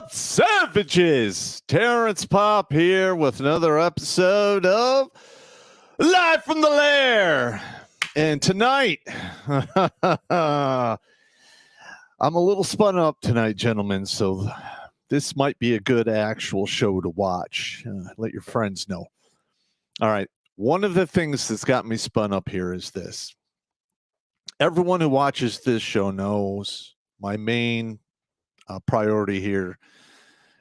up, savages? Terrence Pop here with another episode of Live from the Lair. And tonight, I'm a little spun up tonight, gentlemen, so this might be a good actual show to watch. Let your friends know. All right. One of the things that's got me spun up here is this. Everyone who watches this show knows my main priority here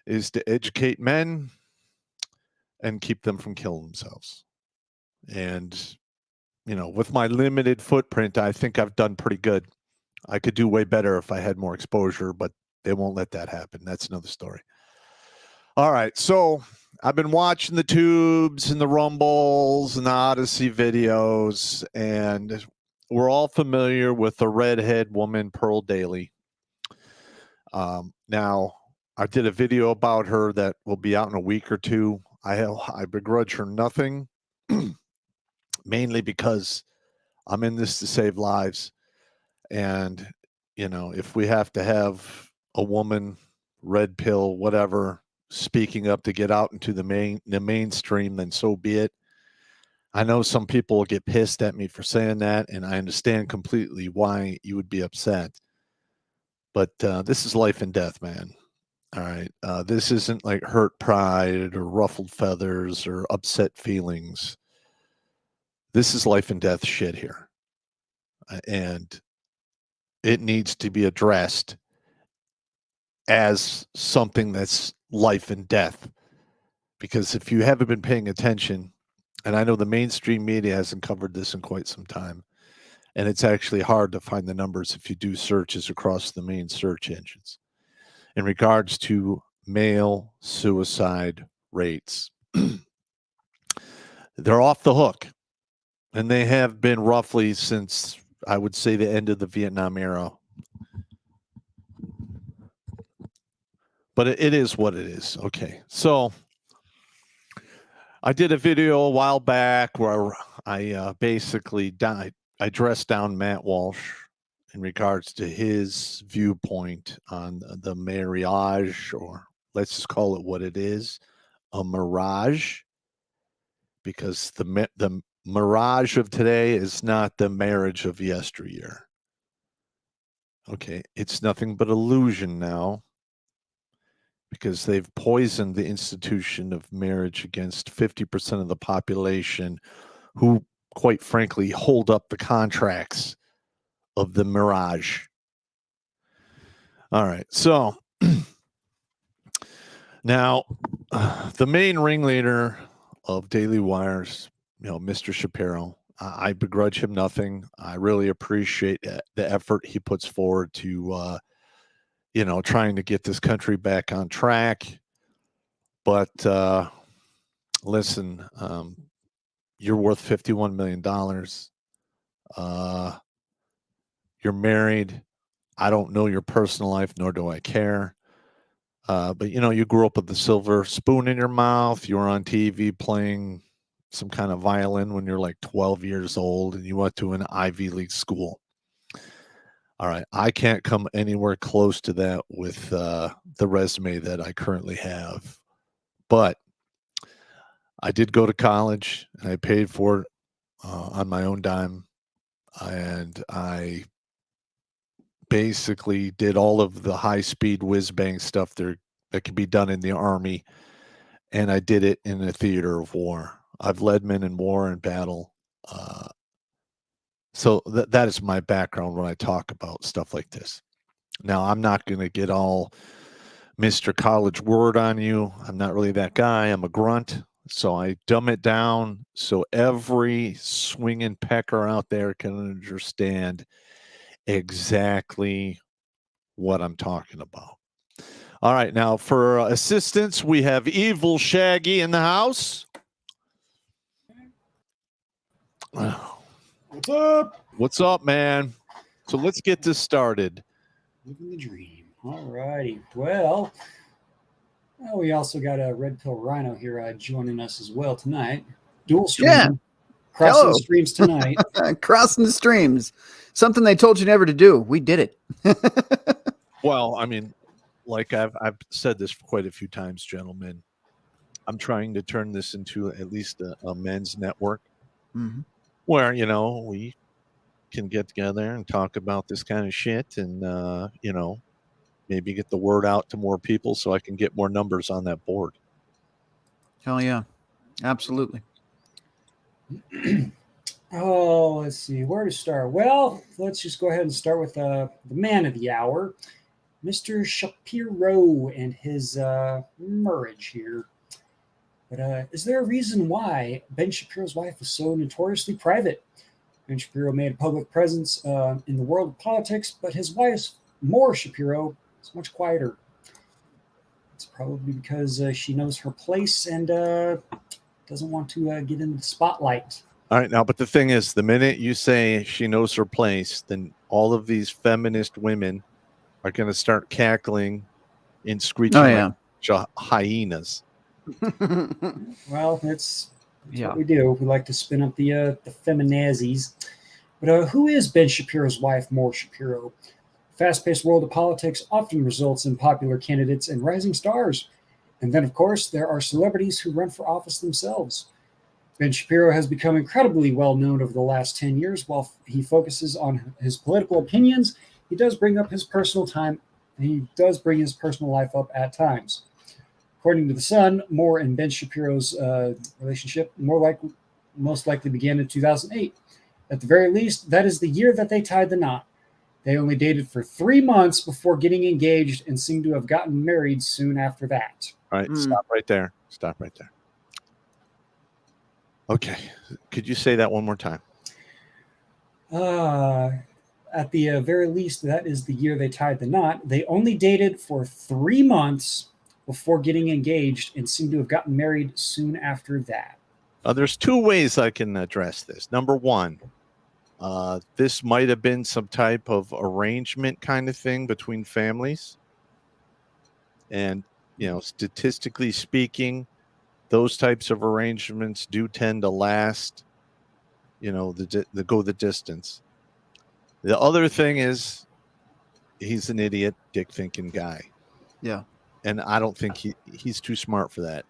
is to educate men and keep them from killing themselves. And, you know, with my limited footprint, I think I've done pretty good. I could do way better if I had more exposure, but they won't let that happen. That's another story. All right. So I've been watching the tubes and the rumbles and the Odyssey videos, and we're all familiar with the redhead woman, Pearl Daly. Now, I did a video about her that will be out in a week or two. I begrudge her nothing, mainly because I'm in this to save lives. And, if we have to have a woman, red pill, whatever, speaking up to get out into the mainstream, then so be it. I know some people will get pissed at me for saying that, and I understand completely why you would be upset. But this is life and death, man. All right. This isn't like hurt pride or ruffled feathers or upset feelings. This is life and death shit here. And it needs to be addressed as something that's life and death. Because if you haven't been paying attention, and I know the mainstream media hasn't covered this in quite some time, and it's actually hard to find the numbers if you do searches across the main search engines in regards to male suicide rates. They're off the hook, and they have been roughly since, I would say, the end of the Vietnam era. But it is what it is. Okay, so I did a video a while back where I basically I dressed down Matt Walsh in regards to his viewpoint on the marriage, or let's just call it what it is, a mirage, because the mirage of today is not the marriage of yesteryear. Okay, it's nothing but illusion now, because they've poisoned the institution of marriage against 50% of the population who, quite frankly, hold up the contracts of the mirage. All right, so now the main ringleader of Daily Wire's, Mr. Shapiro, I begrudge him nothing. I really appreciate the effort he puts forward to trying to get this country back on track. But listen, you're worth $51 million. You're married. I don't know your personal life, nor do I care. But, you grew up with the silver spoon in your mouth. You were on TV playing some kind of violin when you're like 12 years old, and you went to an Ivy League school. All right, I can't come anywhere close to that with the resume that I currently have. But I did go to college, and I paid for it on my own dime. And I basically did all of the high-speed whiz-bang stuff that can be done in the Army, and I did it in a theater of war. I've led men in war and battle. So that is my background when I talk about stuff like this. Now, I'm not going to get all Mr. College Word on you. I'm not really that guy. I'm a grunt. So I dumb it down so every swinging pecker out there can understand exactly what I'm talking about. All right, now for assistance, we have Evil Shaggy in the house. What's up? What's up, man? So let's get this started. Living the dream. All righty. Well, we also got a Red Pill Rhino here joining us as well tonight. Dual stream. Yeah. Crossing Hello. the streams tonight. Crossing the streams. Something they told you never to do. We did it. Well, I mean, like I've said this quite a few times, gentlemen. I'm trying to turn this into at least a men's network, where we can get together and talk about this kind of shit, and maybe get the word out to more people so I can get more numbers on that board. Hell yeah, absolutely. Oh, let's see where to start. Well, let's just go ahead and start with the man of the hour, Mr. Shapiro, and his marriage here. But is there a reason why Ben Shapiro's wife is so notoriously private? Ben Shapiro made a public presence in the world of politics, but his wife, Maura Shapiro, is much quieter. It's probably because she knows her place and doesn't want to get in the spotlight. All right, now, but the thing is, the minute you say she knows her place, then all of these feminist women are going to start cackling and screeching like hyenas. Well, that's what we do. We like to spin up the feminazis. But who is Ben Shapiro's wife, More Shapiro? Fast-paced world of politics often results in popular candidates and rising stars. And then, of course, there are celebrities who run for office themselves. Ben Shapiro has become incredibly well known over the last 10 years. While he focuses on his political opinions, he does bring up his personal time. He does bring his personal life up at times. According to The Sun, Moore and Ben Shapiro's relationship most likely began in 2008. At the very least, that is the year that they tied the knot. They only dated for 3 months before getting engaged and seem to have gotten married soon after that. All right, stop right there. Stop right there. Okay. Could you say that one more time? At the very least, that is the year they tied the knot. They only dated for 3 months before getting engaged and seem to have gotten married soon after that. There's 2 ways I can address this. Number one, this might have been some type of arrangement kind of thing between families. And, statistically speaking, those types of arrangements do tend to last, go the distance. The other thing is he's an idiot, dick thinking guy. Yeah. And I don't think he's too smart for that.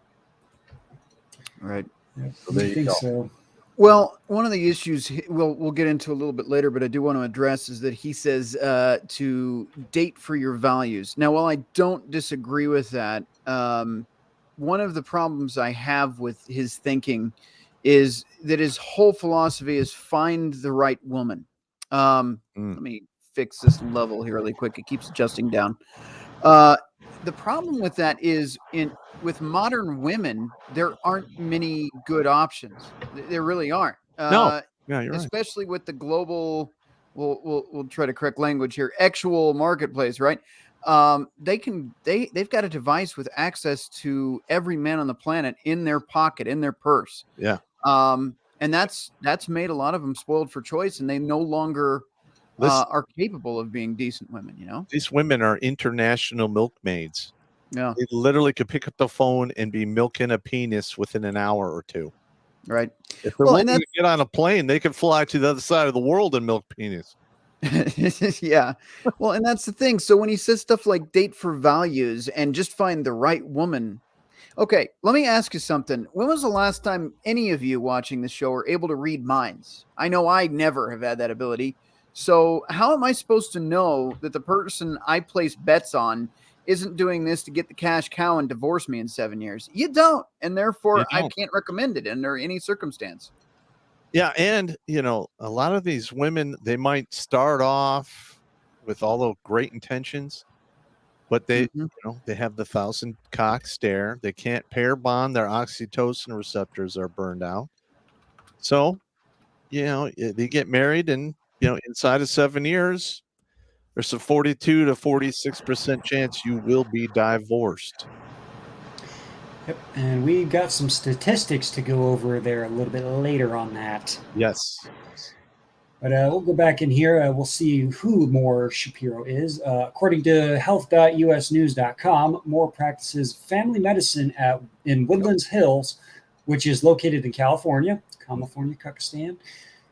Right. Yeah, So there I you think go. so. Well, one of the issues we'll get into a little bit later, but I do want to address is that he says to date for your values. Now, while I don't disagree with that, one of the problems I have with his thinking is that his whole philosophy is find the right woman. Let me fix this level here really quick. It keeps adjusting down. The problem with that is with modern women, there aren't many good options. There really aren't. No. Yeah, you're right. Especially with the global, we'll try to correct language here, actual marketplace, right? They've got a device with access to every man on the planet in their pocket, in their purse. Yeah. And that's made a lot of them spoiled for choice, and they no longer are capable of being decent women, These women are international milkmaids. Yeah. They literally could pick up the phone and be milking a penis within an hour or two. Right. If they're willing to get on a plane, they could fly to the other side of the world and milk penis. Yeah. Well, and that's the thing. So when he says stuff like date for values and just find the right woman. Okay, let me ask you something. When was the last time any of you watching the show are able to read minds? I know I never have had that ability. So how am I supposed to know that the person I place bets on isn't doing this to get the cash cow and divorce me in 7 years? You don't. And therefore, I can't recommend it under any circumstance. Yeah. And, a lot of these women, they might start off with all the great intentions, but they, they have the 1,000 cock stare. They can't pair bond. Their oxytocin receptors are burned out. So, they get married and, inside of 7 years, there's a 42 to 46% chance you will be divorced. Yep, and we got some statistics to go over there a little bit later on that. Yes. But we'll go back in here. We'll see who Moore Shapiro is. According to health.usnews.com, Moore practices family medicine in Woodlands Hills, which is located in California, Kakistan.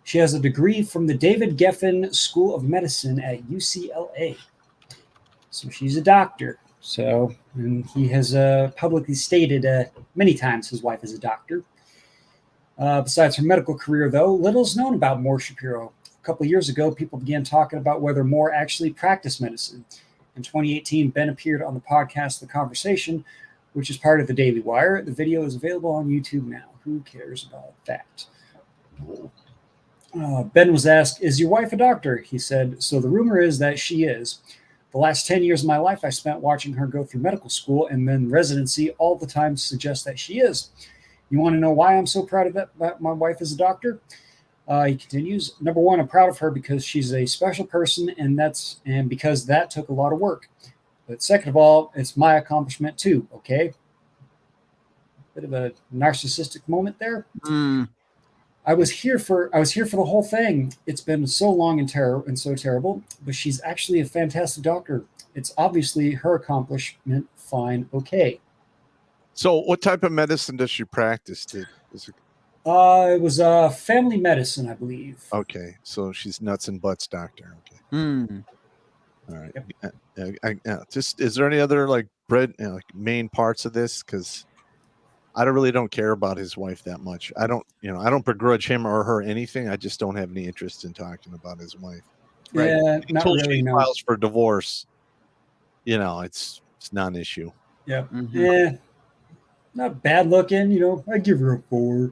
She has a degree from the David Geffen School of Medicine at UCLA. So she's a doctor. And he has publicly stated many times his wife is a doctor. Besides her medical career, though, little is known about Moore Shapiro. A couple of years ago, people began talking about whether Moore actually practiced medicine. In 2018, Ben appeared on the podcast The Conversation, which is part of the Daily Wire. The video is available on YouTube now. Who cares about that? Ben was asked, "Is your wife a doctor?" He said, "So the rumor is that she is. The last 10 years of my life, I spent watching her go through medical school and then residency. All the time suggests that she is. You want to know why I'm so proud of that my wife is a doctor?" He continues, "Number one, I'm proud of her because she's a special person, and because that took a lot of work. But second of all, it's my accomplishment too, okay?" Bit of a narcissistic moment there. I was here for the whole thing. It's been so long and so terrible, but she's actually a fantastic doctor. It's obviously her accomplishment. Fine, okay. So what type of medicine does she practice? It was family medicine, I believe. Okay, so she's nuts and butts doctor. Okay, Hmm. all right. Just is there any other like like main parts of this? Because I really don't care about his wife that much. I don't begrudge him or her anything. I just don't have any interest in talking about his wife. Right. Yeah, not Until really. she No. files for divorce, it's not an issue. Yeah. Mhm. Yeah. Not bad looking. I give her a 4.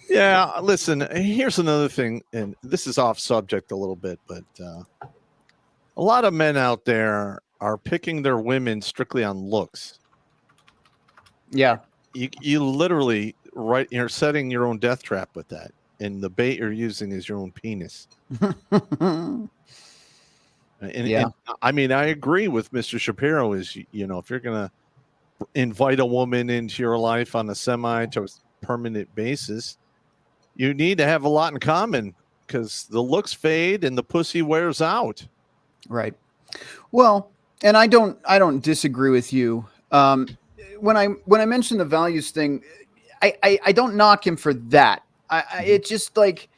Yeah, listen, here's another thing, and this is off subject a little bit, but a lot of men out there are picking their women strictly on looks. Yeah. You literally you're setting your own death trap with that, and the bait you're using is your own penis. Yeah. And I mean, I agree with Mr. Shapiro. Is if you're gonna invite a woman into your life on a semi to permanent basis, you need to have a lot in common because the looks fade and the pussy wears out. Right. Well, and I don't disagree with you. When I mentioned the values thing, I don't knock him for that. It's just like,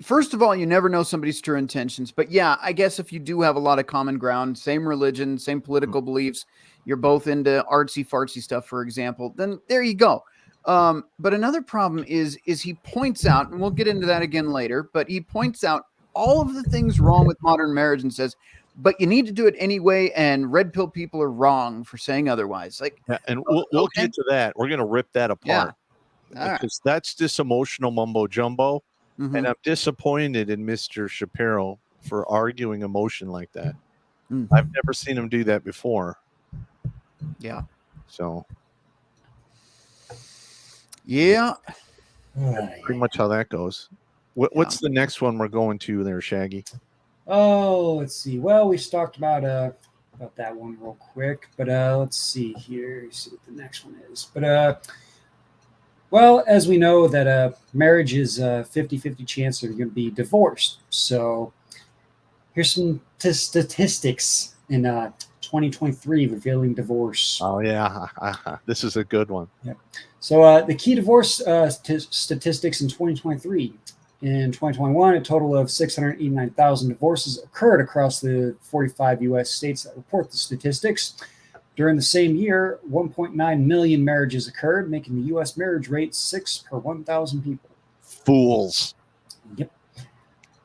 first of all, you never know somebody's true intentions. But yeah, I guess if you do have a lot of common ground, same religion, same political beliefs, you're both into artsy fartsy stuff, for example, then there you go. But another problem is he points out, and we'll get into that again later, but he points out all of the things wrong with modern marriage and says, but you need to do it anyway, and red pill people are wrong for saying otherwise. Like, Yeah, and we'll okay. get to that. We're gonna rip that apart because that's just emotional mumbo jumbo, and I'm disappointed in Mr. Shapiro for arguing emotion like that. I've never seen him do that before. Yeah. So yeah, pretty much how that goes. What's the next one we're going to there, Shaggy? Oh, let's see. Well, we talked about that one real quick, but let's see here. See what the next one is. But well, as we know that marriage is a 50-50 chance that you're going to be divorced. So here's some statistics in 2023 revealing divorce. Oh yeah, this is a good one. Yeah. So the key divorce statistics in 2023. In 2021, a total of 689,000 divorces occurred across the 45 U.S. states that report the statistics. During the same year, 1.9 million marriages occurred, making the U.S. marriage rate 6 per 1,000 people. Fools. Yep.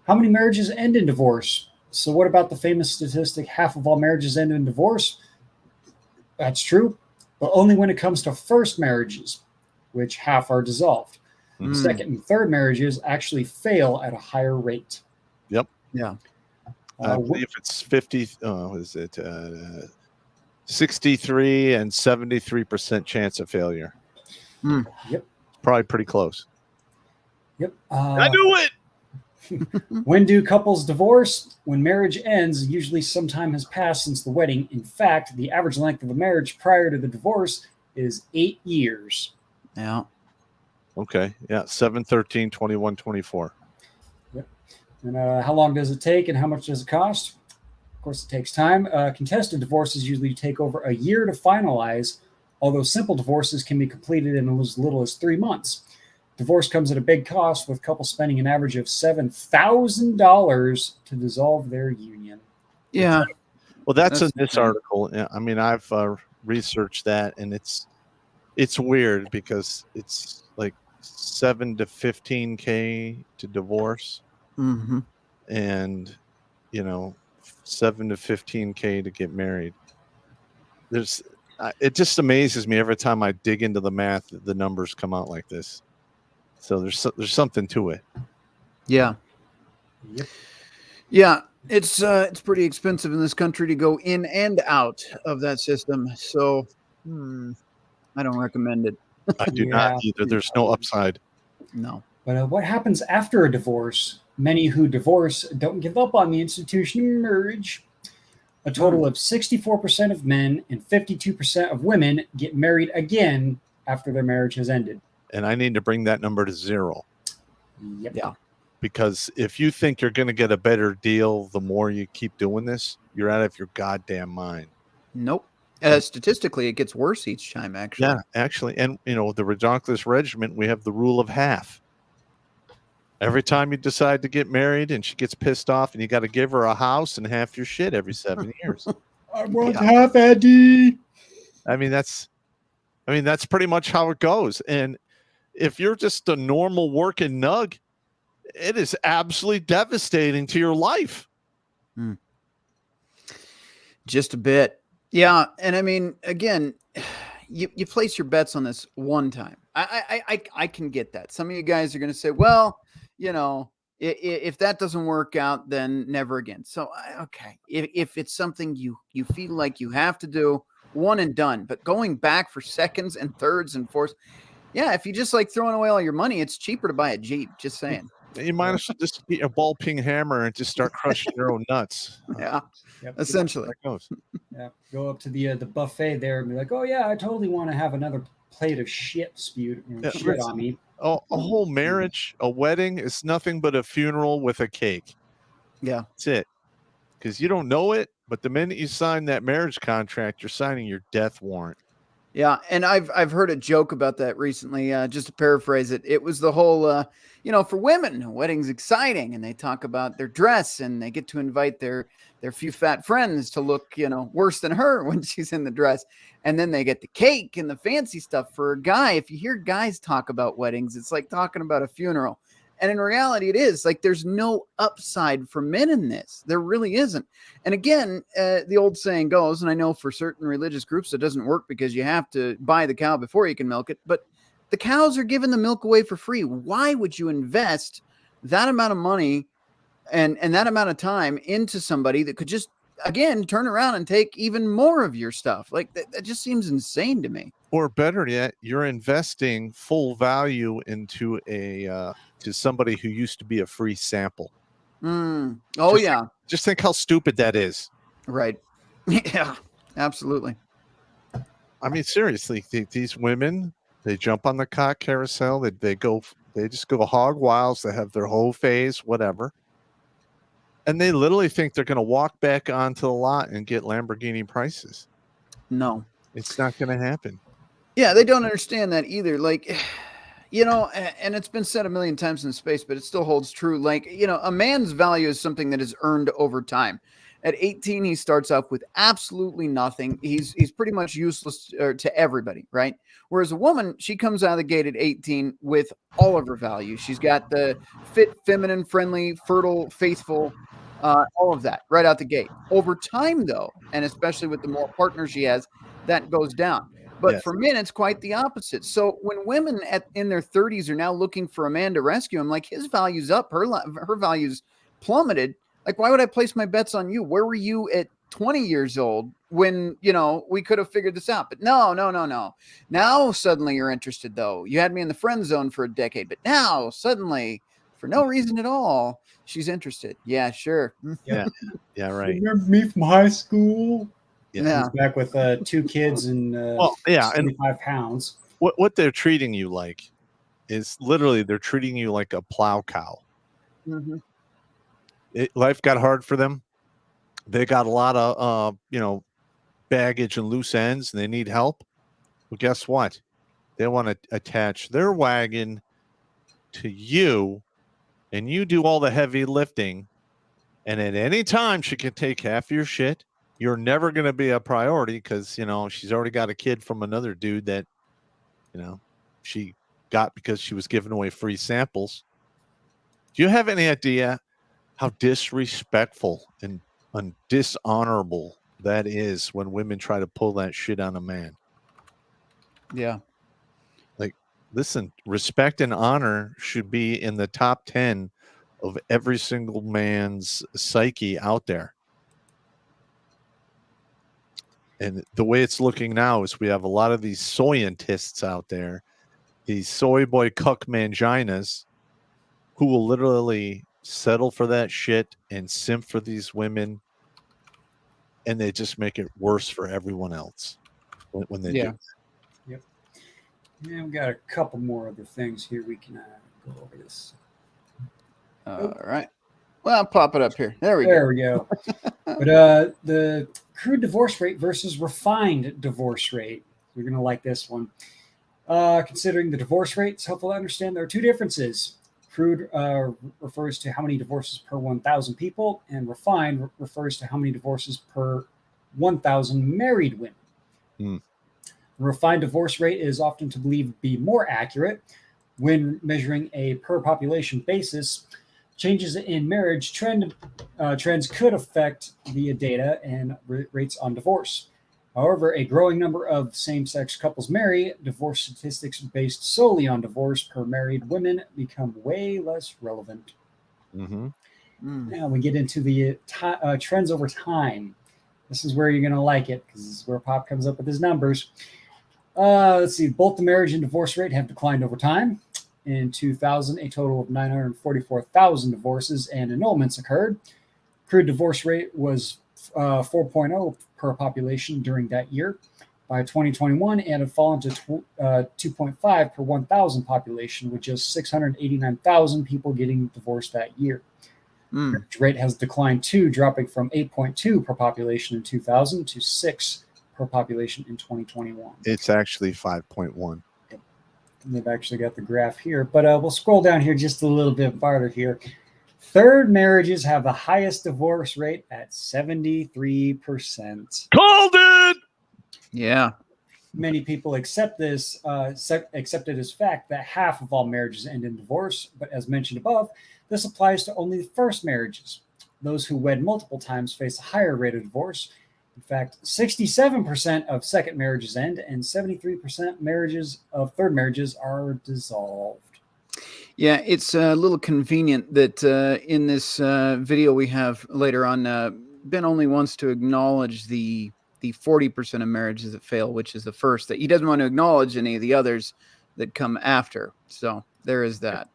How many marriages end in divorce? So what about the famous statistic, half of all marriages end in divorce? That's true, but only when it comes to first marriages, which half are dissolved. Second and third marriages actually fail at a higher rate. Yep. Yeah. I believe it's 50. What is it? 63 and 73% chance of failure. Yep. Probably pretty close. Yep. I knew it. When do couples divorce? When marriage ends, usually some time has passed since the wedding. In fact, the average length of a marriage prior to the divorce is 8 years. Yeah. Okay. Yeah. 7, 13, 21, 24. Yep. And how long does it take and how much does it cost? Of course, it takes time. Contested divorces usually take over a year to finalize, although simple divorces can be completed in as little as 3 months. Divorce comes at a big cost, with couples spending an average of $7,000 to dissolve their union. Yeah. Well, that's in this article. I mean, I've researched that, and it's weird because it's like 7 to 15K to divorce, and 7 to 15K to get married. It just amazes me every time I dig into the math. The numbers come out like this. So there's something to it. Yeah. Yep. Yeah. It's pretty expensive in this country to go in and out of that system. So I don't recommend it. I do not either. There's no upside. No. But what happens after a divorce? Many who divorce don't give up on the institution of marriage. A total of 64% of men and 52% of women get married again after their marriage has ended. And I need to bring that number to 0. Yep. Yeah. Because if you think you're going to get a better deal the more you keep doing this, you're out of your goddamn mind. Nope. Statistically, it gets worse each time, actually. Yeah, actually. And, the Redonkulas Regiment, we have the rule of half. Every time you decide to get married and she gets pissed off and you got to give her a house and half your shit every 7 years. I want half, Eddie. I mean, that's pretty much how it goes. And if you're just a normal working nug, it is absolutely devastating to your life. Just a bit. Yeah. And I mean, again, you place your bets on this one time. I can get that. Some of you guys are going to say, well, if that doesn't work out, then never again. So, okay. If it's something you feel like you have to do, one and done, but going back for seconds and thirds and fourths. Yeah. If you just like throwing away all your money, it's cheaper to buy a Jeep. Just saying. You might as well just get a ball peen hammer and just start crushing your own nuts. Yeah. Yep. Essentially. That goes. Yeah. Go up to the buffet there and be like, oh yeah, I totally want to have another plate of shit spewed shit on me. Oh, a whole marriage, a wedding is nothing but a funeral with a cake. Yeah. That's it. Because you don't know it, but the minute you sign that marriage contract, you're signing your death warrant. Yeah, and I've heard a joke about that recently. Just to paraphrase it, it was the whole, for women, a wedding's exciting, and they talk about their dress, and they get to invite their few fat friends to look, worse than her when she's in the dress, and then they get the cake and the fancy stuff. For a guy, if you hear guys talk about weddings, it's like talking about a funeral. And in reality, it is like there's no upside for men in this. There really isn't. And again, the old saying goes, and I know for certain religious groups it doesn't work because you have to buy the cow before you can milk it. But the cows are giving the milk away for free. Why would you invest that amount of money and that amount of time into somebody that could just, again, turn around and take even more of your stuff? Like that just seems insane to me. Or better yet, you're investing full value into to somebody who used to be a free sample. Oh, just think how stupid that is. Right. Yeah, absolutely. I mean, seriously, these women, they jump on the cock carousel. They just go hog wild. They have their whole phase, whatever. And they literally think they're going to walk back onto the lot and get Lamborghini prices. No. It's not going to happen. Yeah, they don't understand that either. Like, and it's been said a million times in space, but it still holds true. Like, a man's value is something that is earned over time. At 18, he starts off with absolutely nothing. He's pretty much useless to everybody, right? Whereas a woman, she comes out of the gate at 18 with all of her value. She's got the fit, feminine, friendly, fertile, faithful, all of that right out the gate. Over time, though, and especially with the more partners she has, that goes down. But for men, it's quite the opposite. So when women in their 30s are now looking for a man to rescue him, like his value's up, her value's plummeted. Like, why would I place my bets on you? Where were you at 20 years old when, we could have figured this out? But no. Now suddenly you're interested, though. You had me in the friend zone for a decade, but now suddenly, for no reason at all, she's interested. Yeah, sure. Yeah, right. Remember me from high school? Yeah. He's back with 2 kids and 75 pounds. What they're treating you like is literally they're treating you like a plow cow. Mm-hmm. Life got hard for them. They got a lot of baggage and loose ends, and they need help. Well, guess what? They want to attach their wagon to you, and you do all the heavy lifting. And at any time, she can take half your shit. You're never going to be a priority because, she's already got a kid from another dude that, she got because she was giving away free samples. Do you have any idea how disrespectful and dishonorable that is when women try to pull that shit on a man? Yeah. Like, listen, respect and honor should be in the top 10 of every single man's psyche out there. And the way it's looking now is we have a lot of these soyentists out there, these soy boy cuck manginas, who will literally settle for that shit and simp for these women, and they just make it worse for everyone else when they do. Yep. Yeah, we've got a couple more other things here we can go over this. All right. Well, I'll pop it up here. There we There go. we go. But the crude divorce rate versus refined divorce rate. You're going to like this one. Considering the divorce rate, it's helpful to understand there are two differences. Crude refers to how many divorces per 1,000 people, and refined refers to how many divorces per 1,000 married women. Hmm. The refined divorce rate is often to believe be more accurate when measuring a per population basis. Changes in marriage trends could affect the data and rates on divorce. However, a growing number of same-sex couples marry. Divorce statistics based solely on divorce per married women become way less relevant. Mm-hmm. Now we get into the trends over time. This is where you're going to like it because this is where Pop comes up with his numbers. Let's see. Both the marriage and divorce rate have declined over time. In 2000, a total of 944,000 divorces and annulments occurred. Crude divorce rate was 4.0 per population during that year. By 2021, it had fallen to 2.5 per 1,000 population, with just 689,000 people getting divorced that year. Marriage rate has declined too, dropping from 8.2 per population in 2000 to 6 per population in 2021. It's actually 5.1. They've actually got the graph here, but we'll scroll down here just a little bit farther here. Third marriages have the highest divorce rate at 73%. Called it! Yeah. Many people accept this, accept it as fact that half of all marriages end in divorce, but as mentioned above, this applies to only the first marriages. Those who wed multiple times face a higher rate of divorce. In fact, 67% of second marriages end, and 73% of third marriages are dissolved. Yeah, it's a little convenient that in this video we have later on, Ben only wants to acknowledge the 40% of marriages that fail, which is the first. That he doesn't want to acknowledge any of the others that come after. So there is that.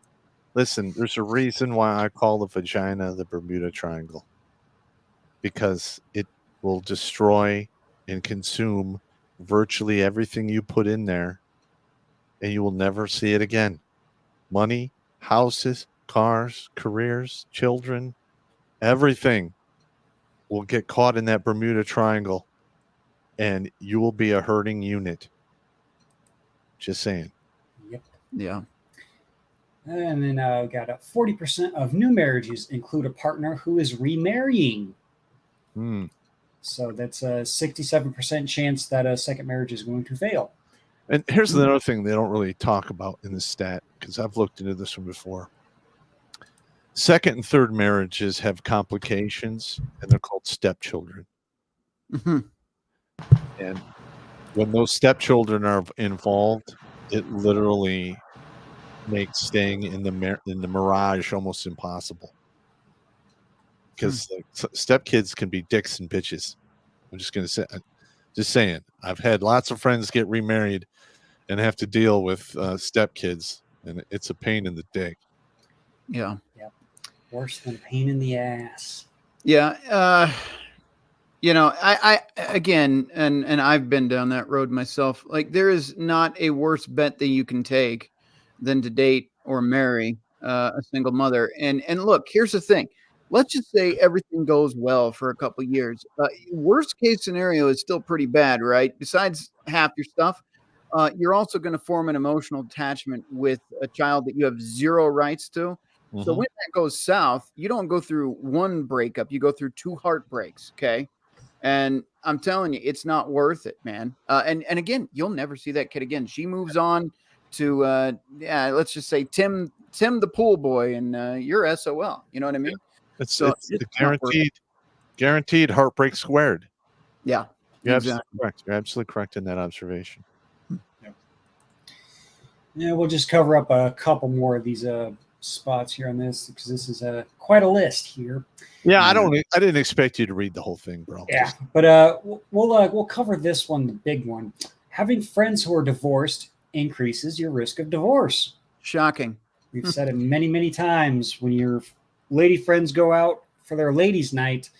Listen, there's a reason why I call the vagina the Bermuda Triangle. Because it will destroy and consume virtually everything you put in there, and you will never see it again. Money, houses, cars, careers, children, everything will get caught in that Bermuda Triangle, and you will be a hurting unit. Just saying. Yep. Yeah. And then we got 40% of new marriages include a partner who is remarrying. So that's a 67% chance that a second marriage is going to fail. And here's another thing they don't really talk about in this stat, because I've looked into this one before. Second and third marriages have complications, and they're called stepchildren. Mm-hmm. And when those stepchildren are involved, it literally makes staying in the mirage almost impossible. Because stepkids can be dicks and bitches. I'm just going to say, just saying. I've had lots of friends get remarried and have to deal with stepkids, and it's a pain in the dick. Yeah. Yep. Worse than a pain in the ass. Yeah. You know, I again, and I've been down that road myself. Like, there is not a worse bet that you can take than to date or marry a single mother. And look, here's the thing. Let's just say everything goes well for a couple of years. Worst case scenario is still pretty bad, right? Besides half your stuff, you're also going to form an emotional attachment with a child that you have zero rights to. Mm-hmm. So when that goes south, you don't go through one breakup, you go through two heartbreaks, okay? And I'm telling you, it's not worth it, man. And again, you'll never see that kid again. She moves on to, let's just say Tim the pool boy, and you're SOL. You know what I mean? It's guaranteed heartbreak squared. Yeah, you're absolutely correct. You're absolutely correct in that observation. Yeah, we'll just cover up a couple more of these spots here on this, because this is quite a list here. Yeah, I didn't expect you to read the whole thing, bro. Yeah, but we'll cover this one, the big one. Having friends who are divorced increases your risk of divorce. Shocking. We've said it many, many times. When your lady friends go out for their ladies' night,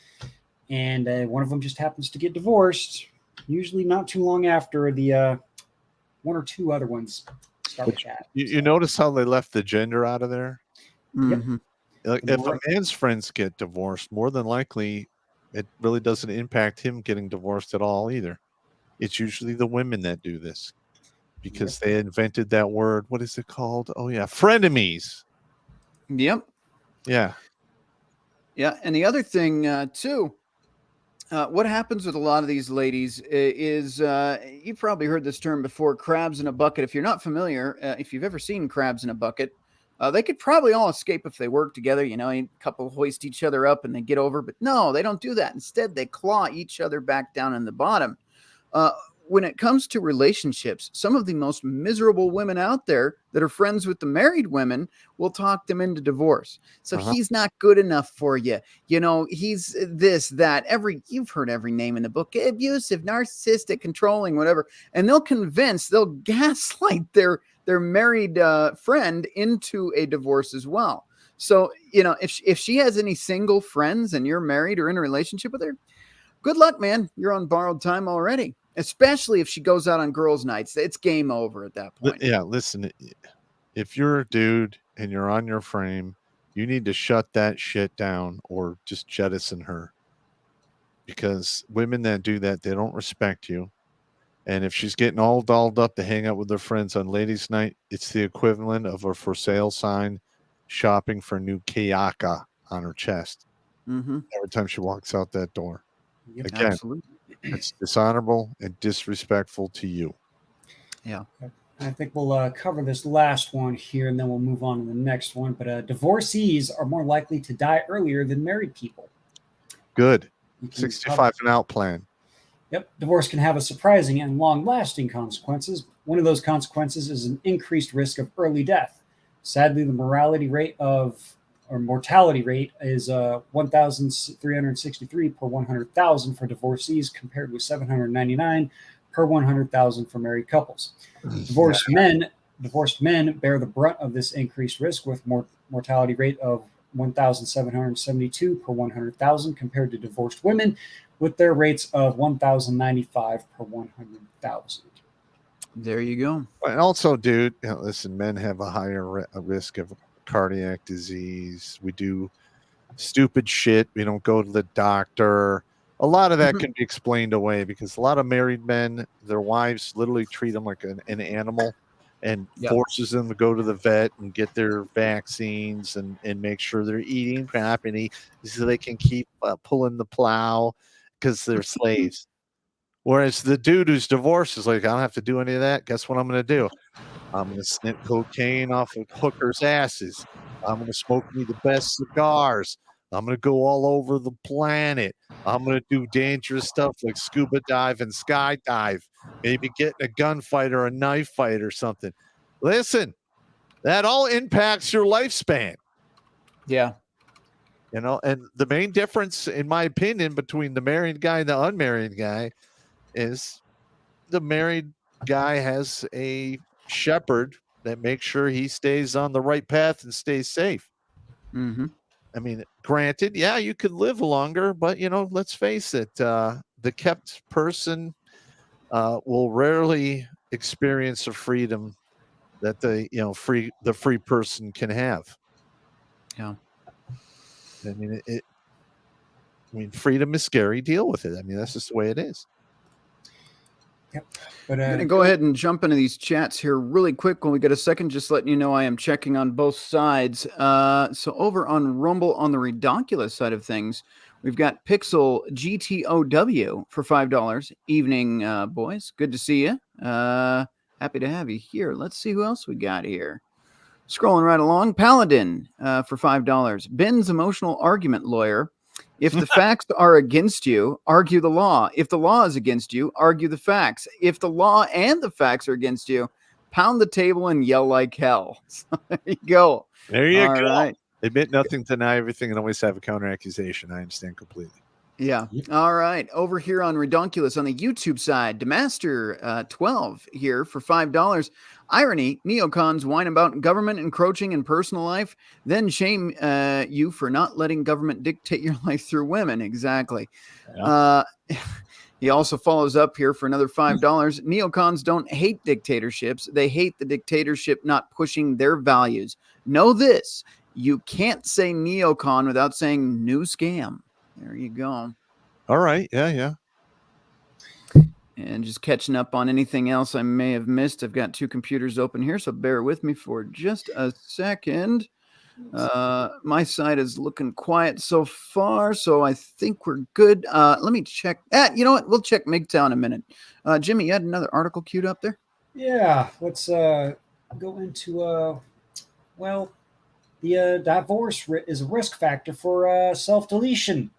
and one of them just happens to get divorced, usually not too long after the one or two other ones start with that. You notice how they left the gender out of there? Mm-hmm. Yep. Like, if a man's friends get divorced, more than likely, it really doesn't impact him getting divorced at all either. It's usually the women that do this because they invented that word. What is it called? Oh, yeah. Frenemies. Yep. Yeah. Yeah. And the other thing, too, what happens with a lot of these ladies is you've probably heard this term before, crabs in a bucket. If you're not familiar, if you've ever seen crabs in a bucket, they could probably all escape if they work together. You know, a couple hoist each other up and they get over. But no, they don't do that. Instead, they claw each other back down in the bottom. When it comes to relationships, some of the most miserable women out there that are friends with the married women will talk them into divorce. So he's not good enough for you. You know, he's this, that, you've heard every name in the book, abusive, narcissistic, controlling, whatever. And they'll gaslight their married friend into a divorce as well. So, you know, if she has any single friends and you're married or in a relationship with her, good luck, man. You're on borrowed time already. Especially if she goes out on girls' nights, it's game over at that point. Yeah, listen, if you're a dude and you're on your frame, you need to shut that shit down or just jettison her. Because women that do that, they don't respect you. And if she's getting all dolled up to hang out with her friends on ladies' night, it's the equivalent of a for sale sign shopping for new kayaka on her chest every time she walks out that door. Yep. Again, absolutely. It's dishonorable and disrespectful to you. Yeah. I think we'll cover this last one here, and then we'll move on to the next one. But divorcees are more likely to die earlier than married people. Good. 65 and out plan. Yep. Divorce can have a surprising and long-lasting consequences. One of those consequences is an increased risk of early death. Sadly, the mortality rate is 1,363 per 100,000 for divorcees, compared with 799 per 100,000 for married couples. Divorced men bear the brunt of this increased risk, with mortality rate of 1,772 per 100,000, compared to divorced women with their rates of 1,095 per 100,000. There you go. And also, dude, listen, men have a higher risk of cardiac disease. We do stupid shit. We don't go to the doctor. A lot of that can be explained away because a lot of married men, their wives literally treat them like an animal and forces them to go to the vet and get their vaccines and make sure they're eating properly so they can keep pulling the plow because they're slaves. Whereas the dude who's divorced is like, I don't have to do any of that. Guess what I'm going to do? I'm going to snip cocaine off of hookers' asses. I'm going to smoke me the best cigars. I'm going to go all over the planet. I'm going to do dangerous stuff like scuba dive and skydive. Maybe get in a gunfight or a knife fight or something. Listen, that all impacts your lifespan. Yeah. You know, and the main difference, in my opinion, between the married guy and the unmarried guy is the married guy has a shepherd that makes sure he stays on the right path and stays safe. I mean, granted, yeah, you could live longer, but you know, let's face it, the kept person will rarely experience a freedom that the free person can have. Yeah. I mean, freedom is scary. Deal with it. I mean, that's just the way it is. Yep. But I'm going to go ahead and jump into these chats here really quick when we get a second. Just letting you know I am checking on both sides. So over on Rumble on the Redonkulas side of things, we've got Pixel GTOW for $5. Evening, boys. Good to see you. Happy to have you here. Let's see who else we got here. Scrolling right along. Paladin for $5. Ben's emotional argument lawyer. If the facts are against you, argue the law. If the law is against you, argue the facts. If the law and the facts are against you, pound the table and yell like hell. So there you go. There you go. Right. Admit nothing, deny everything, and always have a counter accusation. I understand completely. Yeah. All right. Over here on Redonkulas on the YouTube side, Demaster 12 here for $5. Irony, neocons whine about government encroaching in personal life, then shame you for not letting government dictate your life through women. Exactly. Yeah. He also follows up here for another $5. Neocons don't hate dictatorships. They hate the dictatorship not pushing their values. Know this. You can't say neocon without saying new scam. There you go. All right. Yeah. And just catching up on anything else I may have missed. I've got two computers open here, so bear with me for just a second. My side is looking quiet so far, so I think we're good. Let me check. You know what? We'll check MGTOW in a minute. Jimmy, you had another article queued up there? Yeah, let's go into the divorce is a risk factor for self-deletion,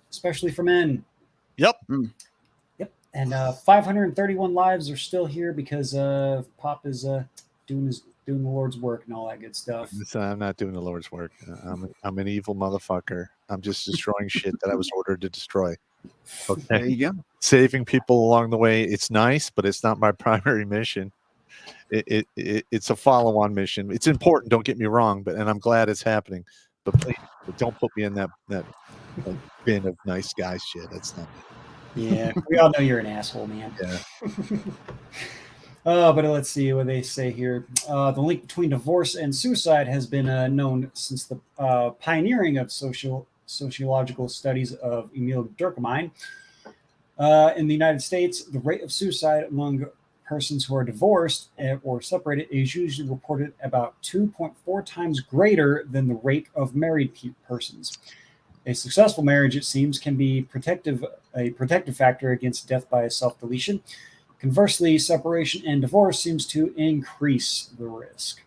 especially for men. Yep. Yep. And 531 lives are still here because Pop is doing the Lord's work and all that good stuff. Listen, I'm not doing the Lord's work. I'm an evil motherfucker. I'm just destroying shit that I was ordered to destroy. Okay. There you go. Saving people along the way, it's nice, but it's not my primary mission. It's a follow-on mission. It's important, don't get me wrong, and I'm glad it's happening. But please, don't put me in that bin of nice guy shit. That's not me. Yeah, we all know you're an asshole, man. Yeah. But let's see what they say here. The link between divorce and suicide has been known since the pioneering of sociological studies of Emil Durkheim. In the United States, the rate of suicide among persons who are divorced or separated is usually reported about 2.4 times greater than the rate of married persons. A successful marriage, it seems, can be a protective factor against death by self-deletion. Conversely, separation and divorce seems to increase the risk.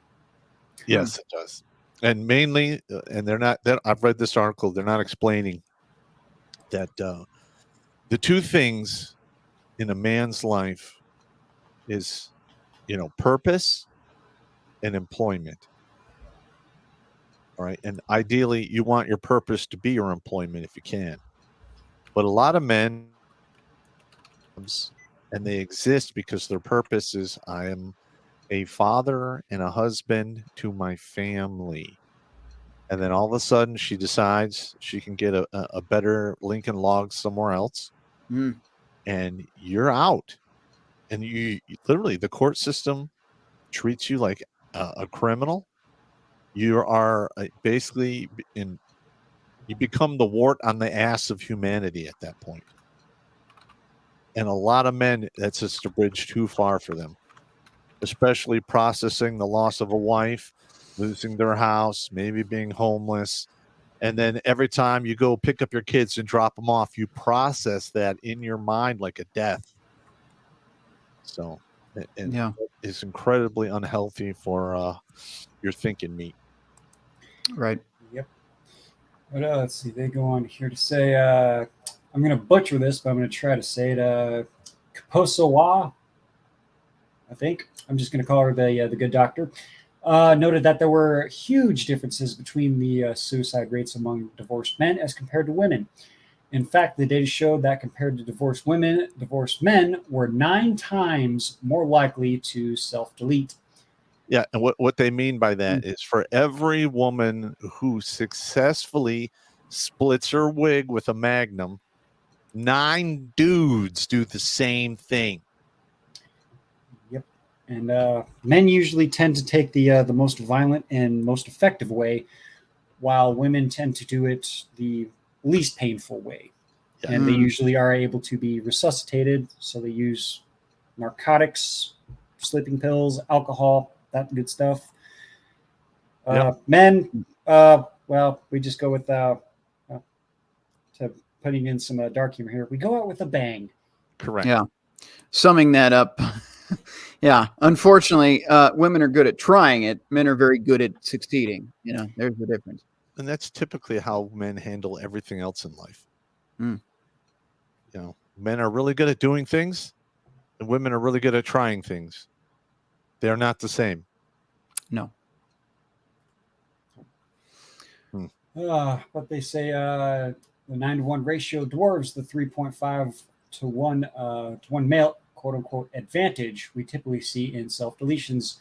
Yes, it does. And mainly, and I've read this article, they're not explaining that the two things in a man's life is, purpose and employment. All right. And ideally, you want your purpose to be your employment if you can. But a lot of men, and they exist because their purpose is, I am a father and a husband to my family. And then all of a sudden she decides she can get a better Lincoln log somewhere else. And you're out. And you literally, the court system treats you like a criminal. You are basically you become the wart on the ass of humanity at that point. And a lot of men, that's just a bridge too far for them, especially processing the loss of a wife, losing their house, maybe being homeless. And then every time you go pick up your kids and drop them off, you process that in your mind like a death. So, it's incredibly unhealthy for your thinking meat. Right. Yep. But let's see. They go on here to say, I'm going to butcher this, but I'm going to try to say it. Kaposawa, I think. I'm just going to call her the good doctor. Noted that there were huge differences between the suicide rates among divorced men as compared to women. In fact, the data showed that compared to divorced women, divorced men were 9 times more likely to self-delete. Yeah, and what they mean by that is for every woman who successfully splits her wig with a Magnum, 9 dudes do the same thing. Yep. And men usually tend to take the most violent and most effective way, while women tend to do it the least painful way. Yeah. And they usually are able to be resuscitated, so they use narcotics, sleeping pills, alcohol, that good stuff. Men, well, we just go with to putting in some dark humor here. We go out with a bang. Correct. Yeah. Summing that up. Yeah. Unfortunately, women are good at trying it. Men are very good at succeeding. There's the difference. And that's typically how men handle everything else in life. Men are really good at doing things, and women are really good at trying things. They're not the same. No. But they say the 9-to-1 ratio dwarfs the 3.5 to 1 male quote unquote advantage we typically see in self-deletions.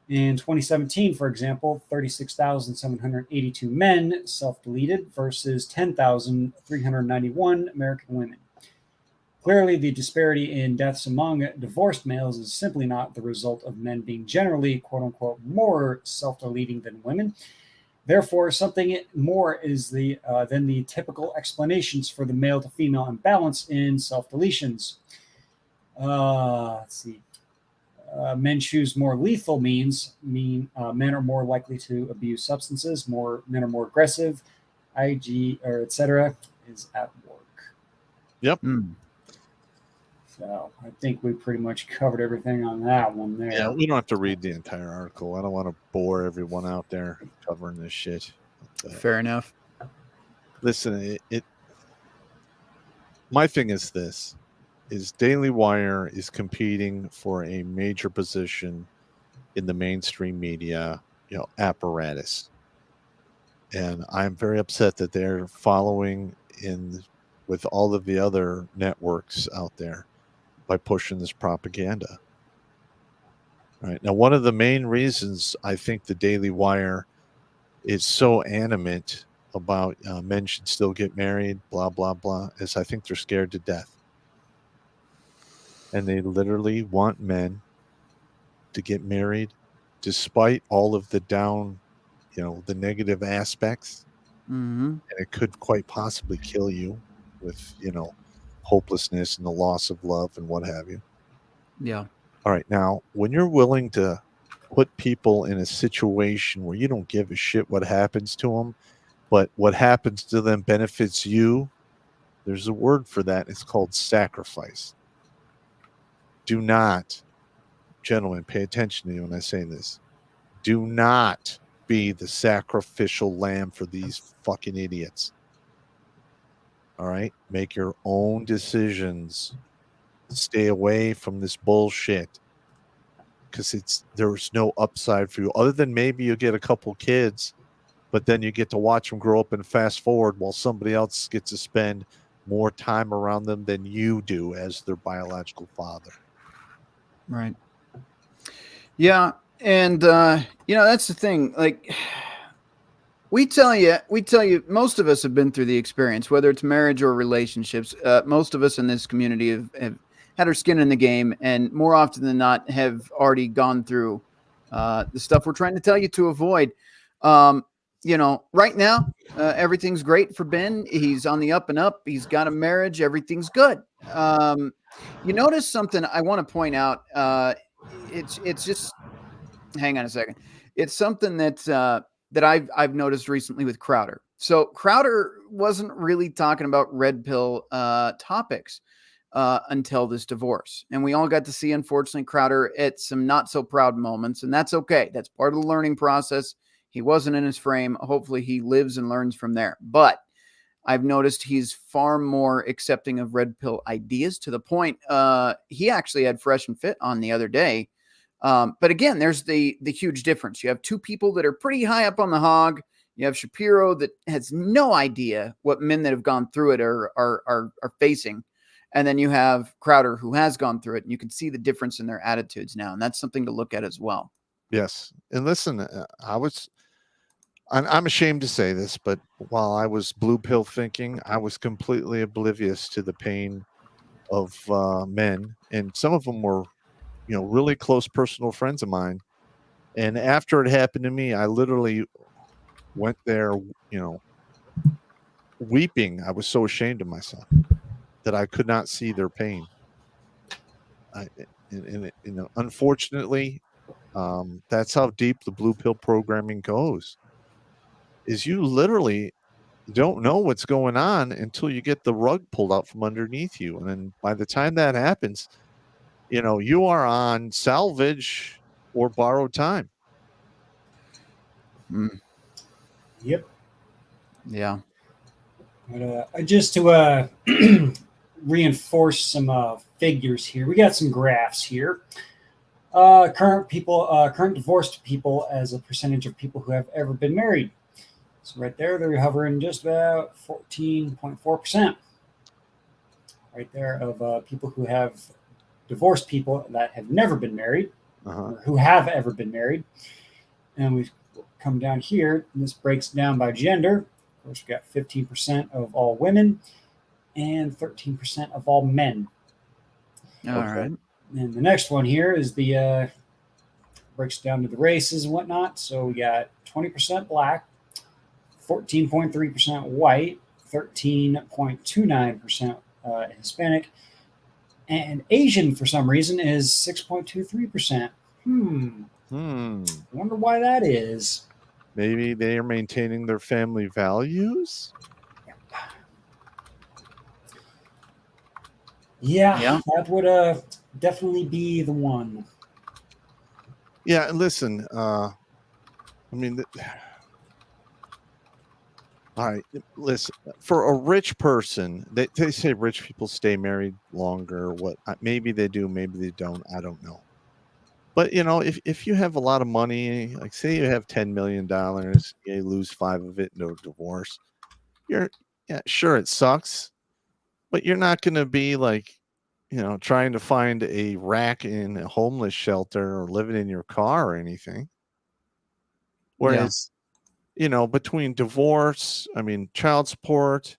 In 2017, for example, 36,782 men self-deleted versus 10,391 American women. Clearly, the disparity in deaths among divorced males is simply not the result of men being generally, quote unquote, more self-deleting than women. Therefore, something more is than the typical explanations for the male to female imbalance in self-deletions. Let's see. Men choose more lethal means. Men are more likely to abuse substances. Men are more aggressive. IG or etc. is at work. Yep. So I think we pretty much covered everything on that one there. Yeah, we don't have to read the entire article. I don't want to bore everyone out there covering this shit. Fair enough. Listen, my thing is this: is Daily Wire is competing for a major position in the mainstream media, apparatus, and I'm very upset that they're following in with all of the other networks out there by pushing this propaganda. All right. Now, one of the main reasons I think the Daily Wire is so animate about men should still get married, blah, blah, blah, is I think they're scared to death. And they literally want men to get married despite all of the the negative aspects. And it could quite possibly kill you with, hopelessness and the loss of love and what have you. Yeah. All right. Now, when you're willing to put people in a situation where you don't give a shit what happens to them, but what happens to them benefits you, there's a word for that. It's called sacrifice. Do not, gentlemen, pay attention to me when I say this. Do not be the sacrificial lamb for these fucking idiots. All right? Make your own decisions. Stay away from this bullshit. Because there's no upside for you. Other than maybe you get a couple kids, but then you get to watch them grow up and fast forward while somebody else gets to spend more time around them than you do as their biological father. Right. Yeah. And, that's the thing. Like, we tell you, most of us have been through the experience, whether it's marriage or relationships. Most of us in this community have had our skin in the game, and more often than not have already gone through the stuff we're trying to tell you to avoid. Right now, everything's great for Ben. He's on the up and up. He's got a marriage. Everything's good. You notice something I want to point out. It's just, hang on a second. It's something that I've noticed recently with Crowder. So Crowder wasn't really talking about red pill topics until this divorce. And we all got to see, unfortunately, Crowder at some not so proud moments. And that's okay. That's part of the learning process. He wasn't in his frame. Hopefully he lives and learns from there. But I've noticed he's far more accepting of red pill ideas, to the point he actually had Fresh and Fit on the other day. But again, there's the huge difference. You have two people that are pretty high up on the hog. You have Shapiro that has no idea what men that have gone through it are facing. And then you have Crowder, who has gone through it, and you can see the difference in their attitudes now. And that's something to look at as well. Yes. And listen, I'm ashamed to say this, but while I was blue pill thinking, I was completely oblivious to the pain of men. And some of them were, really close personal friends of mine. And after it happened to me, I literally went there, weeping. I was so ashamed of myself that I could not see their pain. Unfortunately, that's how deep the blue pill programming goes. Is you literally don't know what's going on until you get the rug pulled out from underneath you. And then by the time that happens, you are on salvage or borrowed time. Yep. Yeah. But just to reinforce some figures here, we got some graphs here. Current divorced people as a percentage of people who have ever been married. So right there, they're hovering just about 14.4%. Right there of people who have divorced people that have never been married, or who have ever been married. And we come down here, and this breaks down by gender. Of course, we got 15% of all women and 13% of all men. All right. And the next one here is the breaks down to the races and whatnot. So we got 20% black, 14.3% white, 13.29% Hispanic, and Asian for some reason is 6.23%. Wonder why that is. Maybe they are maintaining their family values. Yeah, that would definitely be the one. Yeah, and listen, I mean, all right, listen, for a rich person, they say rich people stay married longer. What? Maybe they do, maybe they don't. I don't know. But if you have a lot of money, like say you have $10 million, you lose 5 of it, no divorce. Yeah, sure, it sucks, but you're not going to be like, trying to find a rack in a homeless shelter or living in your car or anything. Whereas, between divorce, child support,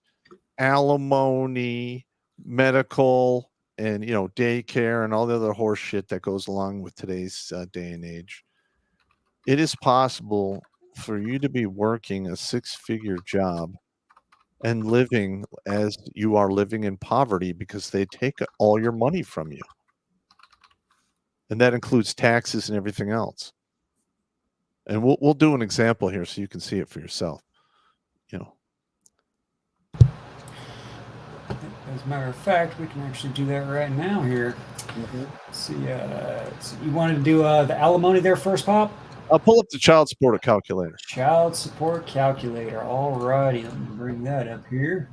alimony, medical, and daycare and all the other horse shit that goes along with today's day and age, it is possible for you to be working a 6-figure job and living as you are living in poverty because they take all your money from you. And that includes taxes and everything else. And we'll do an example here so you can see it for yourself. As a matter of fact, we can actually do that right now here. Let's see, so you wanted to do the alimony there first, Pop? I'll pull up the child support calculator. Child support calculator. All righty, let me bring that up here.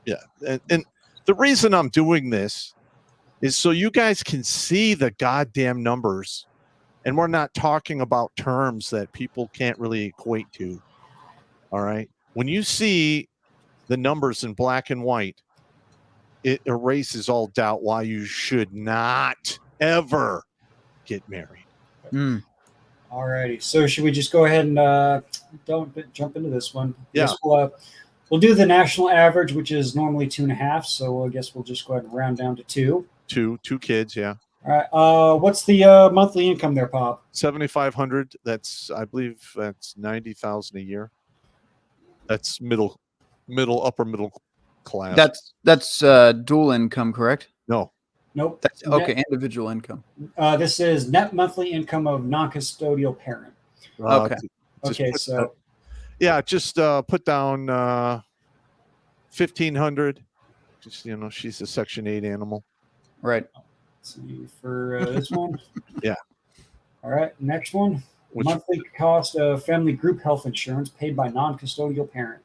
Yeah, and the reason I'm doing this is so you guys can see the goddamn numbers, and we're not talking about terms that people can't really equate to. All right, when you see the numbers in black and white, it erases all doubt why you should not ever get married. All righty. So should we just go ahead and don't jump into this one? Yeah. Guess we'll do the national average, which is normally 2.5. So I guess we'll just go ahead and round down to 2. Two kids, yeah. All right. What's the monthly income there, Pop? 7,500. I believe that's 90,000 a year. That's upper middle class. That's dual income, correct? No. Nope. That's okay. Individual income. This is net monthly income of non-custodial parent. Okay. Just put down 1,500. Just she's a Section 8 animal. Right. Let's see for this one. Yeah. All right. Next one. Monthly cost of family group health insurance paid by non-custodial parent.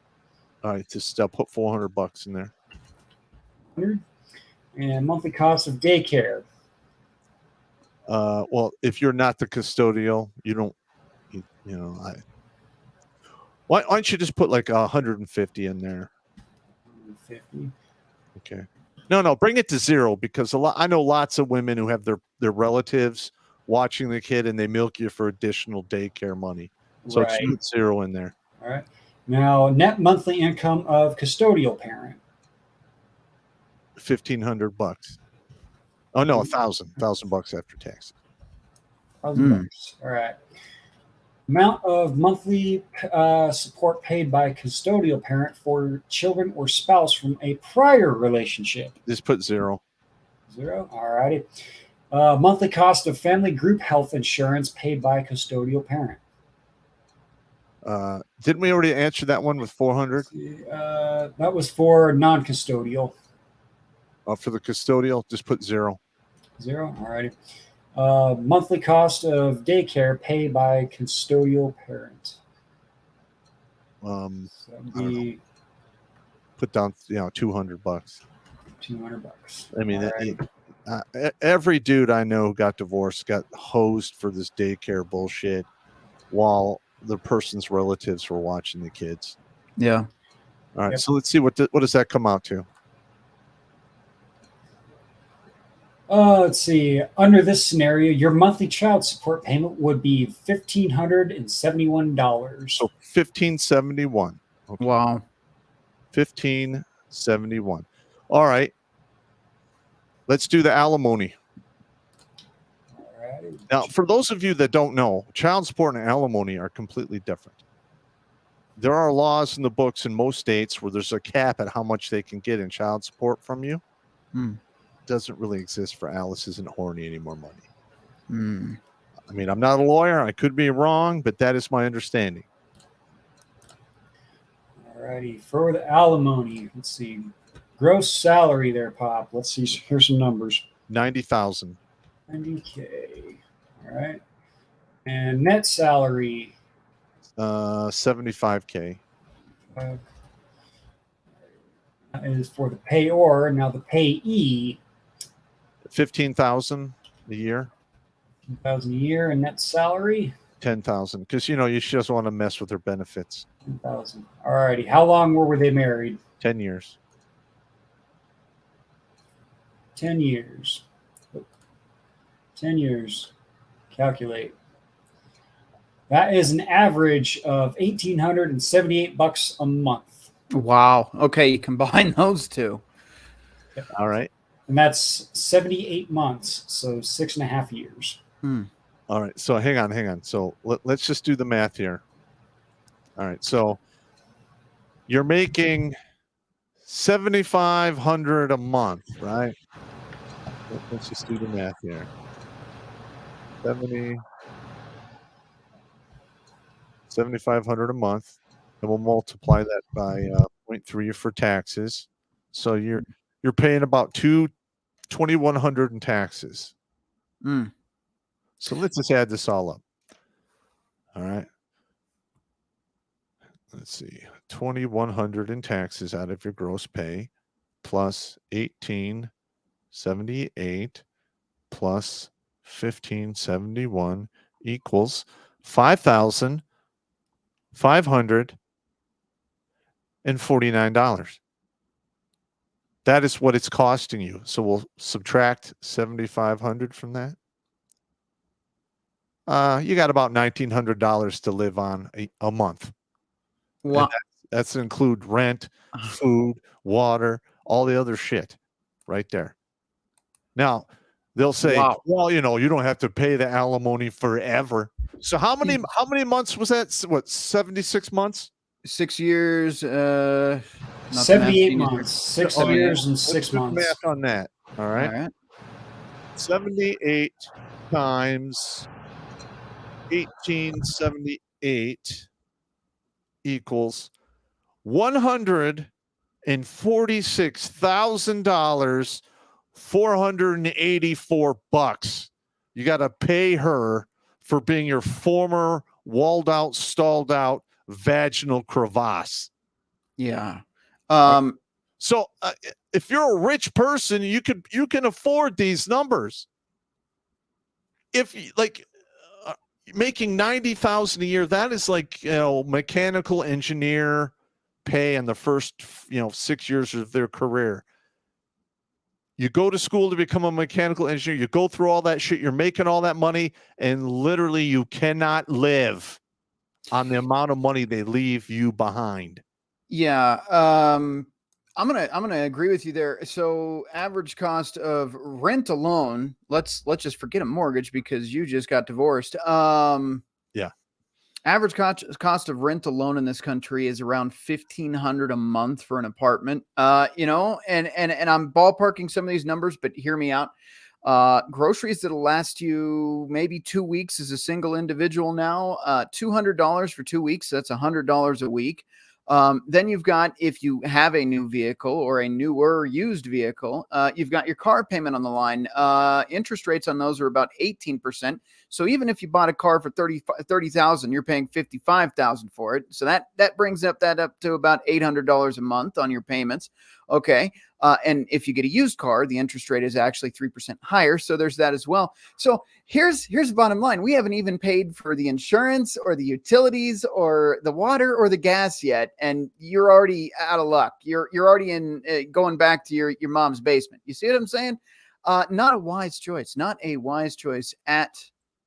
All right. Just put $400 in there. 100. And monthly cost of daycare. Well, if you're not the custodial, you don't. Why don't you just put like 150 in there? 150. Okay. No, bring it to 0 because I know lots of women who have their relatives watching the kid and they milk you for additional daycare money. So Right. just put 0 in there. All right. Now, net monthly income of custodial parent. $1,500. Oh no, $1,000 after tax. $1,000. All right. Amount of monthly support paid by custodial parent for children or spouse from a prior relationship. Just put 0. 0. All righty. Monthly cost of family group health insurance paid by custodial parent. Didn't we already answer that one with 400? That was for non-custodial. For the custodial, just put 0. 0. All righty. Monthly cost of daycare paid by custodial parent. Put down $200. $200. I mean, every dude I know who got divorced got hosed for this daycare bullshit while the person's relatives were watching the kids. Yeah. All right. Yep. So let's see what does that come out to? Let's see. Under this scenario, your monthly child support payment would be $1,571. So $1,571. Okay. Wow. $1,571. All right. Let's do the alimony. All right. Now, for those of you that don't know, child support and alimony are completely different. there are laws in the books in most states where there's a cap at how much they can get in child support from you. Doesn't really exist for Alice isn't horny anymore money. I mean, I'm not a lawyer. I could be wrong, but that is my understanding. Alrighty, for the alimony, let's see. Gross salary there, Pop. Let's see. Here's some numbers. 90,000. 90K. All right. And net salary. 75K. That is for the payor. Now the payee. 15,000 a year. 10,000 a year, and net salary. 10,000, because you she doesn't want to mess with her benefits. 10,000. All righty. How long were they married? 10 years. 10 years. 10 years. Calculate. That is an average of $1,878 a month. Wow. Okay, you combine those two. All right. And that's 78 months, so 6.5 years. All right. So hang on. So let's just do the math here. All right. So you're making $7,500 a month, right? Let's just do the math here. 7,500 a month, and we'll multiply that by 0.3 for taxes. So you're paying about $2,100 in taxes. So let's just add this all up. All right. Let's see. 2,100 in taxes out of your gross pay plus 1,878 plus 1,571 equals $5,549. That is what it's costing you. So we'll subtract 7,500 from that. You got about $1,900 to live on a month. Wow. That's include rent, food, water, all the other shit right there. Now, they'll say, well, you don't have to pay the alimony forever. So how many months was that? What, 76 months? 6 years. 78 months. 6 years and 6 months. Math on that. All right. 78 times 1,878 equals $146,000, $484. You got to pay her for being your former walled out, stalled out vaginal crevasse. Yeah. So if you're a rich person, you can afford these numbers. If making 90,000 a year, that is like mechanical engineer pay in the first 6 years of their career. You go to school to become a mechanical engineer, you go through all that shit, you're making all that money, and literally you cannot live on the amount of money they leave you behind. Yeah. I'm gonna agree with you there. So average cost of rent alone, let's just forget a mortgage because you just got divorced. Yeah. Average cost of rent alone in this country is around $1,500 a month for an apartment. And I'm ballparking some of these numbers, but hear me out. Groceries that'll last you maybe 2 weeks as a single individual now, $200 for 2 weeks. That's $100 a week. Then you've got, if you have a new vehicle or a newer used vehicle, you've got your car payment on the line. Interest rates on those are about 18%. So even if you bought a car for $30,000, you're paying $55,000 for it. So that brings that up to about $800 a month on your payments. Okay. And if you get a used car, the interest rate is actually 3% higher. So there's that as well. So here's the bottom line. We haven't even paid for the insurance or the utilities or the water or the gas yet. And you're already out of luck. You're already in going back to your mom's basement. You see what I'm saying? Not a wise choice, not a wise choice at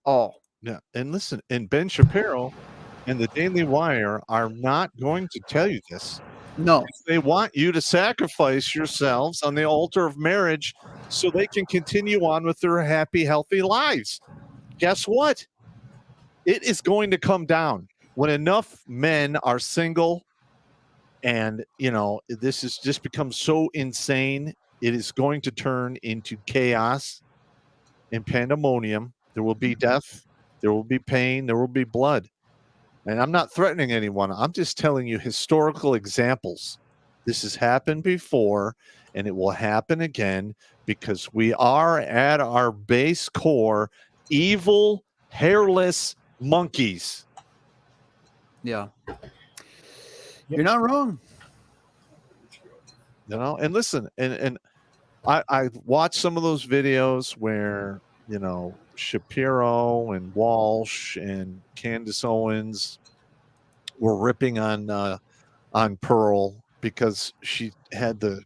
all. Yeah. And listen, and Ben Shapiro and the Daily Wire are not going to tell you this. No. They want you to sacrifice yourselves on the altar of marriage so they can continue on with their happy, healthy lives. Guess what? It is going to come down. when enough men are single and, this has just become so insane, it is going to turn into chaos and pandemonium. There will be death, there will be pain, there will be blood. And I'm not threatening anyone. I'm just telling you historical examples. This has happened before, and it will happen again because we are at our base core evil, hairless monkeys. Yeah. You're not wrong. And listen, and I watched some of those videos where, Shapiro and Walsh and Candace Owens were ripping on Pearl because she had the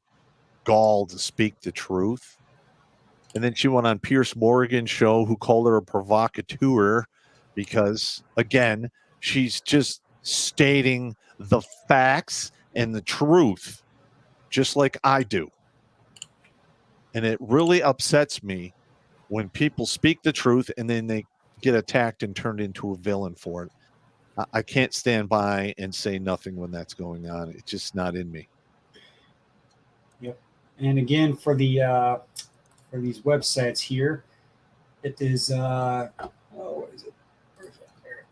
gall to speak the truth. And then she went on Pierce Morgan's show, who called her a provocateur because, again, she's just stating the facts and the truth, just like I do. And it really upsets me when people speak the truth and then they get attacked and turned into a villain for it. I can't stand by and say nothing when that's going on. It's just not in me. Yep. And again, for these websites here, it is what is it?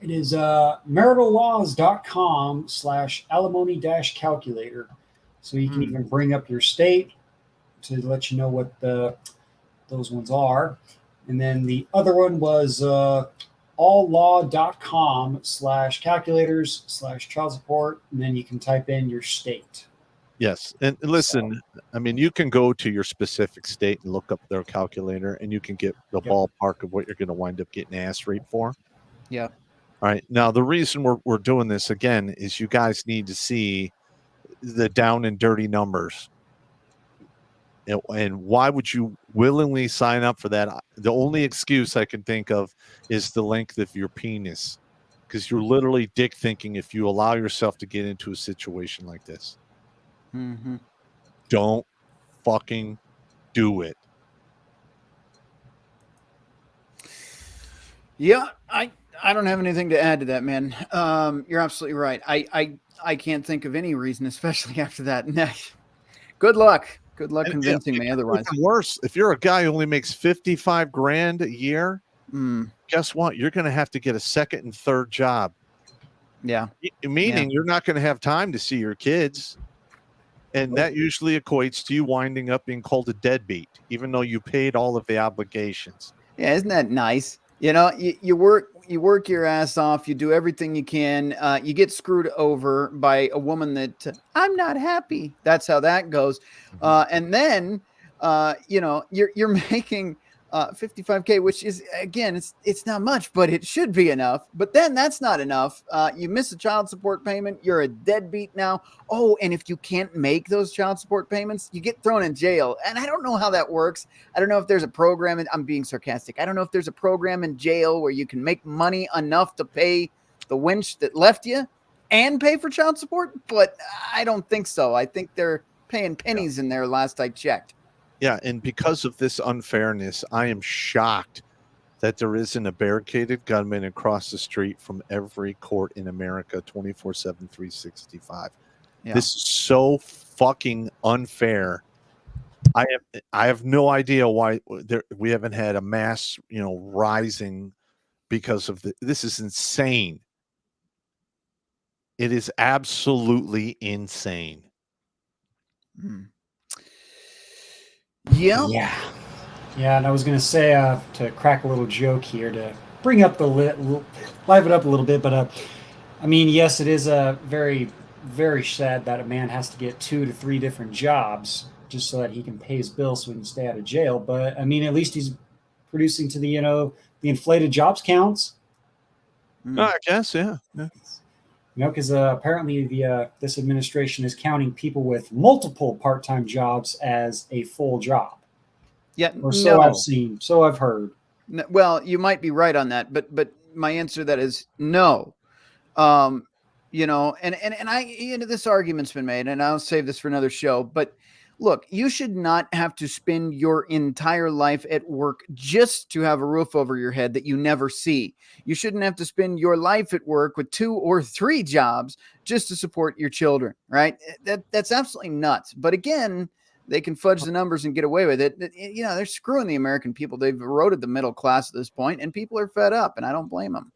It is maritallaws.com/alimony-calculator. So you can even bring up your state to let you know what those ones are. And then the other one was alllaw.com/calculators/child support. And then you can type in your state. Yes. And listen, I mean, you can go to your specific state and look up their calculator and you can get the ballpark of what you're going to wind up getting ass raped for. Yeah. All right. Now, the reason we're doing this again is you guys need to see the down and dirty numbers. And why would you willingly sign up for that? The only excuse I can think of is the length of your penis, because you're literally dick thinking if you allow yourself to get into a situation like this. Mm-hmm. Don't fucking do it. Yeah, I don't have anything to add to that, man. You're absolutely right. I can't think of any reason, especially after that. Good luck. Good luck convincing me otherwise. Even worse, if you're a guy who only makes $55,000 a year, guess what? You're going to have to get a second and third job. Yeah. Meaning you're not going to have time to see your kids. And that usually equates to you winding up being called a deadbeat, even though you paid all of the obligations. Yeah, isn't that nice? You work your ass off. You do everything you can. You get screwed over by a woman that I'm not happy. That's how that goes. And then, you're making $55K, which is, again, it's not much, but it should be enough. But then that's not enough. You miss a child support payment. You're a deadbeat now. Oh, and if you can't make those child support payments, you get thrown in jail. And I don't know how that works. I don't know if there's a program, and I'm being sarcastic. I don't know if there's a program in jail where you can make money enough to pay the wench that left you and pay for child support. But I don't think so. I think they're paying pennies in there last I checked. Yeah, and because of this unfairness, I am shocked that there isn't a barricaded gunman across the street from every court in America 24/7, 365. Yeah. This is so fucking unfair. I have no idea why we haven't had a mass, rising because of this is insane. It is absolutely insane. Yeah. And I was going to say to crack a little joke here to bring up live it up a little bit. But I mean, yes, it is very, very sad that a man has to get 2 to 3 different jobs just so that he can pay his bills so he can stay out of jail. But I mean, at least he's producing to the the inflated jobs counts. I guess, yeah. Because apparently this administration is counting people with multiple part-time jobs as a full job. Yeah, or so I've seen, so I've heard. No, well, you might be right on that, but my answer to that is no. And I this argument's been made, and I'll save this for another show. But Look, you should not have to spend your entire life at work just to have a roof over your head that you never see. You shouldn't have to spend your life at work with 2 or 3 jobs just to support your children, right? That's absolutely nuts. But again, they can fudge the numbers and get away with it. You know, they're screwing the American people. They've eroded the middle class at this point, and people are fed up, and I don't blame them.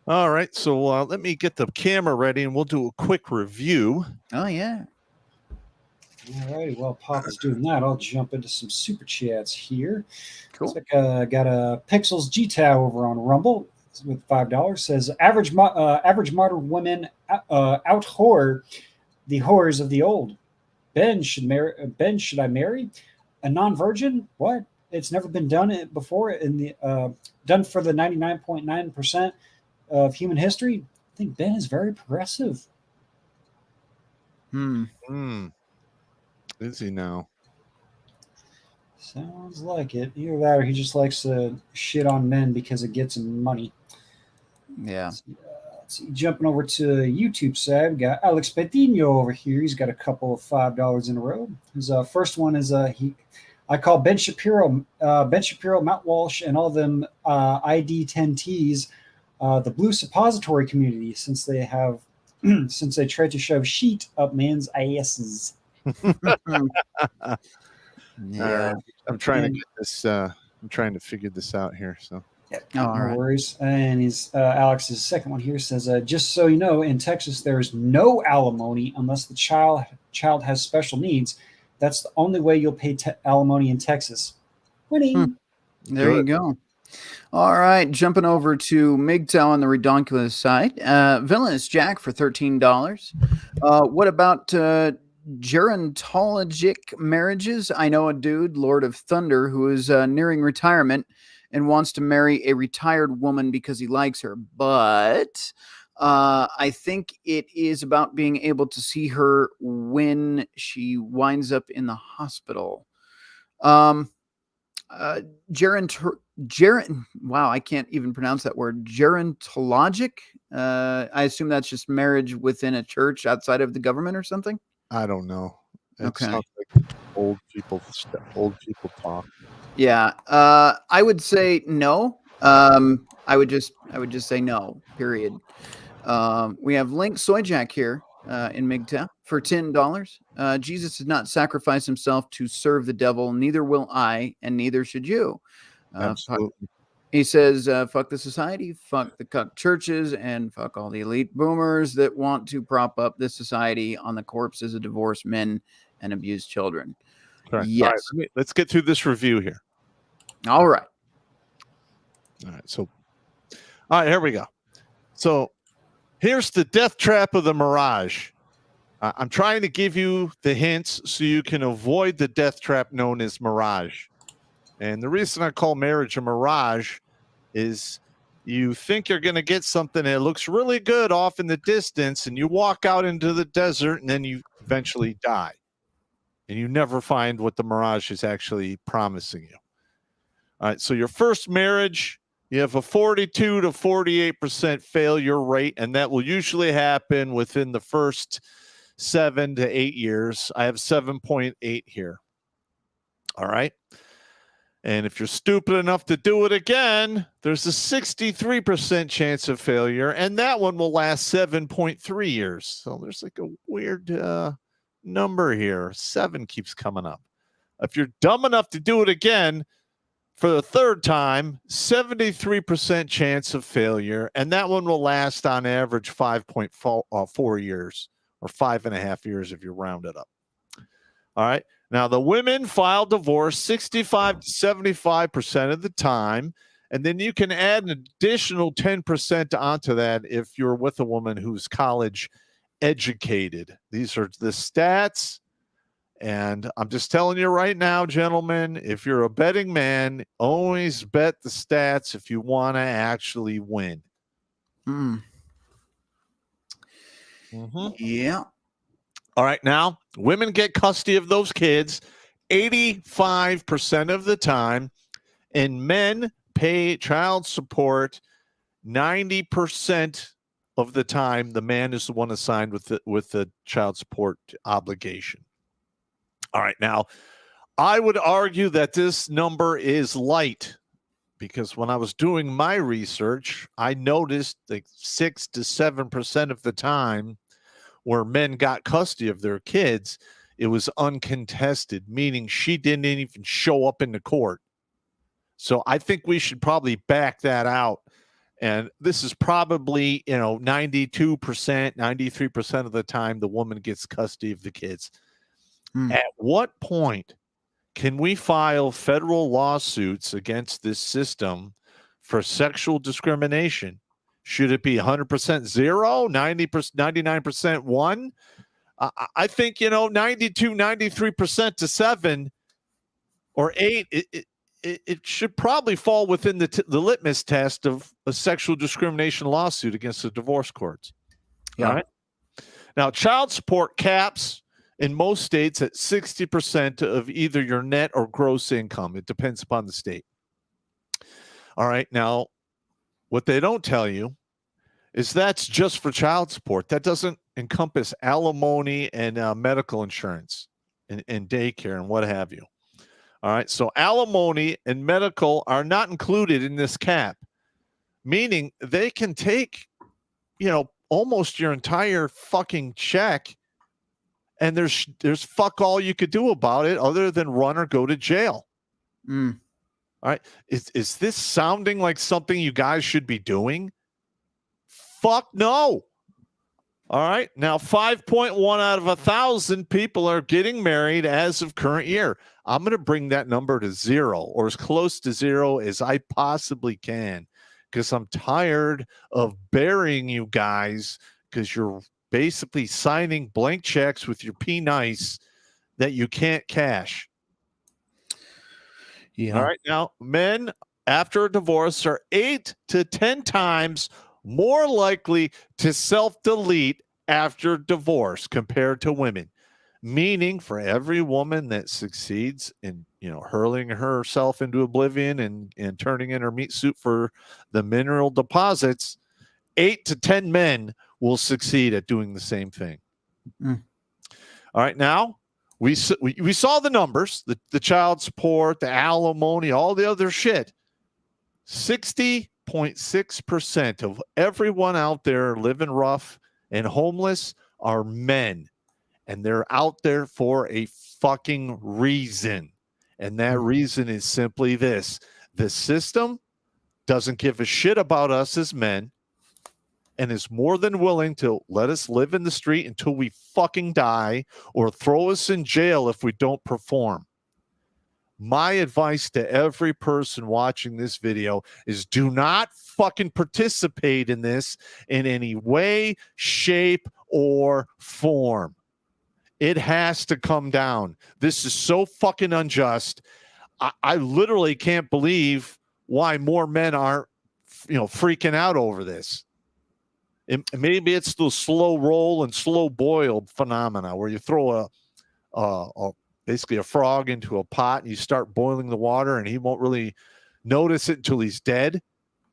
All right, so let me get the camera ready, and we'll do a quick review. Oh, yeah. All righty, while Papa's doing that, I'll jump into some super chats here. Cool. Looks like got a Pixels G-Tao over on Rumble with $5. Says average modern women out whore the whores of the old. Ben, should I marry a non-virgin? What? It's never been done before in the done for the 99.9% of human history. I think Ben is very progressive. Is he now? Sounds like it. Either that or he just likes to shit on men because it gets him money. Yeah. Let's see, jumping over to YouTube side, we got Alex Petino over here. He's got a couple of $5 in a row. His first one is I call Ben Shapiro, Matt Walsh, and all them ID10Ts the blue suppository community since they tried to shove sheet up men's asses. Yeah. I'm trying to get this. I'm trying to figure this out here. So. Yep. No worries. And Alex's second one here says, just so you know, in Texas, there is no alimony unless the child has special needs. That's the only way you'll pay alimony in Texas. Winning. There you go. All right. Jumping over to MGTOW on the Redonkulas side. Villainous Jack for $13. What about gerontologic marriages? I know a dude, Lord of Thunder, who is nearing retirement and wants to marry a retired woman because he likes her. But I think it is about being able to see her when she winds up in the hospital. Wow, I can't even pronounce that word. Gerontologic. I assume that's just marriage within a church outside of the government or something. I don't know. It sounds like old people talk. Yeah, I would say no. I would just say no. Period. We have Link Soyjack here in MGTOW for $10. Jesus did not sacrifice himself to serve the devil. Neither will I, and neither should you. Absolutely. He says, fuck the society, fuck the cuck churches, and fuck all the elite boomers that want to prop up this society on the corpses of divorced men and abused children. Correct. Yes. All right, let's get through this review here. All right. All right, here we go. So here's the death trap of the mirage. I'm trying to give you the hints so you can avoid the death trap known as mirage. And the reason I call marriage a mirage is you think you're going to get something that looks really good off in the distance, and you walk out into the desert, and then you eventually die. And you never find what the mirage is actually promising you. All right, so your first marriage, you have a 42 to 48% failure rate, and that will usually happen within the first 7 to 8 years. I have 7.8 here. All right. And if you're stupid enough to do it again, there's a 63% chance of failure, and that one will last 7.3 years. So there's like a weird number here. 7 keeps coming up. If you're dumb enough to do it again for the third time, 73% chance of failure, and that one will last on average 5.4 years, or 5.5 years if you round it up. All right. Now, the women file divorce 65 to 75% of the time, and then you can add an additional 10% onto that if you're with a woman who's college educated. These are the stats, and I'm just telling you right now, gentlemen, if you're a betting man, always bet the stats if you want to actually win. Yeah. All right, now, women get custody of those kids 85% of the time, and men pay child support 90% of the time. The man is the one assigned with the child support obligation. All right. Now, I would argue that this number is light because when I was doing my research, I noticed like 6 to 7% of the time where men got custody of their kids, it was uncontested, meaning she didn't even show up in the court. So I think we should probably back that out. And this is probably, 92%, 93% of the time the woman gets custody of the kids. At what point can we file federal lawsuits against this system for sexual discrimination? Should it be 100% zero, 90%, 99% one? I think, 92, 93% to 7 or 8, it should probably fall within the litmus test of a sexual discrimination lawsuit against the divorce courts. Yeah. All right. Now, child support caps in most states at 60% of either your net or gross income. It depends upon the state. All right. Now, what they don't tell you is that's just for child support. That doesn't encompass alimony and medical insurance and daycare and what have you. All right. So alimony and medical are not included in this cap, meaning they can take, almost your entire fucking check, and there's fuck all you could do about it other than run or go to jail. All right. Is this sounding like something you guys should be doing? Fuck no. All right. Now, 5.1 out of 1,000 people are getting married as of current year. I'm going to bring that number to 0 or as close to 0 as I possibly can, because I'm tired of burying you guys because you're basically signing blank checks with your P-Nice that you can't cash. Yeah. All right. Now, men after a divorce are 8 to 10 times more likely to self-delete after divorce compared to women, meaning for every woman that succeeds in, hurling herself into oblivion and turning in her meat suit for the mineral deposits, 8 to 10 men will succeed at doing the same thing. All right. Now, we saw the numbers, the child support, the alimony, all the other shit. 60.6% of everyone out there living rough and homeless are men. And they're out there for a fucking reason. And that reason is simply this. The system doesn't give a shit about us as men and is more than willing to let us live in the street until we fucking die or throw us in jail if we don't perform. My advice to every person watching this video is do not fucking participate in this in any way, shape, or form. It has to come down. This is so fucking unjust. I literally can't believe why more men aren't, freaking out over this. Maybe it's the slow roll and slow boiled phenomena where you throw basically a frog into a pot and you start boiling the water and he won't really notice it until he's dead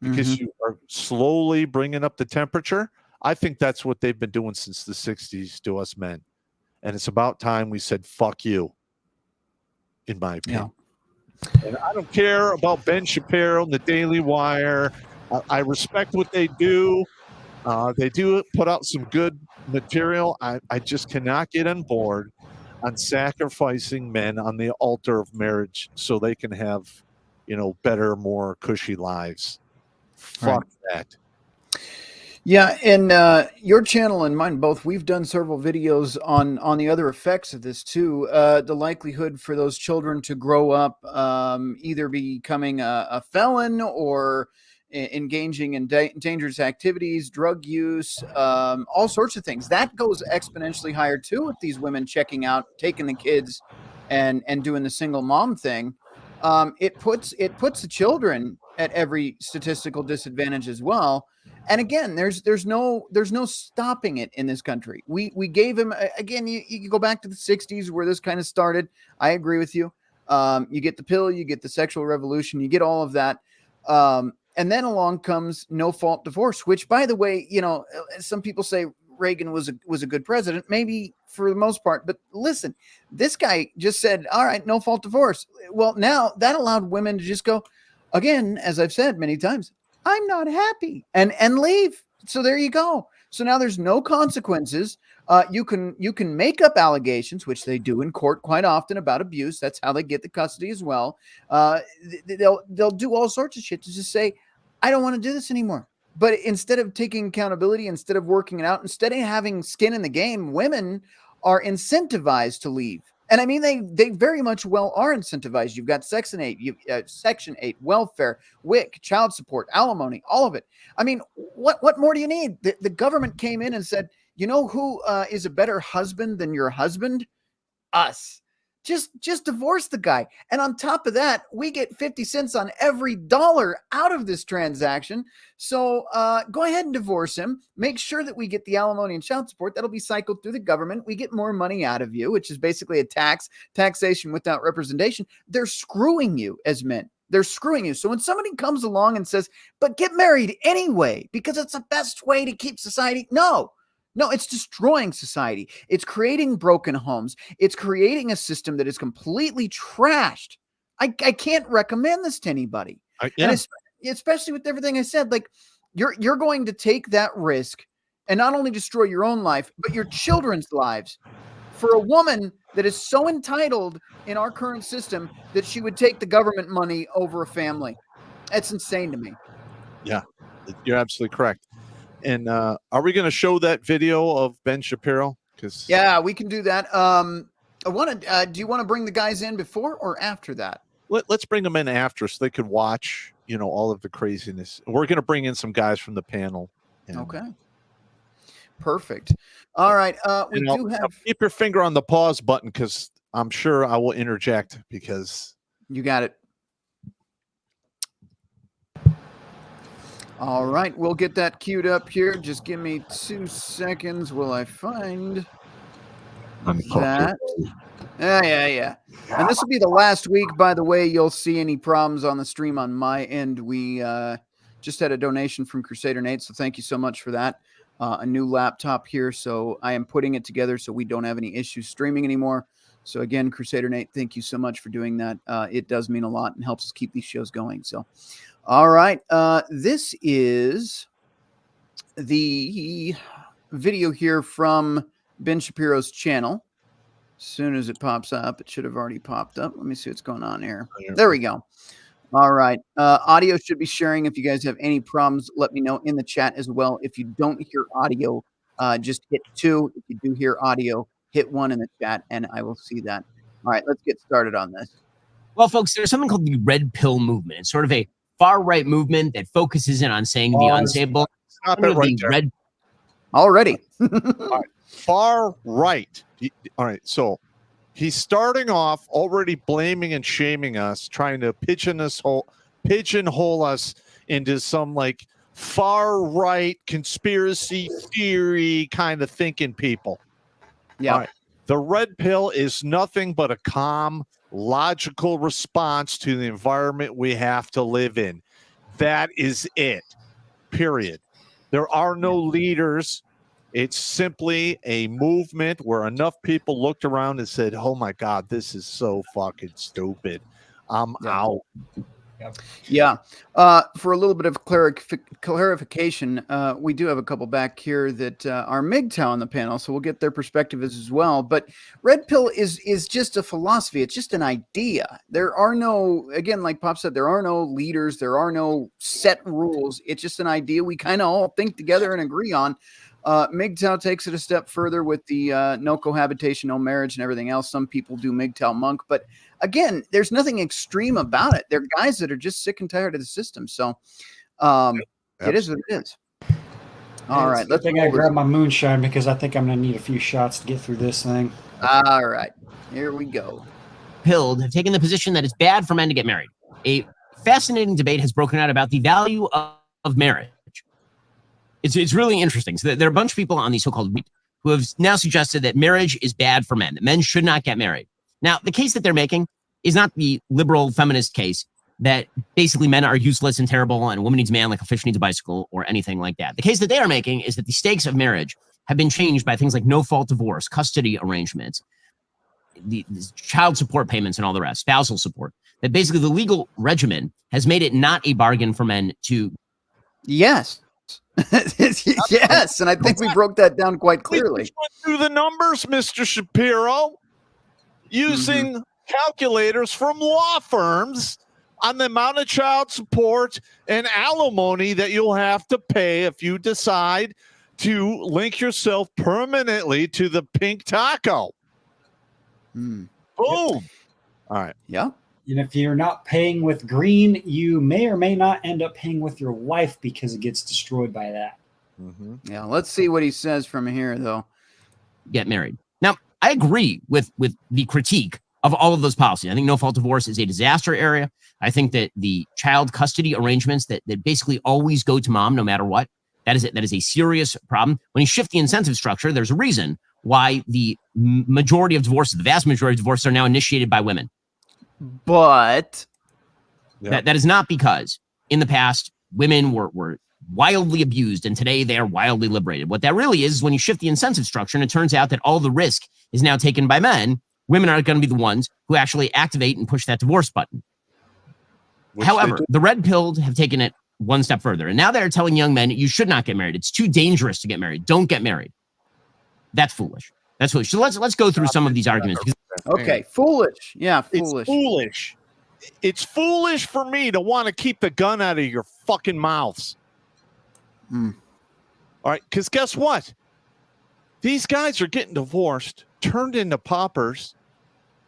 because you are slowly bringing up the temperature. I think that's what they've been doing since the 60s to us men. And it's about time we said, fuck you, in my opinion. Yeah. And I don't care about Ben Shapiro and the Daily Wire. I respect what they do. They do put out some good material. I just cannot get on board on sacrificing men on the altar of marriage so they can have, better, more cushy lives. Fuck that. Yeah, and your channel and mine both, we've done several videos on the other effects of this too. The likelihood for those children to grow up either becoming a felon or engaging in dangerous activities, drug use, all sorts of things. That goes exponentially higher too with these women checking out, taking the kids and doing the single mom thing. It puts the children at every statistical disadvantage as well. And again, there's no stopping it in this country. We gave him, again, you go back to the 60s where this kind of started. I agree with you. You get the pill, you get the sexual revolution, you get all of that. And then along comes no fault divorce, which, by the way, some people say Reagan was a good president, maybe for the most part. But listen, this guy just said, all right, no fault divorce. Well, now that allowed women to just go, again, as I've said many times, I'm not happy, and leave. So there you go. So now there's no consequences. You can make up allegations, which they do in court quite often, about abuse. That's how they get the custody as well. They'll do all sorts of shit to just say, I don't want to do this anymore. But instead of taking accountability, instead of working it out, instead of having skin in the game, women are incentivized to leave. And I mean, they very much well are incentivized. You've got Section 8, welfare, WIC, child support, alimony, all of it. I mean, what more do you need? The government came in and said, you know who is a better husband than your husband? Us. Just divorce the guy. And on top of that, we get 50 cents on every dollar out of this transaction. So go ahead and divorce him. Make sure that we get the alimony and child support. That'll be cycled through the government. We get more money out of you, which is basically a taxation without representation. They're screwing you as men. They're screwing you. So when somebody comes along and says, but get married anyway, because it's the best way to keep society. No, it's destroying society. It's creating broken homes. It's creating a system that is completely trashed. I can't recommend this to anybody. Yeah. And especially with everything I said, like you're going to take that risk and not only destroy your own life, but your children's lives for a woman that is so entitled in our current system that she would take the government money over a family. That's insane to me. Yeah, you're absolutely correct. And are we going to show that video of Ben Shapiro? Because yeah, we can do that. Do you want to bring the guys in before or after that? Let's bring them in after so they could watch, all of the craziness. We're going to bring in some guys from the panel. Okay. Perfect. All right. We do have. Keep your finger on the pause button because I'm sure I will interject because. You got it. All right, we'll get that queued up here. Just give me 2 seconds. Will I find that? Yeah. And this will be the last week, by the way. You'll see any problems on the stream on my end. We just had a donation from Crusader Nate, so thank you so much for that. A new laptop here, so I am putting it together so we don't have any issues streaming anymore. So again, Crusader Nate, thank you so much for doing that. It does mean a lot and helps us keep these shows going. So. All right. This is the video here from Ben Shapiro's channel. As soon as it pops up, it should have already popped up. Let me see what's going on here. There we go. All right. Audio should be sharing. If you guys have any problems, let me know in the chat as well. If you don't hear audio, just hit 2. If you do hear audio, hit 1 in the chat, and I will see that. All right. Let's get started on this. Well, folks, there's something called the Red Pill movement. It's sort of a far-right movement that focuses in on saying the unsayable. Stop it right there. Already. All right. Far right. All right. So he's starting off already blaming and shaming us, trying to pigeonhole us into some like far right conspiracy theory kind of thinking people. Yeah. All right. The red pill is nothing but a calm, logical response to the environment we have to live in. That is it. Period. There are no leaders. It's simply a movement where enough people looked around and said, oh my God, this is so fucking stupid. I'm out. Yeah. For a little bit of clarification, we do have a couple back here that are MGTOW on the panel, so we'll get their perspective as well. But Red Pill is just a philosophy. It's just an idea. There are no, again, like Pop said, there are no leaders. There are no set rules. It's just an idea we kind of all think together and agree on. MGTOW takes it a step further with the no cohabitation, no marriage, and everything else. Some people do MGTOW monk, but again, there's nothing extreme about it. They're guys that are just sick and tired of the system. So it is what it is. All right. I think I grab my moonshine because I think I'm going to need a few shots to get through this thing. All right. Here we go. Pilled have taken the position that it's bad for men to get married. A fascinating debate has broken out about the value of marriage. It's really interesting. So there are a bunch of people on the so-called right who have now suggested that marriage is bad for men, that men should not get married. Now, the case that they're making is not the liberal feminist case that basically men are useless and terrible and a woman needs a man like a fish needs a bicycle or anything like that. The case that they are making is that the stakes of marriage have been changed by things like no-fault divorce, custody arrangements, the child support payments, and all the rest, spousal support. That basically the legal regimen has made it not a bargain for men to. Yes. Yes, and I think we broke that down quite clearly. We just went through the numbers, Mr. Shapiro, using calculators from law firms on the amount of child support and alimony that you'll have to pay if you decide to link yourself permanently to the pink taco. Boom. All right. Yeah. And if you're not paying with green, you may or may not end up paying with your wife because it gets destroyed by that. Yeah. Let's see what he says from here, though. Get married. Now, I agree with the critique of all of those policies. I think no-fault divorce is a disaster area. I think that the child custody arrangements that basically always go to mom no matter what, that is a serious problem. When you shift the incentive structure, there's a reason why the majority of divorces, the vast majority of divorces, are now initiated by women. But that is not because in the past women were wildly abused and today they are wildly liberated. What that really is when you shift the incentive structure and it turns out that all the risk is now taken by men, women are going to be the ones who actually activate and push that divorce button. However, the red pilled have taken it one step further. And now they're telling young men, you should not get married. It's too dangerous to get married. Don't get married. That's foolish. That's foolish. So let's go through some of these arguments. Okay, foolish. Yeah, foolish. It's foolish. It's foolish for me to want to keep the gun out of your fucking mouths. All right, because guess what? These guys are getting divorced, turned into paupers,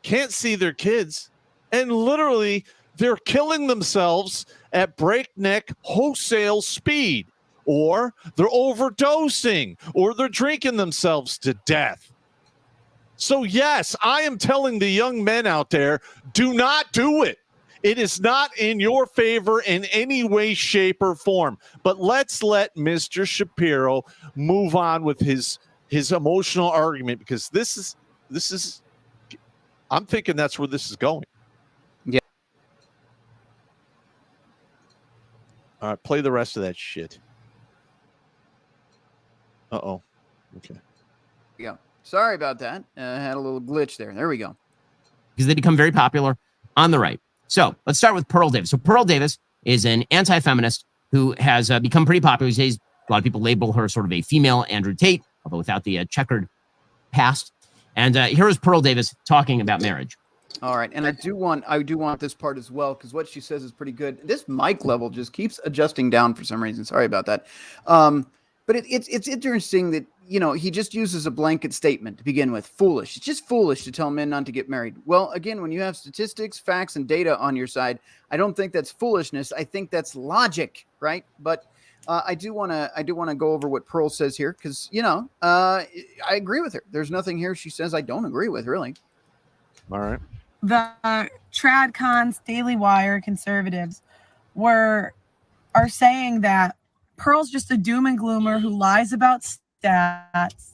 can't see their kids, and literally they're killing themselves at breakneck wholesale speed, or they're overdosing, or they're drinking themselves to death. So yes, I am telling the young men out there, do not do it. It is not in your favor in any way, shape, or form. But let's let Mr. Shapiro move on with his emotional argument, because this is I'm thinking that's where this is going. Yeah. All right, play the rest of that shit. Uh-oh. Okay. Yeah. Sorry about that. Had a little glitch there. There we go. Because they become very popular on the right. So let's start with Pearl Davis. So Pearl Davis is an anti-feminist who has become pretty popular these days. A lot of people label her sort of a female Andrew Tate, although without the checkered past. And here is Pearl Davis talking about marriage. All right, and I do want this part as well, because what she says is pretty good. This mic level just keeps adjusting down for some reason. Sorry about that. But it's interesting that, you know, he just uses a blanket statement to begin with. Foolish. It's just foolish to tell men not to get married. Well, again, when you have statistics, facts, and data on your side, I don't think that's foolishness. I think that's logic, right? But I do want to go over what Pearl says here, because, you know, I agree with her. There's nothing here she says I don't agree with, really. All right. The TradCons, Daily Wire, conservatives are saying that Pearl's just a doom and gloomer who lies about stats,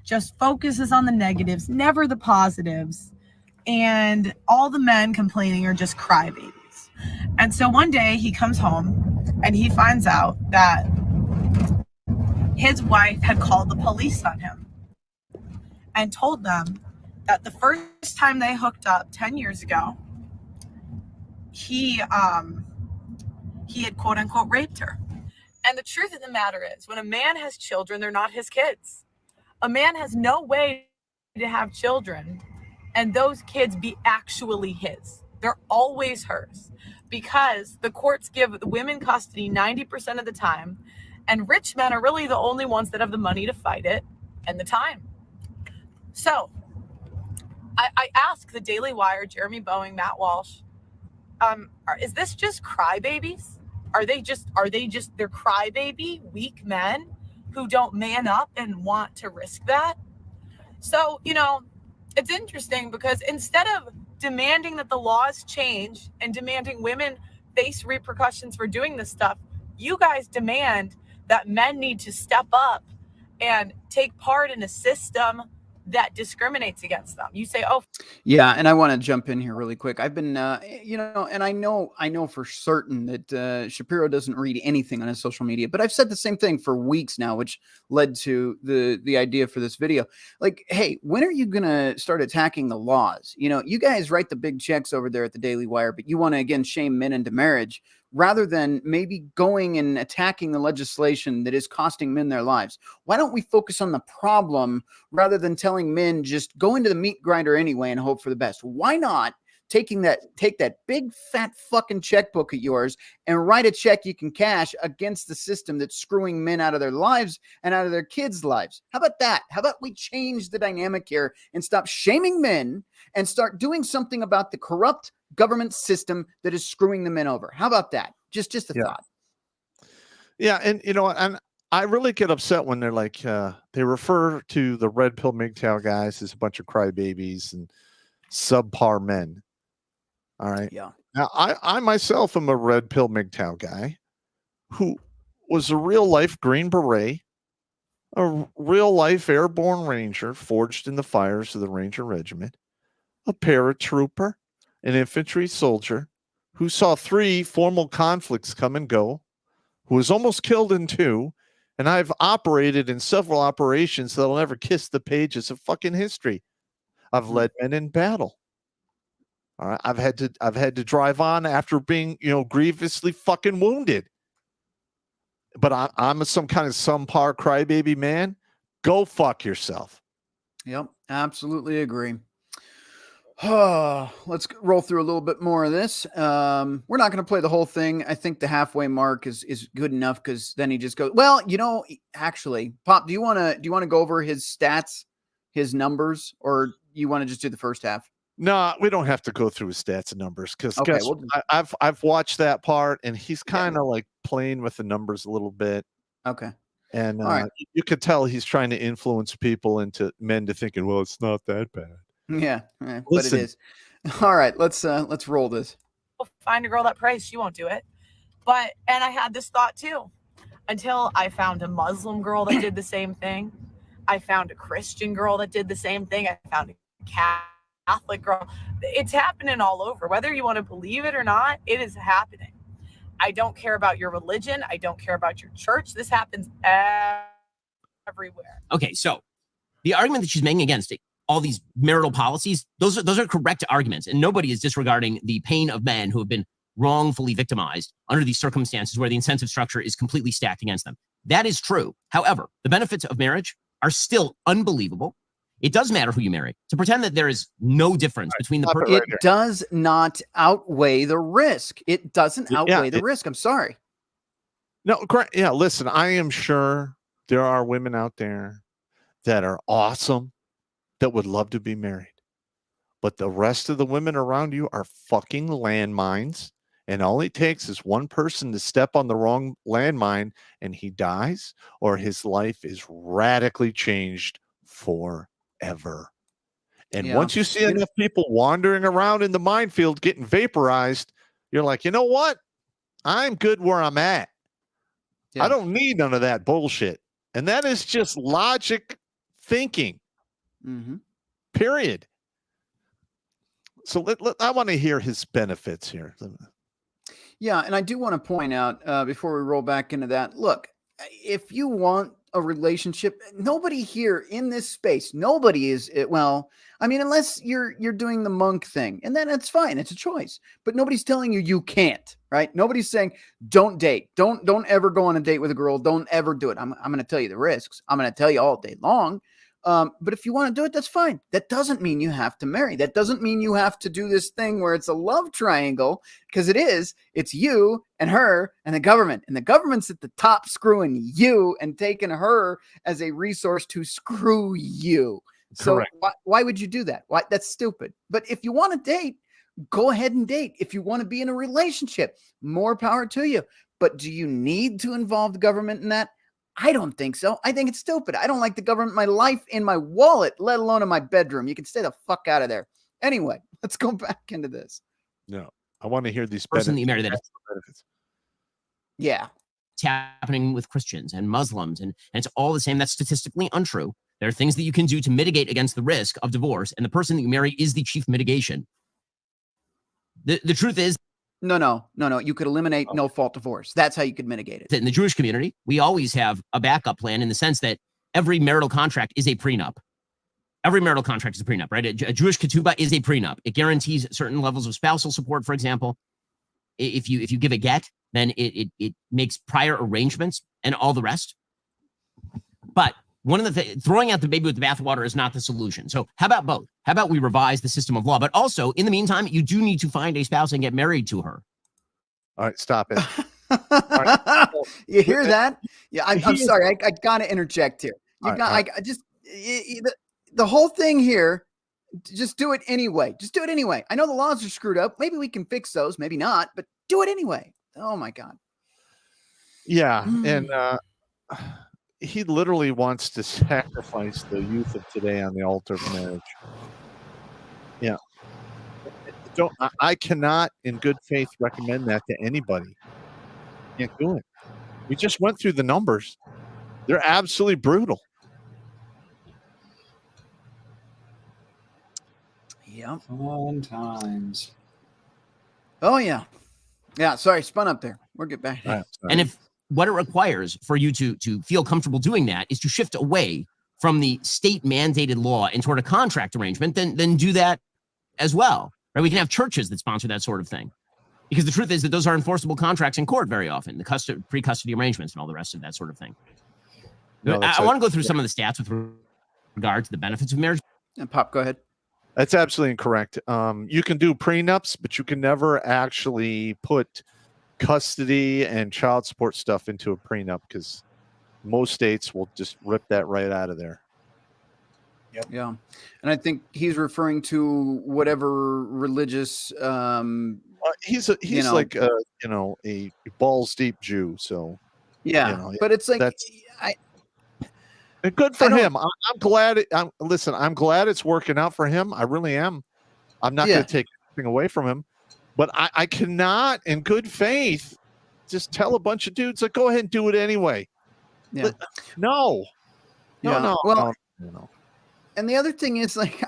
just focuses on the negatives, never the positives, and all the men complaining are just crybabies. And so one day he comes home and he finds out that his wife had called the police on him and told them that the first time they hooked up 10 years ago, he had quote unquote raped her. And the truth of the matter is, when a man has children, they're not his kids. A man has no way to have children and those kids be actually his. They're always hers, because the courts give the women custody 90% of the time, and rich men are really the only ones that have the money to fight it and the time. So I ask the Daily Wire, Jeremy Boeing, Matt Walsh, is this just crybabies? Are they just they're crybaby, weak men who don't man up and want to risk that? So, you know, it's interesting because instead of demanding that the laws change and demanding women face repercussions for doing this stuff, you guys demand that men need to step up and take part in a system that discriminates against them. You say, oh, Yeah, and I want to jump in here really quick. I've been, and I know for certain that Shapiro doesn't read anything on his social media, but I've said the same thing for weeks now, which led to the idea for this video. Like, hey, when are you gonna start attacking the laws? You guys write the big checks over there at the Daily Wire, but you want to again shame men into marriage rather than maybe going and attacking the legislation that is costing men their lives. Why don't we focus on the problem rather than telling men just go into the meat grinder anyway and hope for the best? Why not take that big fat fucking checkbook of yours and write a check you can cash against the system that's screwing men out of their lives and out of their kids' lives? How about that? How about we change the dynamic here and stop shaming men and start doing something about the corrupt government system that is screwing the men over? How about that? Just a thought. Yeah, and and I really get upset when they're like, they refer to the red pill MGTOW guys as a bunch of crybabies and subpar men. All right. Yeah. Now, I myself am a red pill MGTOW guy who was a real life Green Beret, a real life airborne ranger forged in the fires of the Ranger Regiment, a paratrooper, an infantry soldier who saw 3 formal conflicts come and go, who was almost killed in 2, and I've operated in several operations that'll never kiss the pages of fucking history. I've led men in battle. All right, I've had to drive on after being, grievously fucking wounded. But I'm some kind of subpar crybaby man. Go fuck yourself. Yep, absolutely agree. Let's roll through a little bit more of this. We're not going to play the whole thing. I think the halfway mark is good enough because then he just goes, well, actually, Pop, do you want to go over his stats, his numbers, or you want to just do the first half? No, we don't have to go through his stats and numbers because I've watched that part and he's kind of like playing with the numbers a little bit. Okay. And you could tell he's trying to influence people into men to thinking, well, it's not that bad. Yeah, but it is. All right, let's roll this. Find a girl that price, she won't do it. And I had this thought too, until I found a Muslim girl that did the same thing. I found a Christian girl that did the same thing. I found a Catholic girl. It's happening all over. Whether you want to believe it or not, it is happening. I don't care about your religion. I don't care about your church. This happens everywhere. Okay, so the argument that she's making against it, all these marital policies, those are correct arguments, and nobody is disregarding the pain of men who have been wrongfully victimized under these circumstances where the incentive structure is completely stacked against them. That is true. However, the benefits of marriage are still unbelievable. It does matter who you marry. To pretend that there is no difference between the person. It does not outweigh the risk. It doesn't outweigh the risk. I'm sorry. No, correct. Yeah, listen, I am sure there are women out there that are awesome, that would love to be married. But the rest of the women around you are fucking landmines. And all it takes is one person to step on the wrong landmine and he dies, or his life is radically changed forever. And once you see enough people wandering around in the minefield getting vaporized, you're like, you know what? I'm good where I'm at. I don't need none of that bullshit. And that is just logic thinking. Mm-hmm. Period. So I want to hear his benefits here. Yeah, and I do want to point out before we roll back into that, look, if you want a relationship, nobody here in this space, nobody is, well, I mean, unless you're doing the monk thing, and then it's fine, it's a choice. But nobody's telling you can't, right? Nobody's saying don't date, don't ever go on a date with a girl, don't ever do it. I'm going to tell you the risks. I'm going to tell you all day long. But if you want to do it, that's fine. That doesn't mean you have to marry. That doesn't mean you have to do this thing where it's a love triangle, because it's you and her and the government. And the government's at the top screwing you and taking her as a resource to screw you. Correct. So why would you do that? Why? That's stupid. But if you want to date, go ahead and date. If you want to be in a relationship, more power to you. But do you need to involve the government in that? I don't think so. I think it's stupid. I don't like the government in my life, in my wallet, let alone in my bedroom. You can stay the fuck out of there. Anyway, let's go back into this. No, I want to hear these person that you marry that benefits. Yeah. It's happening with Christians and Muslims, and it's all the same. That's statistically untrue. There are things that you can do to mitigate against the risk of divorce, and the person that you marry is the chief mitigation. The truth is, No. You could eliminate no-fault divorce. That's how you could mitigate it. that in the Jewish community, we always have a backup plan in the sense that every marital contract is a prenup. Every marital contract is a prenup, right? A Jewish ketubah is a prenup. It guarantees certain levels of spousal support, for example. If you give a get, then it makes prior arrangements and all the rest. But one of the throwing out the baby with the bathwater is not the solution. So how about both? How about we revise the system of law? But also, in the meantime, you do need to find a spouse and get married to her. All right, stop it. You hear that? Yeah, I'm sorry. I gotta interject here. The whole thing here. Just do it anyway. Just do it anyway. I know the laws are screwed up. Maybe we can fix those. Maybe not. But do it anyway. Oh my God. Yeah, and he literally wants to sacrifice the youth of today on the altar of marriage. Yeah. I cannot in good faith recommend that to anybody. Can't do it. We just went through the numbers. They're absolutely brutal. Yeah. Fun times. Oh yeah. Yeah. Sorry, spun up there. We'll get back. And if what it requires for you to feel comfortable doing that is to shift away from the state mandated law and toward a contract arrangement, then do that as well. Right? We can have churches that sponsor that sort of thing. Because the truth is that those are enforceable contracts in court very often, the pre-custody arrangements and all the rest of that sort of thing. No, I want to go through some of the stats with regard to the benefits of marriage. And Pop, go ahead. That's absolutely incorrect. You can do prenups, but you can never actually put custody and child support stuff into a prenup because most states will just rip that right out of there. Yep. Yeah. And I think he's referring to whatever religious he's like a balls deep Jew, so yeah, but it's like good for him. I'm glad. I'm glad it's working out for him. I really am. I'm not going to take anything away from him, but I cannot, in good faith, just tell a bunch of dudes like, go ahead and do it anyway. Yeah. No. Well, and the other thing is, like,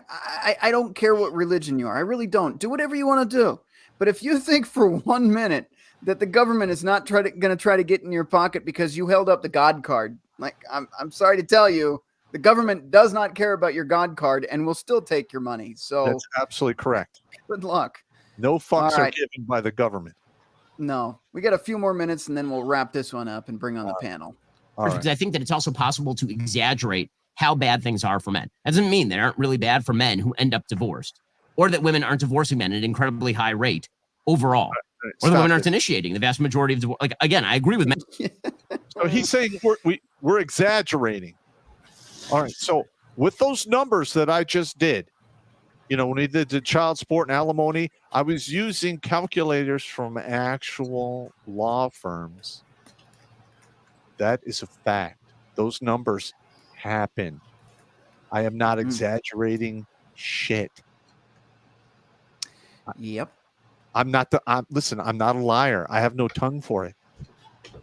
I don't care what religion you are. I really don't. Do whatever you want to do. But if you think for 1 minute that the government is not going to try to get in your pocket because you held up the God card, like, I'm sorry to tell you, the government does not care about your God card and will still take your money. So that's absolutely correct. Good luck. No fucks are given by the government. No, we got a few more minutes and then we'll wrap this one up and bring on the panel. Because I think that it's also possible to exaggerate how bad things are for men. That doesn't mean they aren't really bad for men who end up divorced, or that women aren't divorcing men at an incredibly high rate overall, or the women aren't initiating the vast majority of divorce. Like, again, I agree with men. So he's saying we're exaggerating. All right. So with those numbers that I just did, when we did the child support and alimony, I was using calculators from actual law firms. That is a fact. Those numbers happen. I am not exaggerating shit. Yep. I'm not a liar. I have no tongue for it.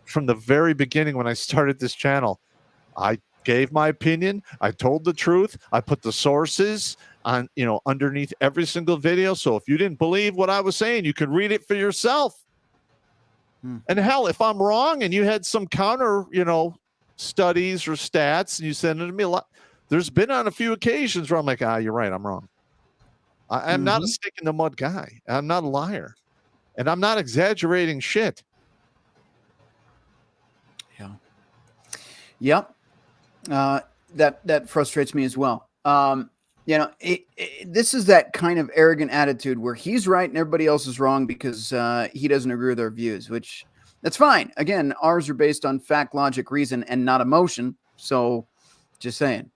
From the very beginning when I started this channel, I gave my opinion. I told the truth. I put the sources on, underneath every single video. So if you didn't believe what I was saying, you could read it for yourself. And hell, if I'm wrong and you had some counter, studies or stats and you send it to me, there's been on a few occasions where I'm like, you're right, I'm wrong. I'm not a stick in the mud guy. I'm not a liar. And I'm not exaggerating shit. Yeah. Yep. That frustrates me as well. This is that kind of arrogant attitude where he's right and everybody else is wrong because he doesn't agree with our views, which that's fine. Again, ours are based on fact, logic, reason, and not emotion. So just saying.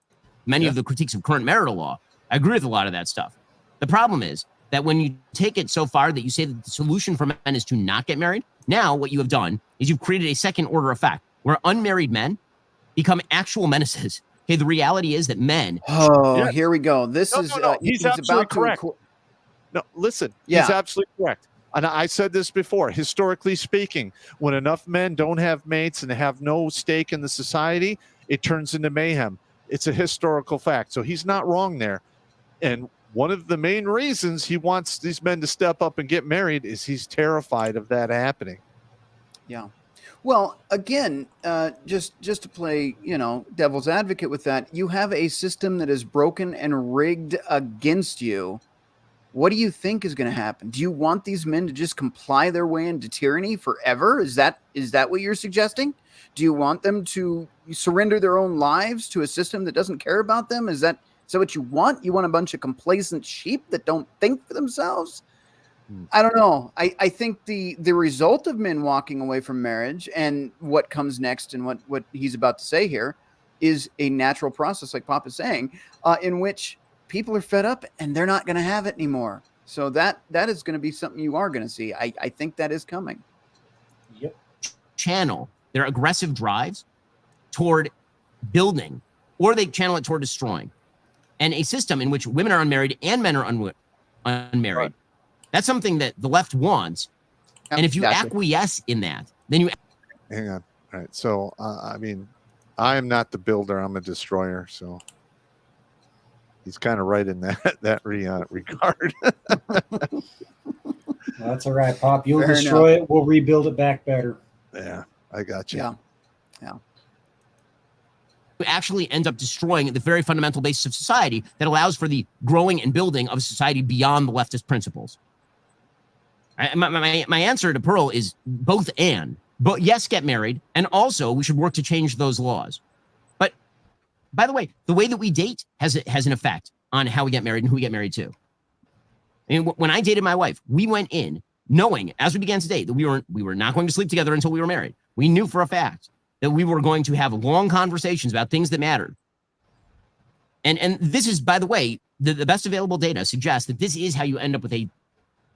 Many of the critiques of current marital law, I agree with a lot of that stuff. The problem is that when you take it so far that you say that the solution for men is to not get married, now what you have done is you've created a second order effect where unmarried men become actual menaces. Okay, the reality is that men. Here we go. He's absolutely about correct. No, listen. He's absolutely correct. And I said this before. Historically speaking, when enough men don't have mates and have no stake in the society, it turns into mayhem. It's a historical fact. So he's not wrong there. And one of the main reasons he wants these men to step up and get married is he's terrified of that happening. Yeah. Well, again, just to play, devil's advocate with that, you have a system that is broken and rigged against you. What do you think is going to happen? Do you want these men to just comply their way into tyranny forever? Is that what you're suggesting? Do you want them to surrender their own lives to a system that doesn't care about them? Is that what you want? You want a bunch of complacent sheep that don't think for themselves? I don't know. I think the result of men walking away from marriage and what comes next and what he's about to say here is a natural process, like Pop is saying, in which people are fed up and they're not going to have it anymore. So that is going to be something you are going to see. I think that is coming. Yep. Channel their aggressive drives toward building, or they channel it toward destroying. And a system in which women are unmarried and men are unmarried. Right. That's something that the left wants. And if you acquiesce in that, then you... Hang on. All right. So, I mean, I am not the builder. I'm a destroyer. So he's kind of right in that regard. That's all right, Pop. You'll destroy it. We'll rebuild it back better. Yeah, I got you. Yeah. You actually end up destroying the very fundamental basis of society that allows for the growing and building of a society beyond the leftist principles. My answer to Pearl is both and. But yes, get married, and also we should work to change those laws. But by the way, the way that we date has an effect on how we get married and who we get married to. I mean, when I dated my wife, we went in knowing as we began to date that we were not going to sleep together until we were married. We knew for a fact that we were going to have long conversations about things that mattered. And this is, by the way, the best available data suggests that this is how you end up with a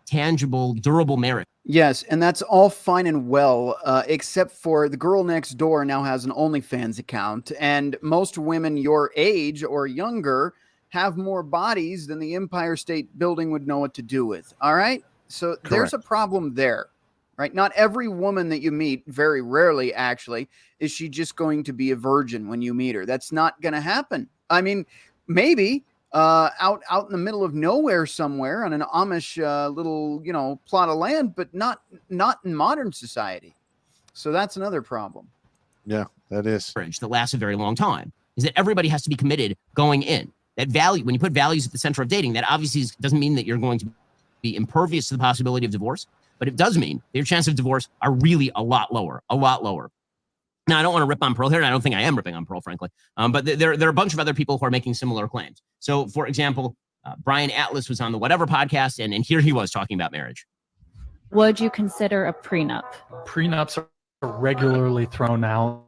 tangible, durable marriage. Yes, and that's all fine and well, except for the girl next door now has an OnlyFans account, and most women your age or younger have more bodies than the Empire State Building would know what to do with. All right? So There's a problem there, right? Not every woman that you meet, very rarely actually, is she just going to be a virgin when you meet her. That's not going to happen. I mean, maybe out in the middle of nowhere somewhere on an Amish little, plot of land, but not in modern society. So that's another problem. Yeah, that is. That lasts a very long time is that everybody has to be committed going in. That value, when you put values at the center of dating, that obviously doesn't mean that you're going to be impervious to the possibility of divorce, but it does mean that your chances of divorce are really a lot lower. Now, I don't want to rip on Pearl here, and I don't think I am ripping on Pearl, frankly. But there are a bunch of other people who are making similar claims. So, for example, Brian Atlas was on the Whatever podcast, and here he was talking about marriage. Would you consider a prenup? Prenups are regularly thrown out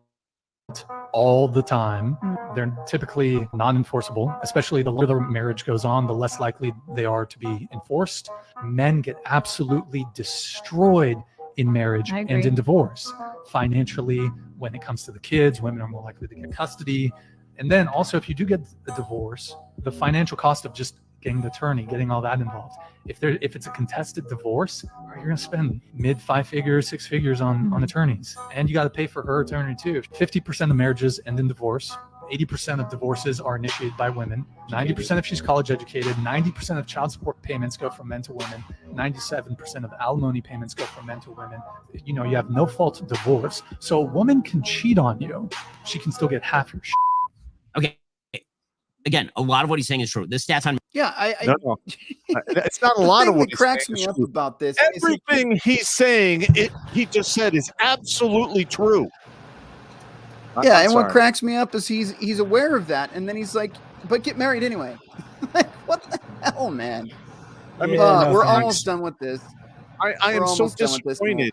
all the time. They're typically non-enforceable, especially the longer the marriage goes on, the less likely they are to be enforced. Men get absolutely destroyed in marriage and in divorce. Financially, when it comes to the kids, women are more likely to get custody. And then also, if you do get a divorce, the financial cost of just getting the attorney, getting all that involved. If it's a contested divorce, you're going to spend mid 5 figures, 6 figures on attorneys. And you got to pay for her attorney too. 50% of marriages end in divorce. 80% of divorces are initiated by women. 90% if she's college educated. 90% of child support payments go from men to women. 97% of alimony payments go from men to women. You have no fault divorce. So a woman can cheat on you. She can still get half your shit. Okay. Again, a lot of what he's saying is true. The stats on... Yeah, No. It's not a lot of what that cracks me up about this. Everything he's saying, he just said is absolutely true. Yeah, and what cracks me up is he's aware of that, and then he's like, but get married anyway. Like, what the hell, man? I mean, we're almost done with this. I am so disappointed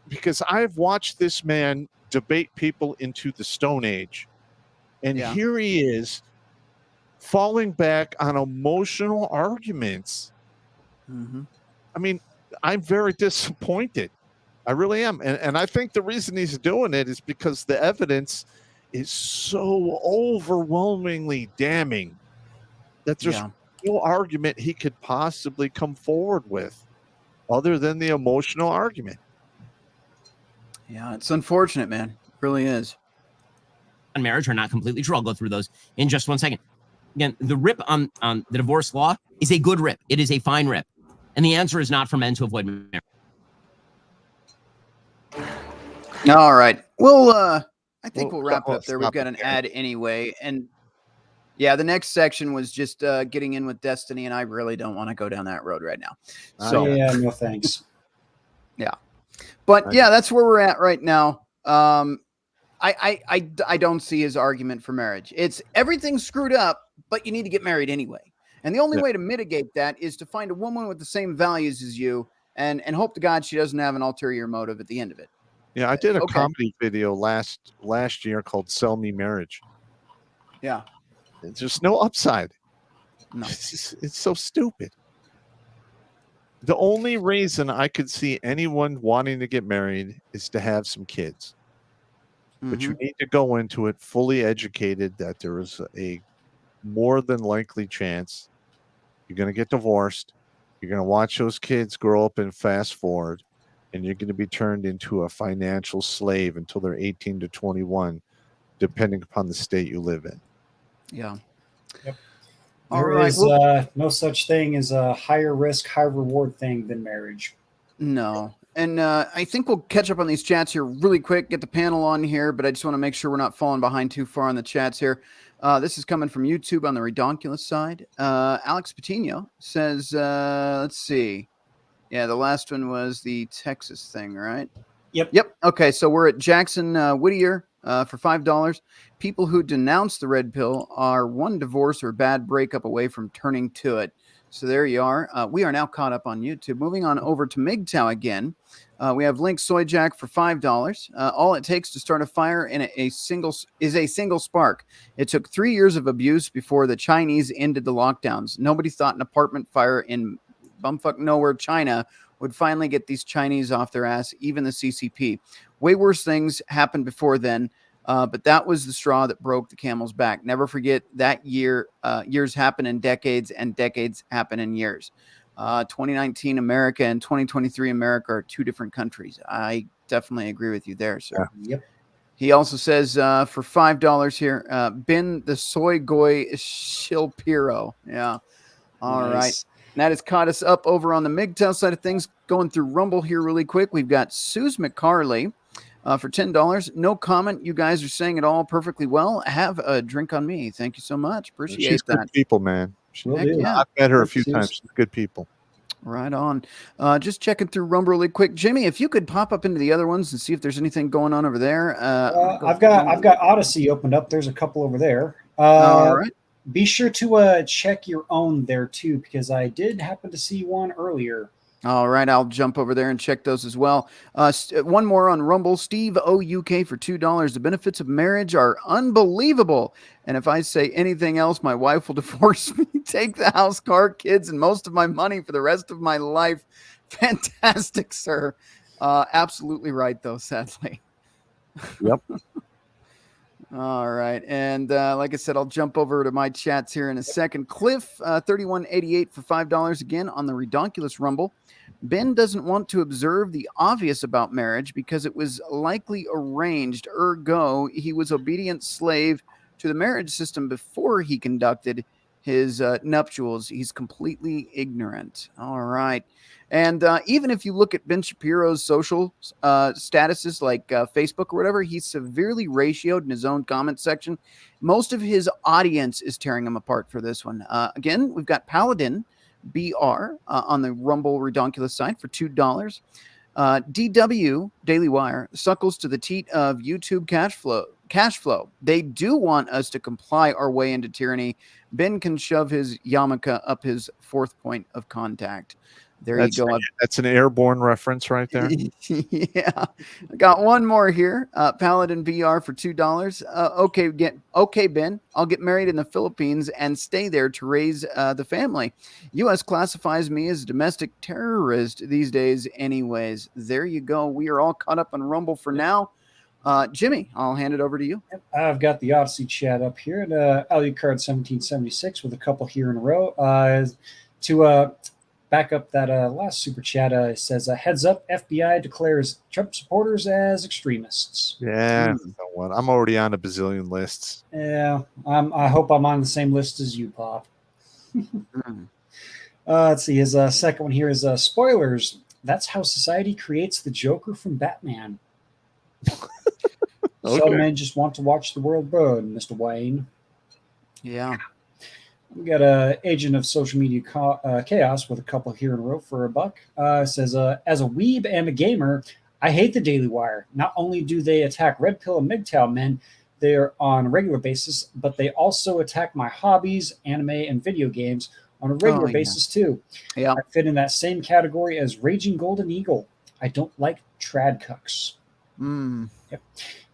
because I've watched this man debate people into the Stone Age, and here he is falling back on emotional arguments. Mm-hmm. I mean, I'm very disappointed. I really am. And I think the reason he's doing it is because the evidence is so overwhelmingly damning that there's no argument he could possibly come forward with other than the emotional argument. Yeah, it's unfortunate, man. It really is. marriage are not completely true. I'll go through those in just 1 second. Again, the rip on the divorce law is a good rip. It is a fine rip. And the answer is not for men to avoid marriage. All right. Well, I think Well, we'll wrap it up stop there. We've got it an there. ad anyway. And yeah, the next section was just getting in with Destiny, and I really don't want to go down that road right now. So, yeah, no thanks. but yeah, that's where we're at right now. I don't see his argument for marriage. It's everything's screwed up, but you need to get married anyway. And the only way to mitigate that is to find a woman with the same values as you and hope to God she doesn't have an ulterior motive at the end of it. Yeah, I did a Okay. comedy video last year called "Sell Me Marriage." Yeah. There's just no upside. No. It's so stupid. The only reason I could see anyone wanting to get married is to have some kids. But you need to go into it fully educated that there is a more than likely chance you're going to get divorced. You're going to watch those kids grow up and fast forward, and you're going to be turned into a financial slave until they're 18 to 21, depending upon the state you live in. Yeah. Yep. All There right. is no such thing as a higher risk, high reward thing than marriage. No. And I think we'll catch up on these chats here really quick, get the panel on here, but I just want to make sure we're not falling behind too far on the chats here. This is coming from YouTube on the Redonkulas side. Alex Patino says, let's see. Yeah, the last one was the Texas thing, right? Yep. Okay, so we're at Jackson Whittier for $5. People who denounce the red pill are one divorce or bad breakup away from turning to it. So there you are. We are now caught up on YouTube. Moving on over to MGTOW again. We have Link Soy Jack for $5. All it takes to start a fire in a single spark. It took 3 years of abuse before the Chinese ended the lockdowns. Nobody thought an apartment fire in bumfuck nowhere, China, would finally get these Chinese off their ass, even the CCP. Way worse things happened before then, but that was the straw that broke the camel's back. Never forget that year. Years happen in decades, and decades happen in years. 2019 America and 2023 America are two different countries. I definitely agree with you there, sir. Yep. He also says for $5 here, Ben the Soy Goy Shilpiro. Yeah. All right. And that has caught us up over on the MGTOW side of things. Going through Rumble here really quick. We've got Suze McCarley for $10. No comment. You guys are saying it all perfectly well. Have a drink on me. Thank you so much. Appreciate She's that. good people, man. Will do. Yeah. I've met her a few She's- times. She's good people. Right on. Just checking through Rumble really quick. Jimmy, if you could pop up into the other ones and see if there's anything going on over there. I've got Odyssey opened up. There's a couple over there. All right. Be sure to check your own there too, because I did happen to see one earlier. All right, I'll jump over there and check those as well. One more on Rumble. Steve OUK for $2. The benefits of marriage are unbelievable. And if I say anything else, my wife will divorce me, take the house, car, kids, and most of my money for the rest of my life. Fantastic, sir. Absolutely right, though, sadly. Yep. All right. And like I said, I'll jump over to my chats here in a second. Cliff, 3188 for $5 again on the Redonkulas Rumble. Ben doesn't want to observe the obvious about marriage because it was likely arranged. Ergo, he was obedient slave to the marriage system before he conducted his nuptials. He's completely ignorant. All right. And even if you look at Ben Shapiro's social statuses like Facebook or whatever, he's severely ratioed in his own comment section. Most of his audience is tearing him apart for this one. Again, we've got Paladin BR on the Rumble Redonkulas side for $2. DW Daily Wire suckles to the teat of YouTube cash flow. They do want us to comply our way into tyranny. Ben can shove his yarmulke up his fourth point of contact. There you go. That's an airborne reference right there. Yeah. I got one more here. Paladin VR for $2. Okay, Ben. I'll get married in the Philippines and stay there to raise the family. U.S. classifies me as a domestic terrorist these days anyways. There you go. We are all caught up on Rumble for now. Jimmy, I'll hand it over to you. I've got the Odyssey chat up here at Alucard 1776 with a couple here in a row. back up that last super chat. It says, heads up, FBI declares Trump supporters as extremists. Yeah, you know what? I'm already on a bazillion lists. Yeah, I hope I'm on the same list as you, Pop. Mm. Let's see. His second one here is spoilers. That's how society creates the Joker from Batman. Okay. Some men just want to watch the world burn, Mr. Wayne. Yeah. We got a agent of social media chaos with a couple here in a row for $1. Says, as a weeb and a gamer, I hate the Daily Wire. Not only do they attack red pill and MGTOW men there on a regular basis, but they also attack my hobbies, anime, and video games on a regular basis too. Yeah. I fit in that same category as Raging Golden Eagle. I don't like trad cucks. Mm. Yep.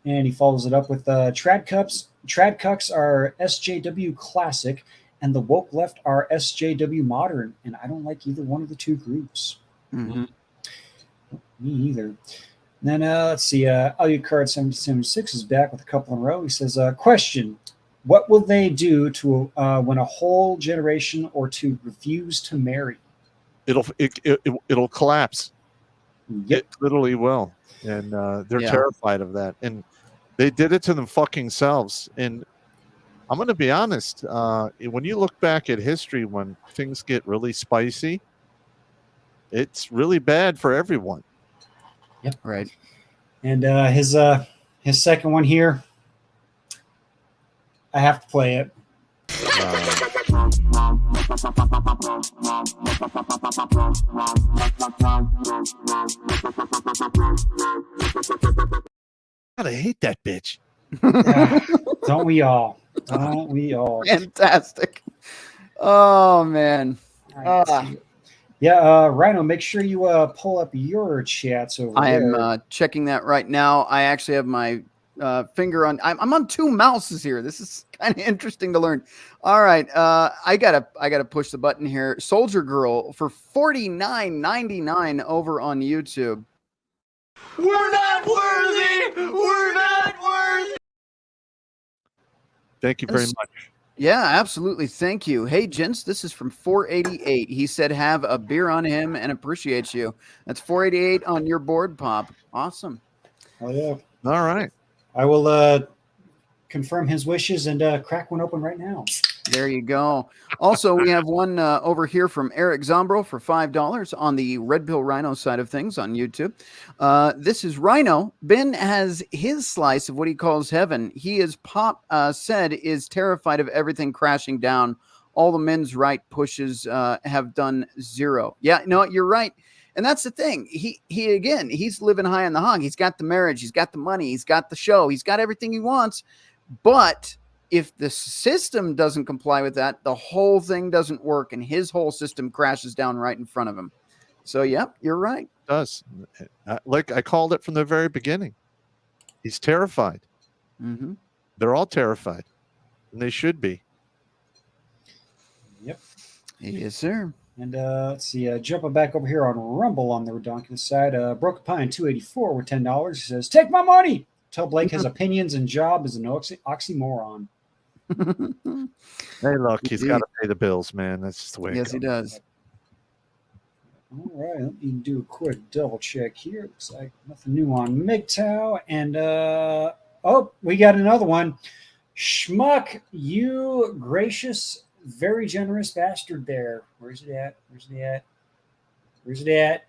And he follows it up with trad cucks. Trad cucks are SJW classic, and the woke left are SJW modern. And I don't like either one of the two groups. Mm-hmm. Me either. And then let's see. Alucard 7076 is back with a couple in a row. He says, question. What will they do to when a whole generation or two refuse to marry? It'll collapse. Yep. It literally will, and they're terrified of that. And they did it to them fucking selves. And I'm going to be honest. When you look back at history, when things get really spicy, it's really bad for everyone. Yep. Right. And his second one here, I have to play it. God, I hate that bitch. Don't we all? Don't we all? Fantastic. Oh man. Yeah, Rhino, make sure you pull up your chats over I there. am checking that right now. I actually have my finger on. I'm on two mouses here. This is kind of interesting to learn. All right, I gotta push the button here. Soldier Girl for $49.99 over on YouTube. We're not worthy. We're not worthy. Thank you very much. Yeah, absolutely. Thank you. Hey, gents, this is from 488. He said, have a beer on him and appreciates you. That's 488 on your board, Pop. Awesome. Oh, yeah. All right. I will confirm his wishes and crack one open right now. There you go. Also, we have one over here from Eric Zombro for $5 on the Red Pill Rhino side of things on YouTube. This is Rhino. Ben has his slice of what he calls heaven. He, as Pop said, is terrified of everything crashing down. All the men's right pushes have done zero. Yeah, no, you're right. And that's the thing. He's living high on the hog. He's got the marriage. He's got the money. He's got the show. He's got everything he wants. But if the system doesn't comply with that, the whole thing doesn't work, and his whole system crashes down right in front of him. So, yep, you're right. It does. Like I called it from the very beginning. He's terrified. Mm-hmm. They're all terrified, and they should be. Yep. Yes, sir. And let's see, jumping back over here on Rumble on the Redonkulas side, Broken Pine 284 with $10. He says, take my money. Tell Blake his opinions and job is an oxymoron. Hey, look, he's got to pay the bills, man. That's just the way it goes. He does. All right, let me do a quick double check here. Looks like nothing new on MGTOW. And, we got another one. Schmuck, you gracious, very generous bastard there. Where's it at? Where's it at? Where's it at?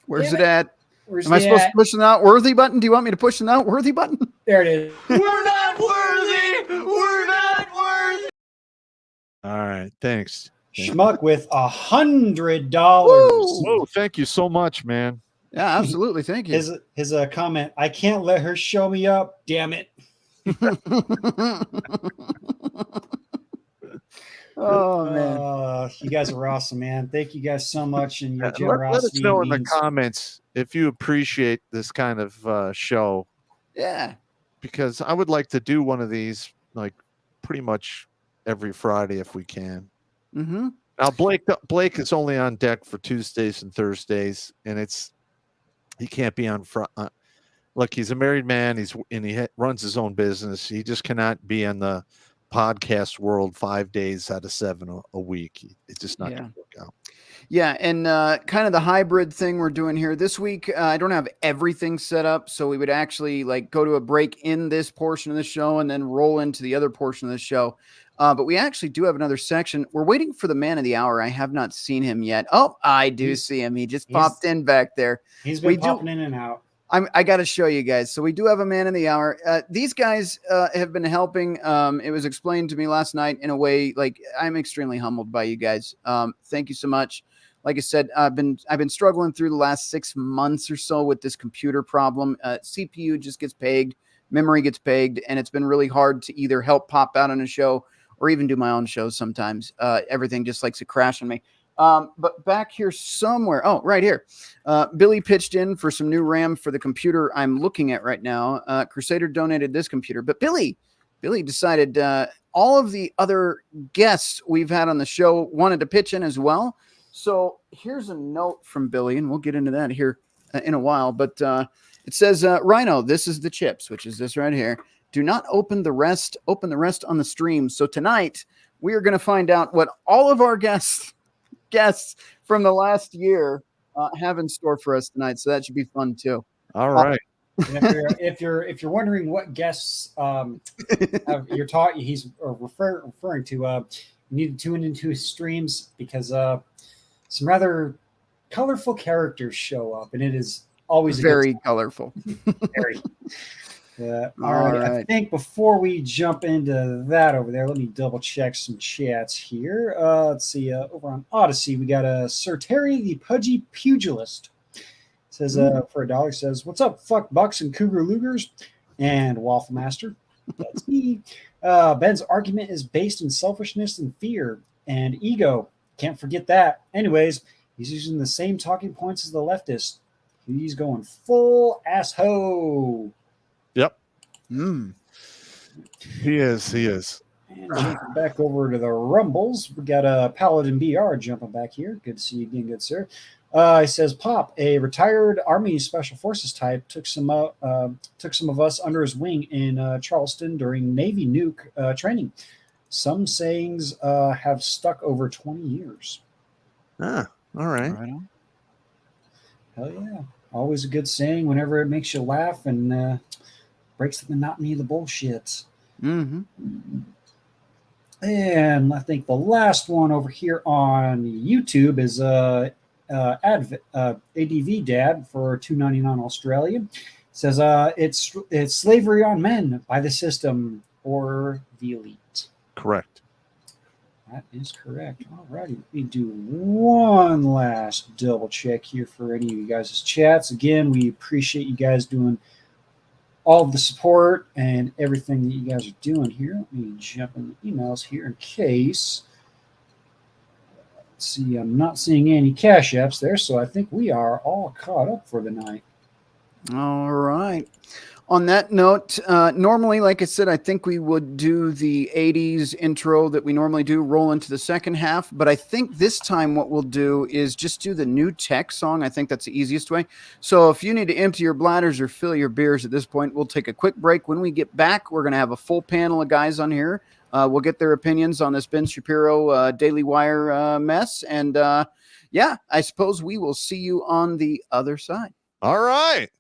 Where's it at? Where's Am I supposed to push the not worthy button? Do you want me to push the not worthy button? There it is. We're not worthy. We're not worthy. All right. Thanks. Schmuck with $100. Whoa, thank you so much, man. Yeah, absolutely. Thank you. His comment, I can't let her show me up, damn it. Oh man, you guys are awesome, man. Thank you guys so much, and your Let generosity. us know in the comments if you appreciate this kind of show. Yeah, because I would like to do one of these like pretty much every Friday if we can. Mm-hmm. Now Blake is only on deck for Tuesdays and Thursdays, and he can't be on front. Look, he's a married man. He runs his own business. He just cannot be in the podcast world 5 days out of 7 a week. It's just not going to work out. Yeah, and kind of the hybrid thing we're doing here this week. I don't have everything set up, so we would actually like go to a break in this portion of the show and then roll into the other portion of the show. But we actually do have another section. We're waiting for the man of the hour. I have not seen him yet. Oh, I do see him. He just popped in back there. He's been popping in and out. I got to show you guys. So we do have a man of the hour. These guys have been helping. It was explained to me last night in a way, like I'm extremely humbled by you guys. Thank you so much. Like I said, I've been struggling through the last 6 months or so with this computer problem. CPU just gets pegged, memory gets pegged, and it's been really hard to either help pop out on a show or even do my own shows sometimes. Everything just likes to crash on me. But back here somewhere, oh, right here, Billy pitched in for some new RAM for the computer I'm looking at right now. Crusader donated this computer, but Billy decided all of the other guests we've had on the show wanted to pitch in as well. So here's a note from Billy, and we'll get into that here in a while. But it says, Rhino, this is the chips, which is this right here. Do not open the rest on the stream. So tonight we are going to find out what all of our guests from the last year have in store for us tonight. So that should be fun too. All right. If you're wondering what guests he's referring to, you need to tune into his streams because some rather colorful characters show up, and it is always very colorful. Very. All right. I think before we jump into that over there, let me double check some chats here. Let's see. Over on Odyssey, we got Sir Terry the Pudgy Pugilist. Says for $1 says, "What's up, fuck bucks and cougar lugers?" And Waffle Master. That's me. Ben's argument is based in selfishness and fear and ego. Can't forget that. Anyways, he's using the same talking points as the leftist. He's going full asshole. Yep. Mm. He is. And jumping back over to the Rumbles, we got a Paladin BR jumping back here. Good to see you again, good sir. He says, Pop, a retired Army Special Forces type, took some of us under his wing in Charleston during Navy nuke training. Some sayings have stuck over 20 years. Ah, all right. Hell yeah. Always a good saying whenever it makes you laugh and breaks the monotony of the bullshit. Mm-hmm. And I think the last one over here on YouTube is ADV Dad for $2.99 Australian. Says it's slavery on men by the system or the elite. Correct. That is correct. All righty. Let me do one last double check here for any of you guys' chats. Again, we appreciate you guys doing all of the support and everything that you guys are doing here. Let me jump in the emails here in case. Let's see, I'm not seeing any cash apps there, so I think we are all caught up for the night. All right. On that note, normally, like I said, I think we would do the 80s intro that we normally do, roll into the second half. But I think this time what we'll do is just do the new tech song. I think that's the easiest way. So if you need to empty your bladders or fill your beers at this point, we'll take a quick break. When we get back, we're going to have a full panel of guys on here. We'll get their opinions on this Ben Shapiro Daily Wire mess. And yeah, I suppose we will see you on the other side. All right.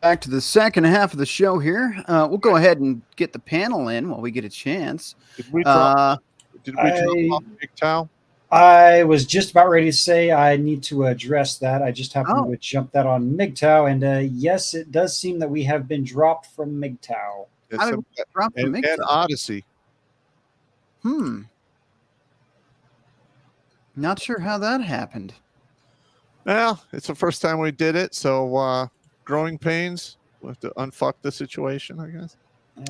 Back to the second half of the show here. We'll go ahead and get the panel in while we get a chance. Did we drop off Big Towel? I was just about ready to say I need to address that. I just happened to jump that on MGTOW, and yes, it does seem that we have been dropped from MGTOW. How did we get dropped from and MGTOW? Odyssey. Not sure how that happened. Well, it's the first time we did it, so growing pains. We'll have to unfuck the situation, I guess.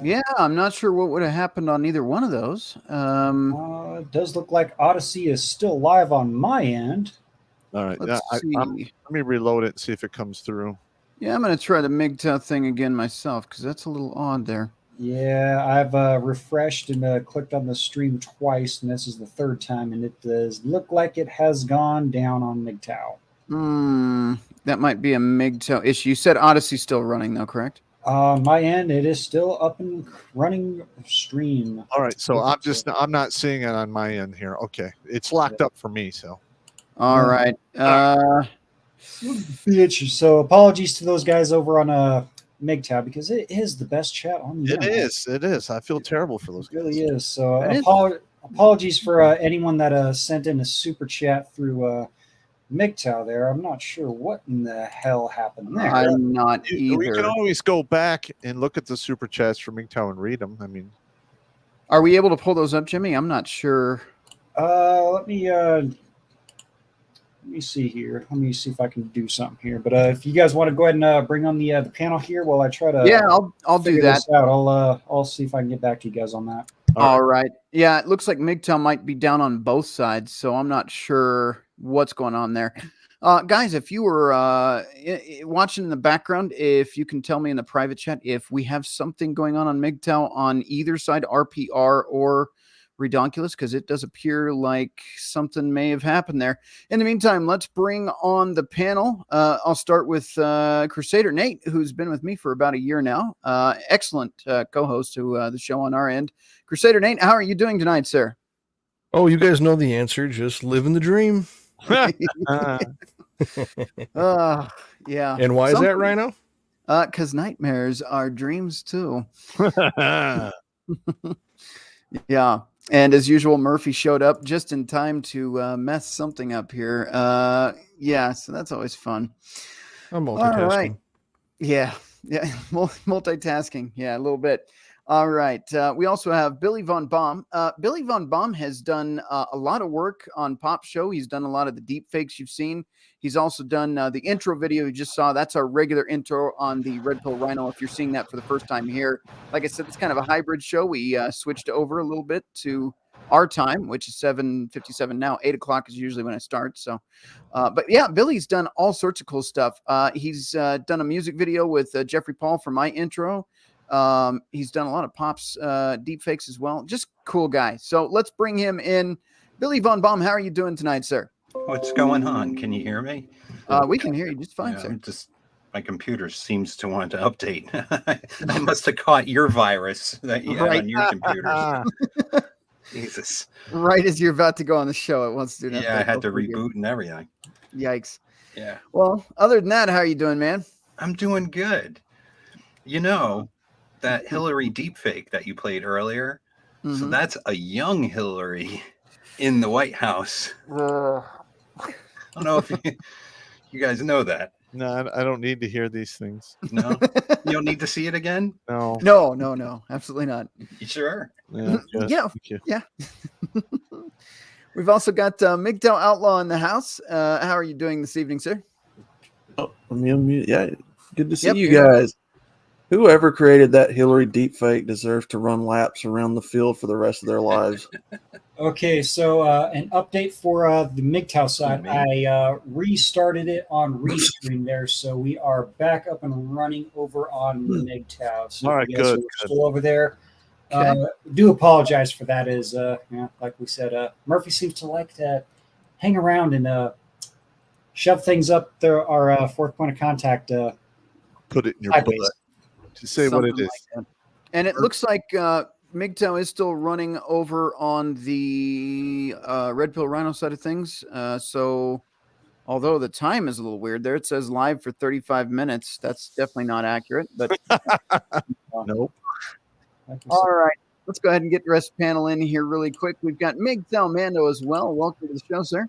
Yeah, I'm not sure what would have happened on either one of those. It does look like Odyssey is still live on my end. All right. Let's see. Let me reload it and see if it comes through. Yeah, I'm going to try the MGTOW thing again myself because that's a little odd there. Yeah, I've refreshed and clicked on the stream twice, and this is the third time, and it does look like it has gone down on MGTOW. That might be a MGTOW issue. You said Odyssey's still running, though, correct? On my end, it is still up and running stream. All right. So I'm not seeing it on my end here. Okay. It's locked up for me. So. All right. So apologies to those guys over on MGTOW because it is the best chat on the internet. It is. I feel terrible for those It guys. really is. So That apologies for anyone that sent in a super chat through MGTOW there. I'm not sure what in the hell happened there. I'm not either. We can always go back and look at the super chats from MGTOW and read them. I mean, are we able to pull those up, Jimmy? I'm not sure. Let me see here. Let me see if I can do something here. But if you guys want to go ahead and bring on the panel here while I try to I'll do that. out. I'll see if I can get back to you guys on that. All right. Yeah, it looks like MGTOW might be down on both sides, so I'm not sure what's going on there. Guys, if you were watching in the background, if you can tell me in the private chat if we have something going on MGTOW on either side, RPR or Redonkulas, because it does appear like something may have happened there. In the meantime, let's bring on the panel. I'll start with Crusader Nate, who's been with me for about a year now. Excellent co-host to the show on our end. Crusader Nate, how are you doing tonight, sir? Oh, you guys know the answer. Just living the dream. Yeah. And why is that, Rhino? Because nightmares are dreams too. Yeah. And as usual, Murphy showed up just in time to mess something up here. Yeah, so that's always fun. I'm multitasking. All right. Yeah. Multitasking. Yeah, a little bit. All right. We also have Billy Von Baum. Billy Von Baum has done a lot of work on Pop Show. He's done a lot of the deep fakes you've seen. He's also done the intro video you just saw. That's our regular intro on the Red Pill Rhino. If you're seeing that for the first time here, like I said, it's kind of a hybrid show. We switched over a little bit to our time, which is 7:57 now. 8 o'clock is usually when I start. So, but yeah, Billy's done all sorts of cool stuff. He's done a music video with Jeffrey Paul for my intro. He's done a lot of Pop's deep fakes as well. Just cool guy. So let's bring him in. Billy Von Baum, how are you doing tonight, sir? What's going on? Can you hear me? We can hear you just fine, sir. My computer seems to want to update. I must have caught your virus that you have on your computers. Jesus. Right as you're about to go on the show, it wants to do that. Yeah, I had to reboot and everything. Yikes. Yeah. Well, other than that, how are you doing, man? I'm doing good. You know, that Hillary deepfake that you played earlier, so that's a young Hillary in the White House. I don't know if you guys know that. No, I don't need to hear these things. No, you don't need to see it again. No, absolutely not. You sure? Yeah. Yeah. We've also got MGTOW Outlaw in the house. How are you doing this evening, sir? Oh, yeah, good to see you guys. Whoever created that Hillary deepfake deserves to run laps around the field for the rest of their lives. Okay, so an update for the MGTOW side. I restarted it on Restream there, so we are back up and running over on MGTOW. So all right, you guys good. are still over there. Okay. Do apologize for that. Is like we said, Murphy seems to like to hang around and shove things up there. Our fourth point of contact. Put it in your sideways. butt. To say what it is. Like and it looks like MGTOW is still running over on the Red Pill Rhino side of things. So although the time is a little weird there, it says live for 35 minutes. That's definitely not accurate. But Nope. All right. Let's go ahead and get the rest of the panel in here really quick. We've got MGTOW Mando as well. Welcome to the show, sir.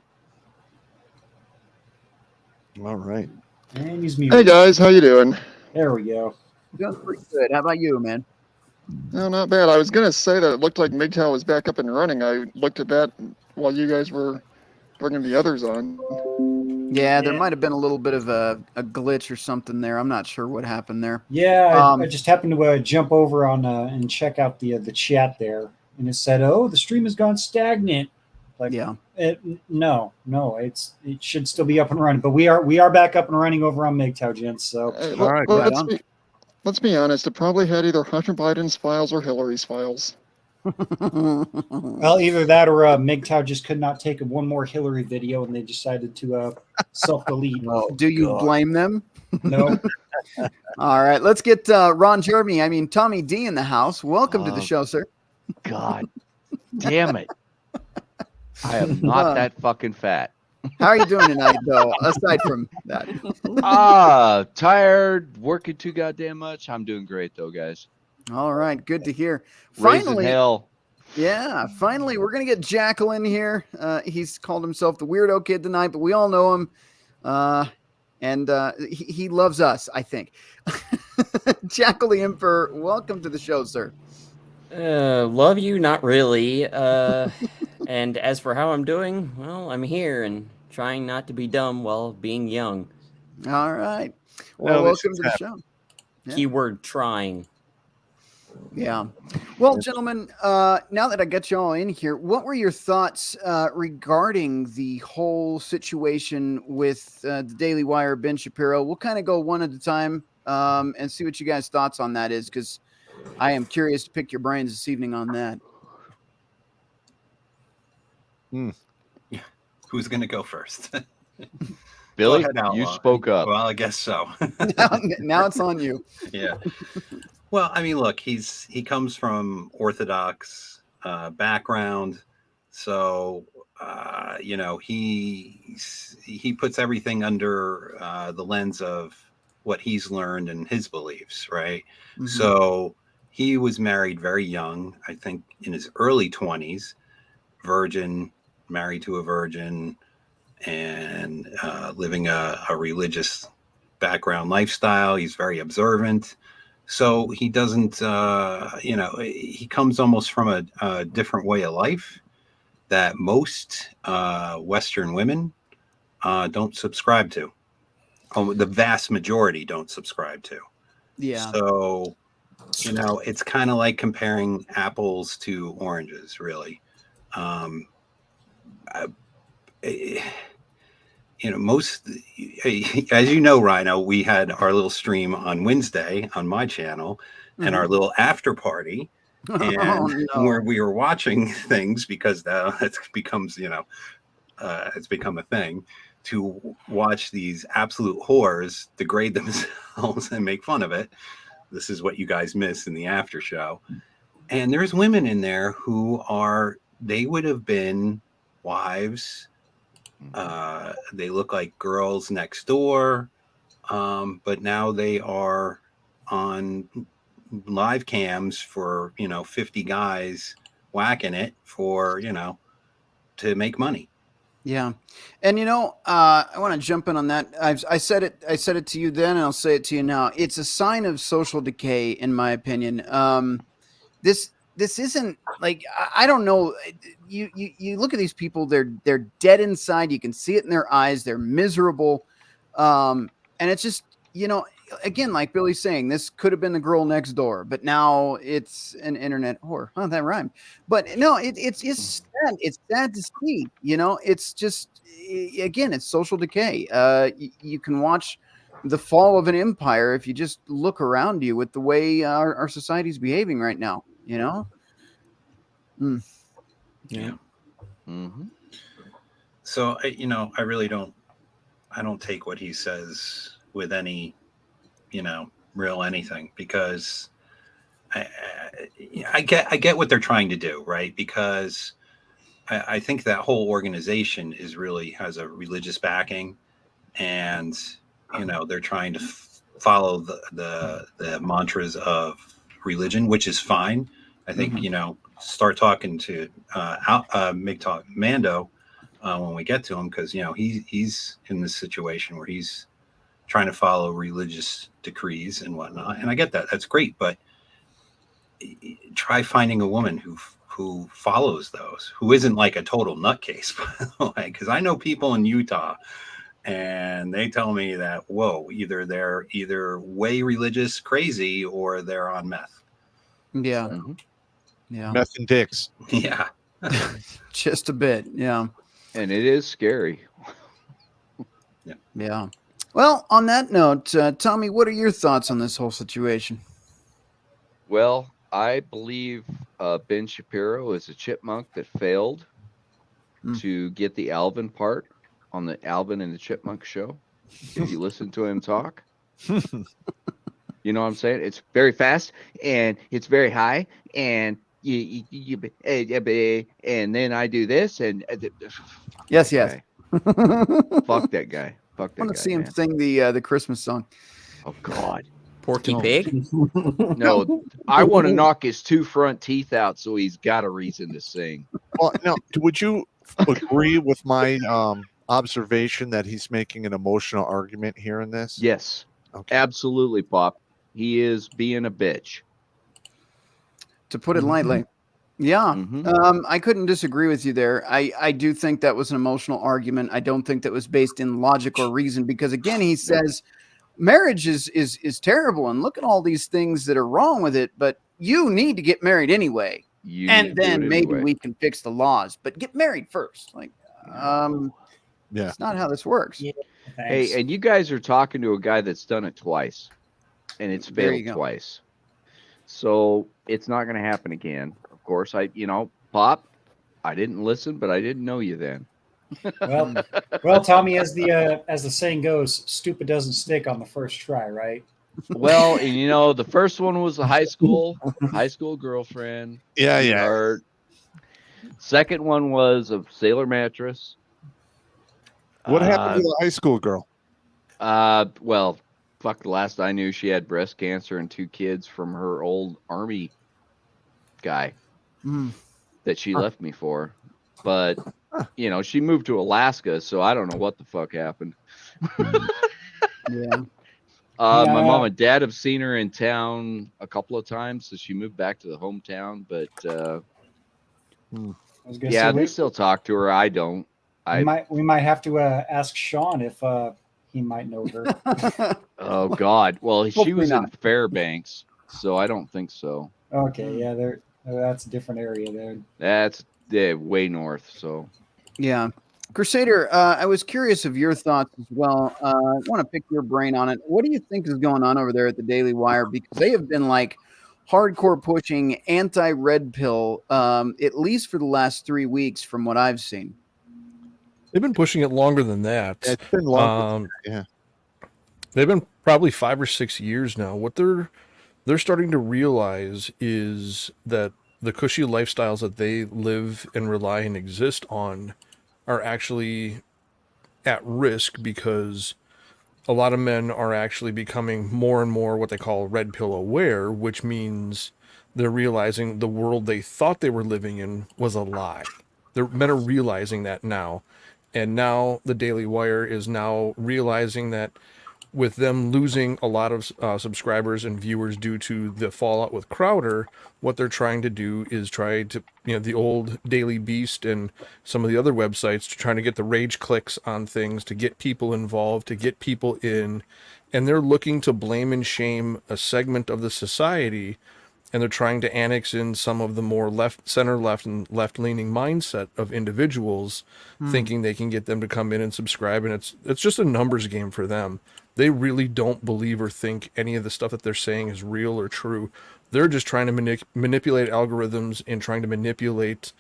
All right. And he's muted. Hey guys, how you doing? There we go. Doing pretty good. How about you, man? No, not bad. I was gonna say that it looked like MGTOW was back up and running. I looked at that while you guys were bringing the others on. Yeah, there might have been a little bit of a glitch or something there. I'm not sure what happened there. Yeah, I just happened to jump over on and check out the chat there, and it said, "Oh, the stream has gone stagnant." Like, yeah, no, it should still be up and running, but we are back up and running over on MGTOW, gents. So, All right, let's be honest. It probably had either Hunter Biden's files or Hillary's files. well, either that or MGTOW just could not take one more Hillary video, and they decided to self-delete. Do you blame them? No. All right, let's get Tommy D in the house. Welcome to the show, sir. God damn it. I am not that fucking fat. How are you doing tonight, though, aside from that? Tired, working too goddamn much. I'm doing great, though, guys. All right, good to hear. Raising Finally, hell. Yeah, finally, we're going to get Jackal in here. He's called himself the Weirdo Kid tonight, but we all know him. And he loves us, I think. Jackal the Emperor, welcome to the show, sir. Love you, not really. And as for how I'm doing, well, I'm here and trying not to be dumb while being young. All right. Well, welcome to the show. Yeah. Keyword trying. Yeah. Well, gentlemen, now that I got you all in here, what were your thoughts regarding the whole situation with the Daily Wire, Ben Shapiro? We'll kind of go one at a time and see what you guys' thoughts on that is, because I am curious to pick your brains this evening on that. Yeah. Who's going to go first? Billy, go ahead, you spoke up. Well, I guess so. now it's on you. Yeah. Well, I mean, look, he comes from Orthodox background, so he puts everything under the lens of what he's learned and his beliefs, right? Mm-hmm. So he was married very young, I think in his early 20s, virgin, married to a virgin, and living a religious background lifestyle. He's very observant. So he doesn't, he comes almost from a different way of life that most Western women don't subscribe to. The vast majority don't subscribe to. Yeah. So, it's kind of like comparing apples to oranges, really. Most, as you know, Rhino, we had our little stream on Wednesday on my channel, and our little after party, and where we were watching things because it becomes, it's become a thing to watch these absolute whores degrade themselves and make fun of it. This is what you guys miss in the after show. And there's women in there who they would have been wives. They look like girls next door, but now they are on live cams for 50 guys whacking it for to make money. Yeah, and I want to jump in on that. I said it to you then, and I'll say it to you now. It's a sign of social decay, in my opinion. This isn't like, I don't know. You look at these people, they're dead inside. You can see it in their eyes. They're miserable. And it's just, again, like Billy's saying, this could have been the girl next door, but now it's an internet whore. Oh, that rhymed. But no, it's sad. It's sad to see, it's just, again, it's social decay. You can watch the fall of an empire if you just look around you with the way our society's behaving right now. Yeah. Mm-hmm. So I really don't take what he says with any real anything, because I get what they're trying to do, right? Because I think that whole organization has a religious backing, and they're trying to follow the mantras of religion, which is fine. I think, start talking to MGTOW Mando when we get to him, because, he's in this situation where he's trying to follow religious decrees and whatnot. And I get that. That's great. But try finding a woman who follows those, who isn't like a total nutcase, by the way, because I know people in Utah, and they tell me that, whoa, either they're way religious crazy or they're on meth. Yeah. So, yeah. Meth and dicks. Yeah. Just a bit. Yeah. And it is scary. Yeah. Well, on that note, Tommy, what are your thoughts on this whole situation? Well, I believe Ben Shapiro is a chipmunk that failed to get the Alvin part on the Alvin and the Chipmunk show. If you listen to him talk, you know what I'm saying? It's very fast and it's very high, and and then I do this and yes, yes. Fuck that guy. Fuck that guy. I want to see him man. sing the Christmas song. Oh God. Porky Pig? No, I want to knock his 2 front teeth out so he's got a reason to sing. Well, now, would you agree with my observation that he's making an emotional argument here in this? Yes, okay. Absolutely, Pop. He is being a bitch. To put it lightly. Yeah. I couldn't disagree with you there. I do think that was an emotional argument. I don't think that was based in logic or reason, because again, he says marriage is terrible and look at all these things that are wrong with it, but you need to get married anyway. And then maybe we can fix the laws, but get married first. Like, it's not how this works. Yeah, hey, and you guys are talking to a guy that's done it twice, and it's failed twice. So it's not going to happen again. Of course, Pop, I didn't listen, but I didn't know you then. Well, Tommy, as the saying goes, stupid doesn't stick on the first try, right? Well, and the first one was a high school girlfriend. Yeah. Sweetheart. Second one was a sailor mattress. What happened to the high school girl? Well, fuck, the last I knew, she had breast cancer and 2 kids from her old army guy that she left me for. But, she moved to Alaska, so I don't know what the fuck happened. Yeah. My mom and dad have seen her in town a couple of times, so she moved back to the hometown. But they still talk to her. I don't. We might have to ask Sean if he might know her. Oh God! Well, she was in not. Fairbanks, so I don't think so. Okay, yeah, that's a different area there. That's way north. So yeah. Crusader, I was curious of your thoughts as well. I want to pick your brain on it. What do you think is going on over there at the Daily Wire? Because they have been like hardcore pushing anti-red pill, at least for the last 3 weeks from what I've seen. They've been pushing it longer than that. It's been longer. Yeah. They've been probably 5 or 6 years now. What they're starting to realize is that the cushy lifestyles that they live and rely and exist on are actually at risk, because a lot of men are actually becoming more and more what they call red pill aware, which means they're realizing the world they thought they were living in was a lie. Men are realizing that now. And now the Daily Wire is now realizing that with them losing a lot of subscribers and viewers due to the fallout with Crowder, what they're trying to do is try to, the old Daily Beast and some of the other websites, to trying to get the rage clicks on things, to get people involved, to get people in. And they're looking to blame and shame a segment of the society, and they're trying to annex in some of the more center left and left-leaning mindset of individuals, thinking they can get them to come in and subscribe. And it's just a numbers game for them. They really don't believe or think any of the stuff that they're saying is real or true. They're just trying to manipulate algorithms and trying to manipulate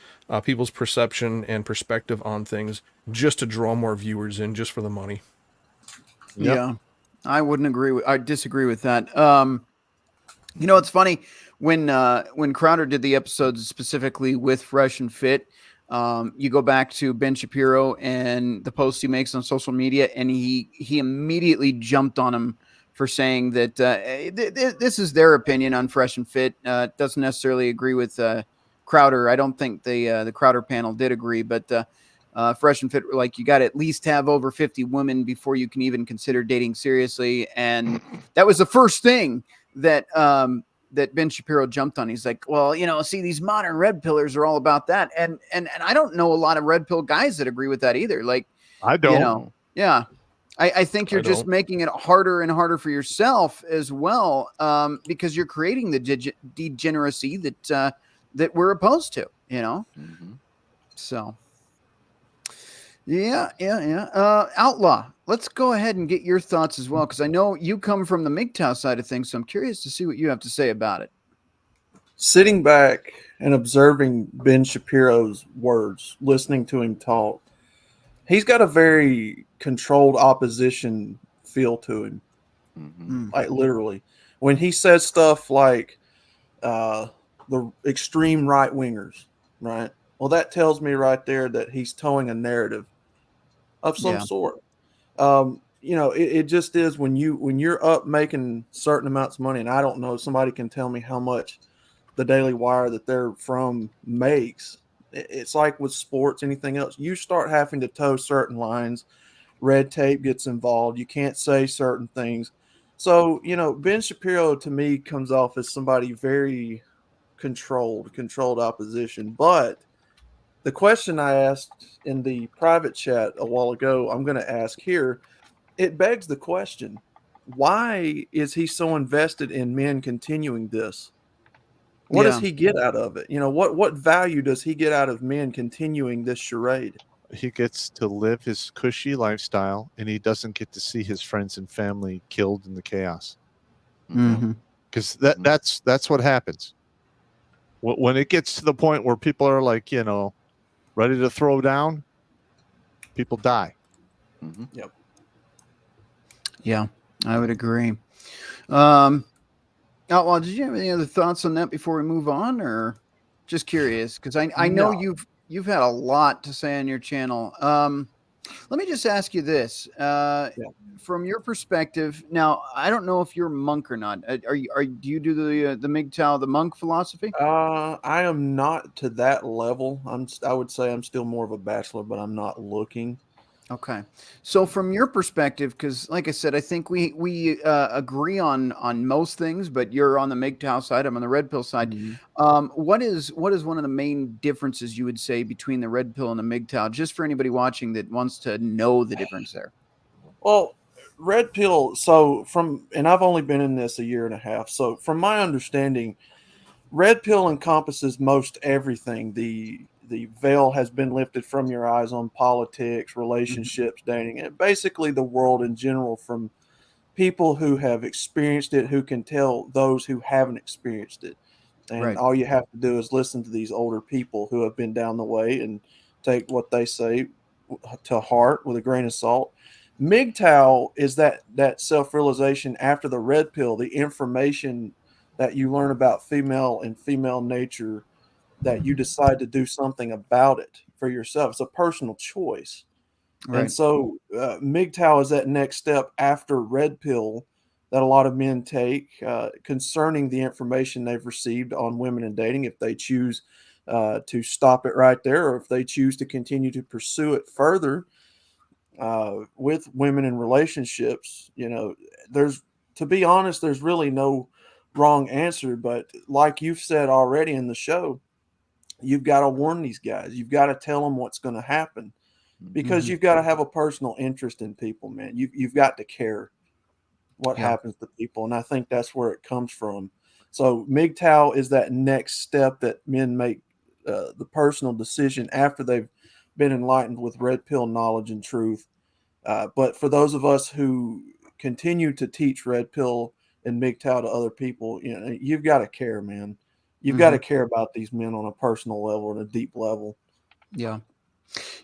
people's perception and perspective on things, just to draw more viewers in, just for the money. Yep. Yeah, I disagree with that. It's funny when Crowder did the episodes specifically with Fresh and Fit. You go back to Ben Shapiro and the posts he makes on social media, and he immediately jumped on him for saying that this is their opinion on Fresh and Fit. Doesn't necessarily agree with Crowder. I don't think the Crowder panel did agree, but Fresh and Fit were like, you got to at least have over 50 women before you can even consider dating seriously. And that was the first thing that Ben Shapiro jumped on. He's like, well, see, these modern red pillars are all about that. And I don't know a lot of red pill guys that agree with that either. Like, I don't. Yeah. I think you're just making it harder and harder for yourself as well, because you're creating the degeneracy that we're opposed to, you know? So, yeah. Outlaw, let's go ahead and get your thoughts as well, because I know you come from the MGTOW side of things, so I'm curious to see what you have to say about it. Sitting back and observing Ben Shapiro's words, listening to him talk, he's got a very controlled opposition feel to him. Like literally, when he says stuff like the extreme right wingers, right? Well, that tells me right there that he's towing a narrative of some sort. You know, it just is when you're up making certain amounts of money, and I don't know if somebody can tell me how much the Daily Wire that they're from makes. It's like with sports, anything else, you start having to toe certain lines. Red tape gets involved. You can't say certain things. So, you know, Ben Shapiro to me comes off as somebody very controlled opposition. But the question I asked in the private chat a while ago, I'm going to ask here. It begs the question, why is he so invested in men continuing this? What does he get out of it? You know, what value does he get out of men continuing this charade? He gets to live his cushy lifestyle, and he doesn't get to see his friends and family killed in the chaos. Because that's what happens when it gets to the point where people are like, you know, ready to throw down. People die. Yep. Yeah, I would agree. Outlaw, did you have any other thoughts on that before we move on, or just curious? Because I know you've had a lot to say on your channel. Let me just ask you this: from your perspective, now I don't know if you're a monk or not. Do you do the MGTOW, the monk philosophy? I am not to that level. I would say I'm still more of a bachelor, but I'm not looking. Okay, so from your perspective, because like I said, I think we agree on most things, but you're on the MGTOW side, I'm on the red pill side. What is one of the main differences you would say between the red pill and the MGTOW, just for anybody watching that wants to know the difference there? Well, red pill. And I've only been in this a year and a half. So from my understanding, red pill encompasses most everything. The veil has been lifted from your eyes on politics, relationships, dating, and basically the world in general, from people who have experienced it, who can tell those who haven't experienced it. And all you have to do is listen to these older people who have been down the way and take what they say to heart with a grain of salt. MGTOW is that self-realization after the red pill, the information that you learn about female and female nature, that you decide to do something about it for yourself. It's a personal choice. And so MGTOW is that next step after red pill that a lot of men take concerning the information they've received on women and dating. If they choose to stop it right there, or if they choose to continue to pursue it further with women in relationships, you know, to be honest, there's really no wrong answer. But like you've said already in the show, you've got to warn these guys. You've got to tell them what's going to happen, because you've got to have a personal interest in people, man. You've got to care what happens to people. And I think that's where it comes from. So MGTOW is that next step that men make the personal decision after they've been enlightened with red pill knowledge and truth. But for those of us who continue to teach red pill and MGTOW to other people, you know, you've got to care, man. You've got to care about these men on a personal level and a deep level. Yeah.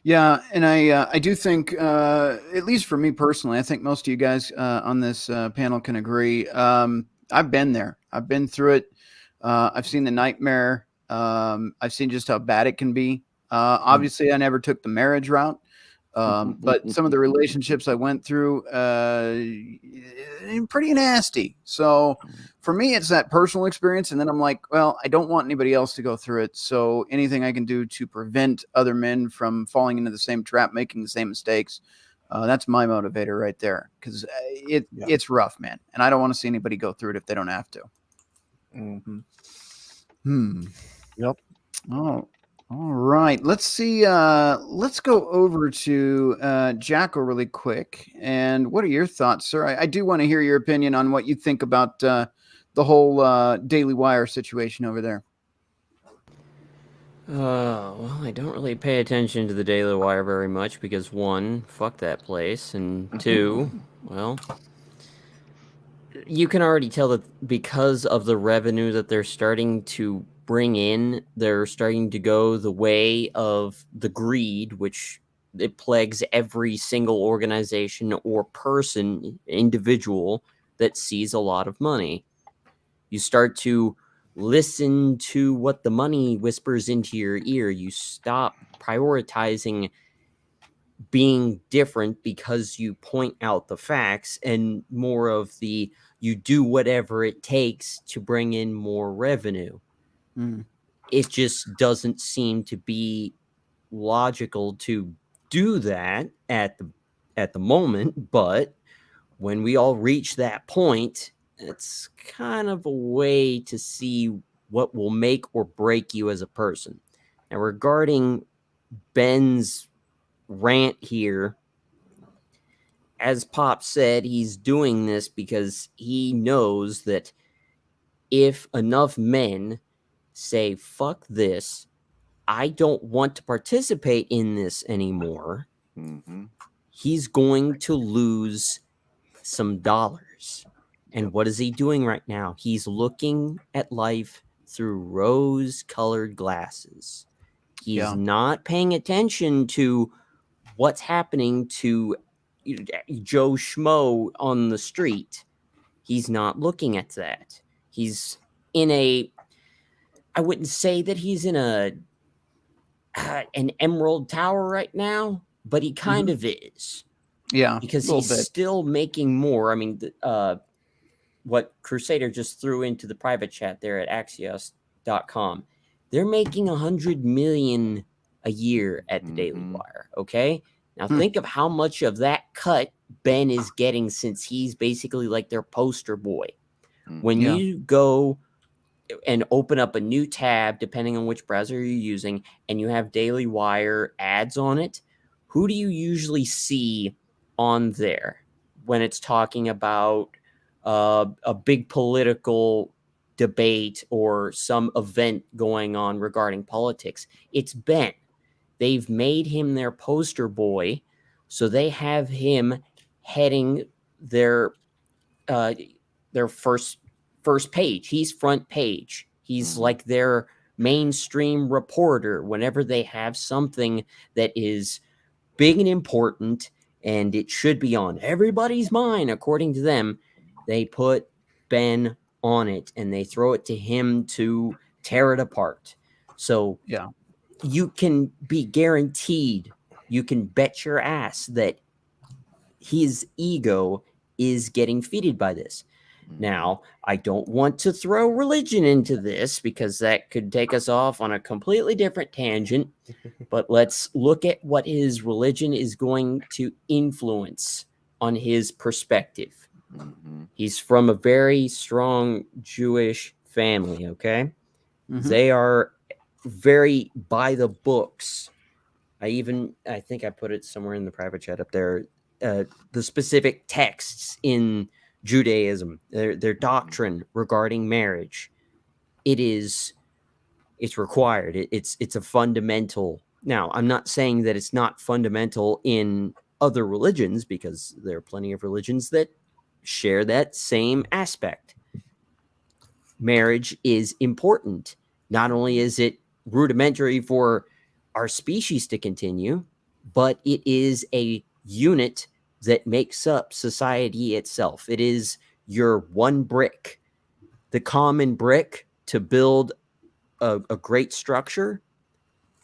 And I do think, at least for me personally, I think most of you guys on this panel can agree. I've been there. I've been through it. I've seen the nightmare. I've seen just how bad it can be. Obviously, I never took the marriage route. But some of the relationships I went through, pretty nasty. So for me, it's that personal experience. And then I'm like, well, I don't want anybody else to go through it. So anything I can do to prevent other men from falling into the same trap, making the same mistakes, that's my motivator right there. Because it's rough, man. And I don't want to see anybody go through it if they don't have to. Yep. Oh, All right, let's see. Let's go over to Jacko really quick. And what are your thoughts, sir? I do want to hear your opinion on what you think about the whole Daily Wire situation over there. Well, I don't really pay attention to the Daily Wire very much because one, fuck that place, and two, well, you can already tell that because of the revenue that they're starting to bring in, they're starting to go the way of the greed, which it plagues every single organization or person, individual that sees a lot of money. You start to listen to what the money whispers into your ear. You stop prioritizing being different because you point out the facts and more of the you do whatever it takes to bring in more revenue. It just doesn't seem to be logical to do that at the moment, but when we all reach that point, it's kind of a way to see what will make or break you as a person. Now, regarding Ben's rant here, as Pop said, he's doing this because he knows that if enough men say, fuck this, I don't want to participate in this anymore, he's going to lose some dollars. And what is he doing right now? He's looking at life through rose-colored glasses. He's not paying attention to what's happening to Joe Schmo on the street. He's not looking at that. He's in I wouldn't say that he's in an emerald tower right now, but he kind of is. Yeah, because he's still making more. I mean, what Crusader just threw into the private chat there at Axios.com, they're making $100 million a year at the Daily Wire. Okay, now think of how much of that cut Ben is getting, since he's basically like their poster boy. When you go and open up a new tab, depending on which browser you're using, and you have Daily Wire ads on it, who do you usually see on there when it's talking about a big political debate or some event going on regarding politics? It's Ben. They've made him their poster boy, so they have him heading their first page. He's front page. He's like their mainstream reporter whenever they have something that is big and important and it should be on everybody's mind according to them. They put Ben on it and they throw it to him to tear it apart. So you can be guaranteed, you can bet your ass that his ego is getting feeded by this. Now, I don't want to throw religion into this because that could take us off on a completely different tangent, but let's look at what his religion is going to influence on his perspective. He's from a very strong Jewish family, okay? They are very by the books. I think I put it somewhere in the private chat up there, the specific texts in Judaism, their doctrine regarding marriage. It's required. It's a fundamental. Now, I'm not saying that it's not fundamental in other religions, because there are plenty of religions that share that same aspect. Marriage is important. Not only is it rudimentary for our species to continue, but it is a unit that makes up society itself. It is your one brick, the common brick to build a great structure.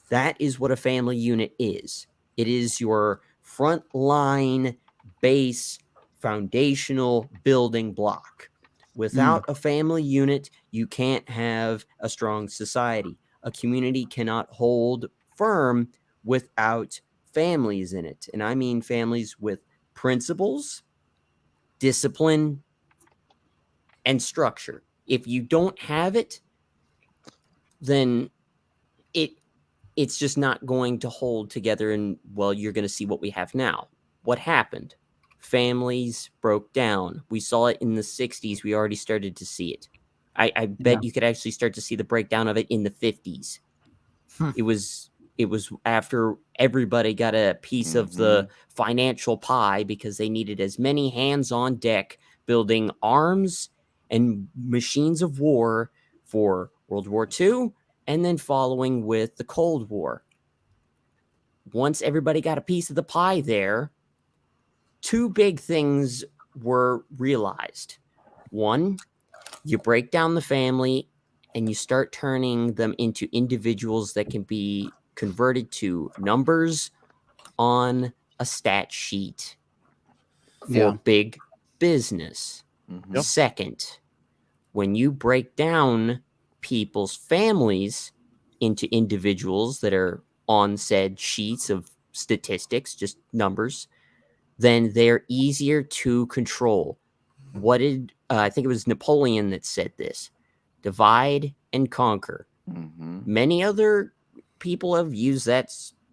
That is what a family unit is. It is your front line base, foundational building block. Without a family unit, you can't have a strong society. A community cannot hold firm without families in it. And I mean families with principles, discipline, and structure. If you don't have it, then it's just not going to hold together. And well, you're going to see what we have now. What happened? Families broke down. We saw it in the 60s. We already started to see it. I bet you could actually start to see the breakdown of it in the 50s. It was after everybody got a piece of the financial pie because they needed as many hands on deck building arms and machines of war for World War II, and then following with the Cold War. Once everybody got a piece of the pie there, two big things were realized. One, you break down the family and you start turning them into individuals that can be converted to numbers on a stat sheet for big business. Second, when you break down people's families into individuals that are on said sheets of statistics, just numbers, then they're easier to control. What did I think it was Napoleon that said this? Divide and conquer. Many other people have used that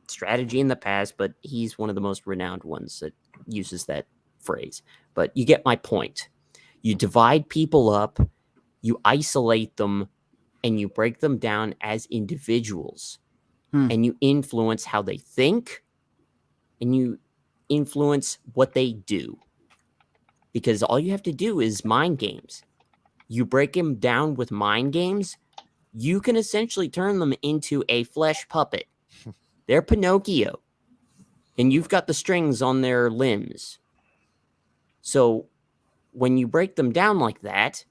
strategy in the past, but he's one of the most renowned ones that uses that phrase. But you get my point. You divide people up, you isolate them, and you break them down as individuals. And you influence how they think, and you influence what they do. Because all you have to do is mind games. You break them down with mind games, you can essentially turn them into a flesh puppet. They're Pinocchio. And you've got the strings on their limbs. So when you break them down like that,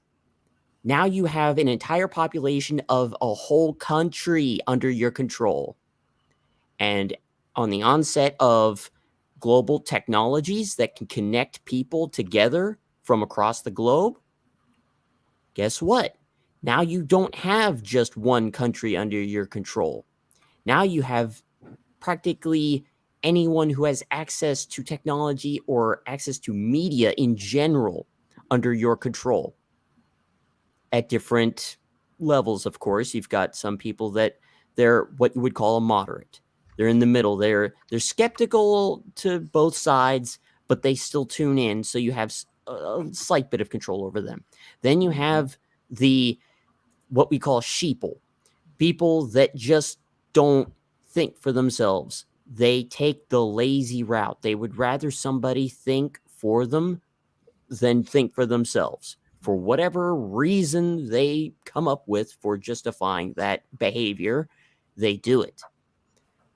now you have an entire population of a whole country under your control. And on the onset of global technologies that can connect people together from across the globe, guess what? Now you don't have just one country under your control. Now you have practically anyone who has access to technology or access to media in general under your control. At different levels, of course. You've got some people that they're what you would call a moderate. They're in the middle. They're skeptical to both sides, but they still tune in. So you have a slight bit of control over them. Then you have what we call sheeple, people that just don't think for themselves. They take the lazy route. They would rather somebody think for them than think for themselves. For whatever reason they come up with for justifying that behavior, they do it.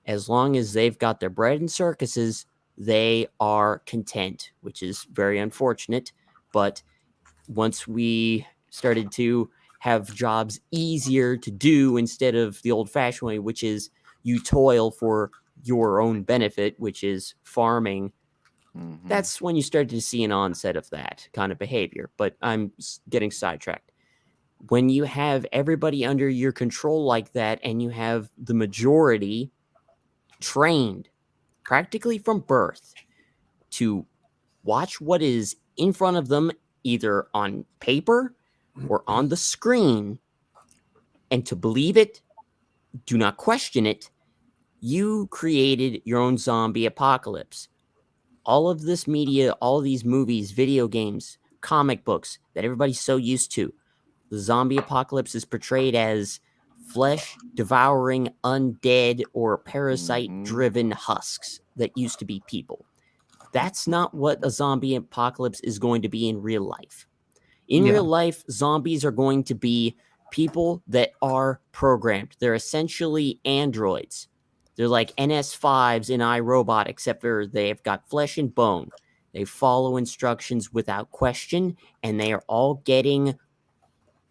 As long as they've got their bread and circuses, they are content, which is very unfortunate. But once we started to have jobs easier to do instead of the old-fashioned way, which is you toil for your own benefit, which is farming, that's when you started to see an onset of that kind of behavior. But I'm getting sidetracked. When you have everybody under your control like that, and you have the majority trained practically from birth to watch what is in front of them, either on paper or on the screen, and to believe it, do not question it, you created your own zombie apocalypse. All of this media, all these movies, video games, comic books that everybody's so used to, the zombie apocalypse is portrayed as flesh-devouring, undead, or parasite-driven husks that used to be people. That's not what a zombie apocalypse is going to be in real life. In real life, zombies are going to be people that are programmed. They're essentially androids. They're like NS5s in iRobot, except for they've got flesh and bone. They follow instructions without question, and they are all getting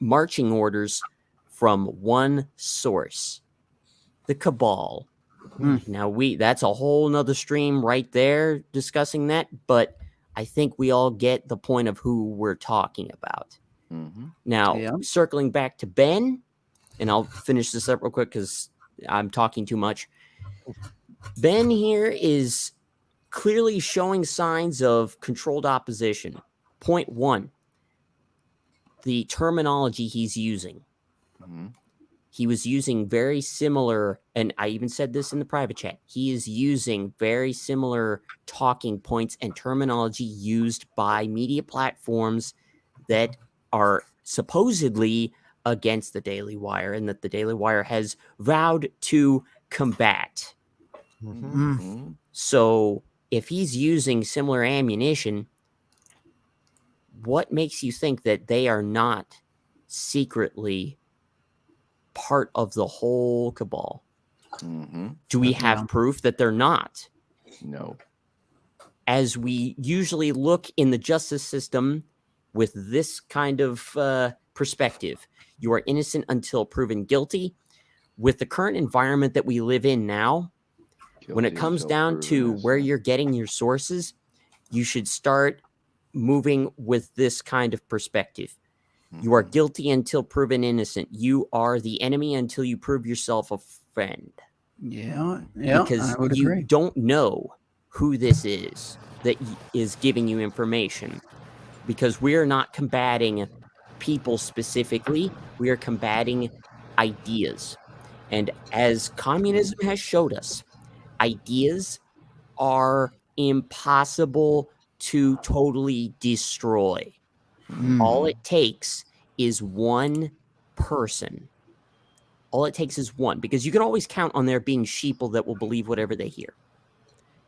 marching orders from one source, the Cabal. Now that's a whole nother stream right there discussing that, but I think we all get the point of who we're talking about. Now, circling back to Ben, and I'll finish this up real quick because I'm talking too much. Ben here is clearly showing signs of controlled opposition. Point one, the terminology he's using. he was using very similar, and I even said this in the private chat, he is using very similar talking points and terminology used by media platforms that are supposedly against the Daily Wire and that the Daily Wire has vowed to combat. So if he's using similar ammunition, what makes you think that they are not secretly part of the whole cabal? Do we have proof that they're not? No. As we usually look in the justice system with this kind of perspective, you are innocent until proven guilty. With the current environment that we live in now, when it comes down to where you're getting your sources, you should start moving with this kind of perspective. You are guilty until proven innocent. You are the enemy until you prove yourself a friend. Yeah, because I would you agree. don't know who this is that is giving you information. Because we are not combating people specifically, we are combating ideas. And as communism has showed us, ideas are impossible to totally destroy. All it takes is one person. All it takes is one, because you can always count on there being sheeple that will believe whatever they hear.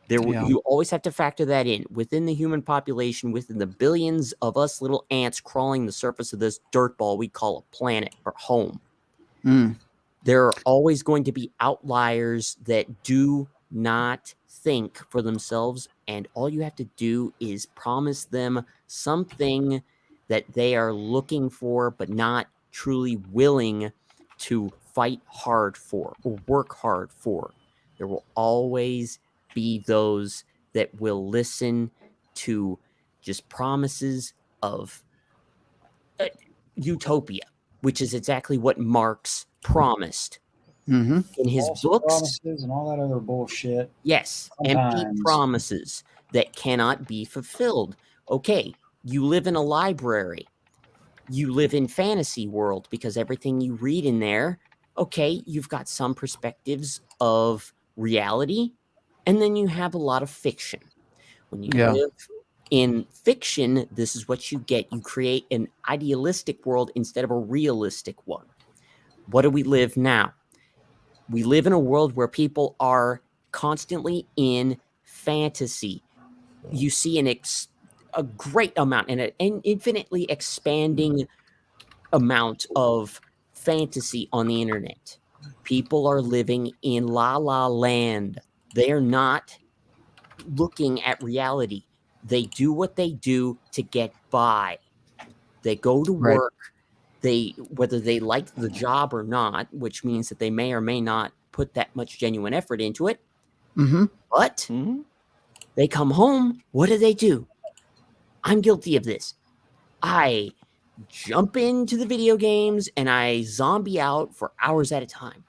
You always have to factor that in within the human population, within the billions of us little ants crawling the surface of this dirt ball we call a planet or home. There are always going to be outliers that do not think for themselves, and all you have to do is promise them something that they are looking for but not truly willing to fight hard for or work hard for. There will always be those that will listen to just promises of utopia, which is exactly what Marx promised in his False books. promises and all that other bullshit. Yes, empty Sometimes. promises that cannot be fulfilled. Okay, you live in a library. You live in fantasy world because everything you read in there, okay, you've got some perspectives of reality, and then you have a lot of fiction. When you live in fiction, this is what you get. You create an idealistic world instead of a realistic one. What do we live now? We live in a world where people are constantly in fantasy. You see a great amount and an infinitely expanding amount of fantasy on the internet. People are living in la la land. They are not looking at reality. They do what they do to get by. They go to work. Whether they like the job or not, which means that they may or may not put that much genuine effort into it. But they come home. What do? I'm guilty of this. I jump into the video games and I zombie out for hours at a time.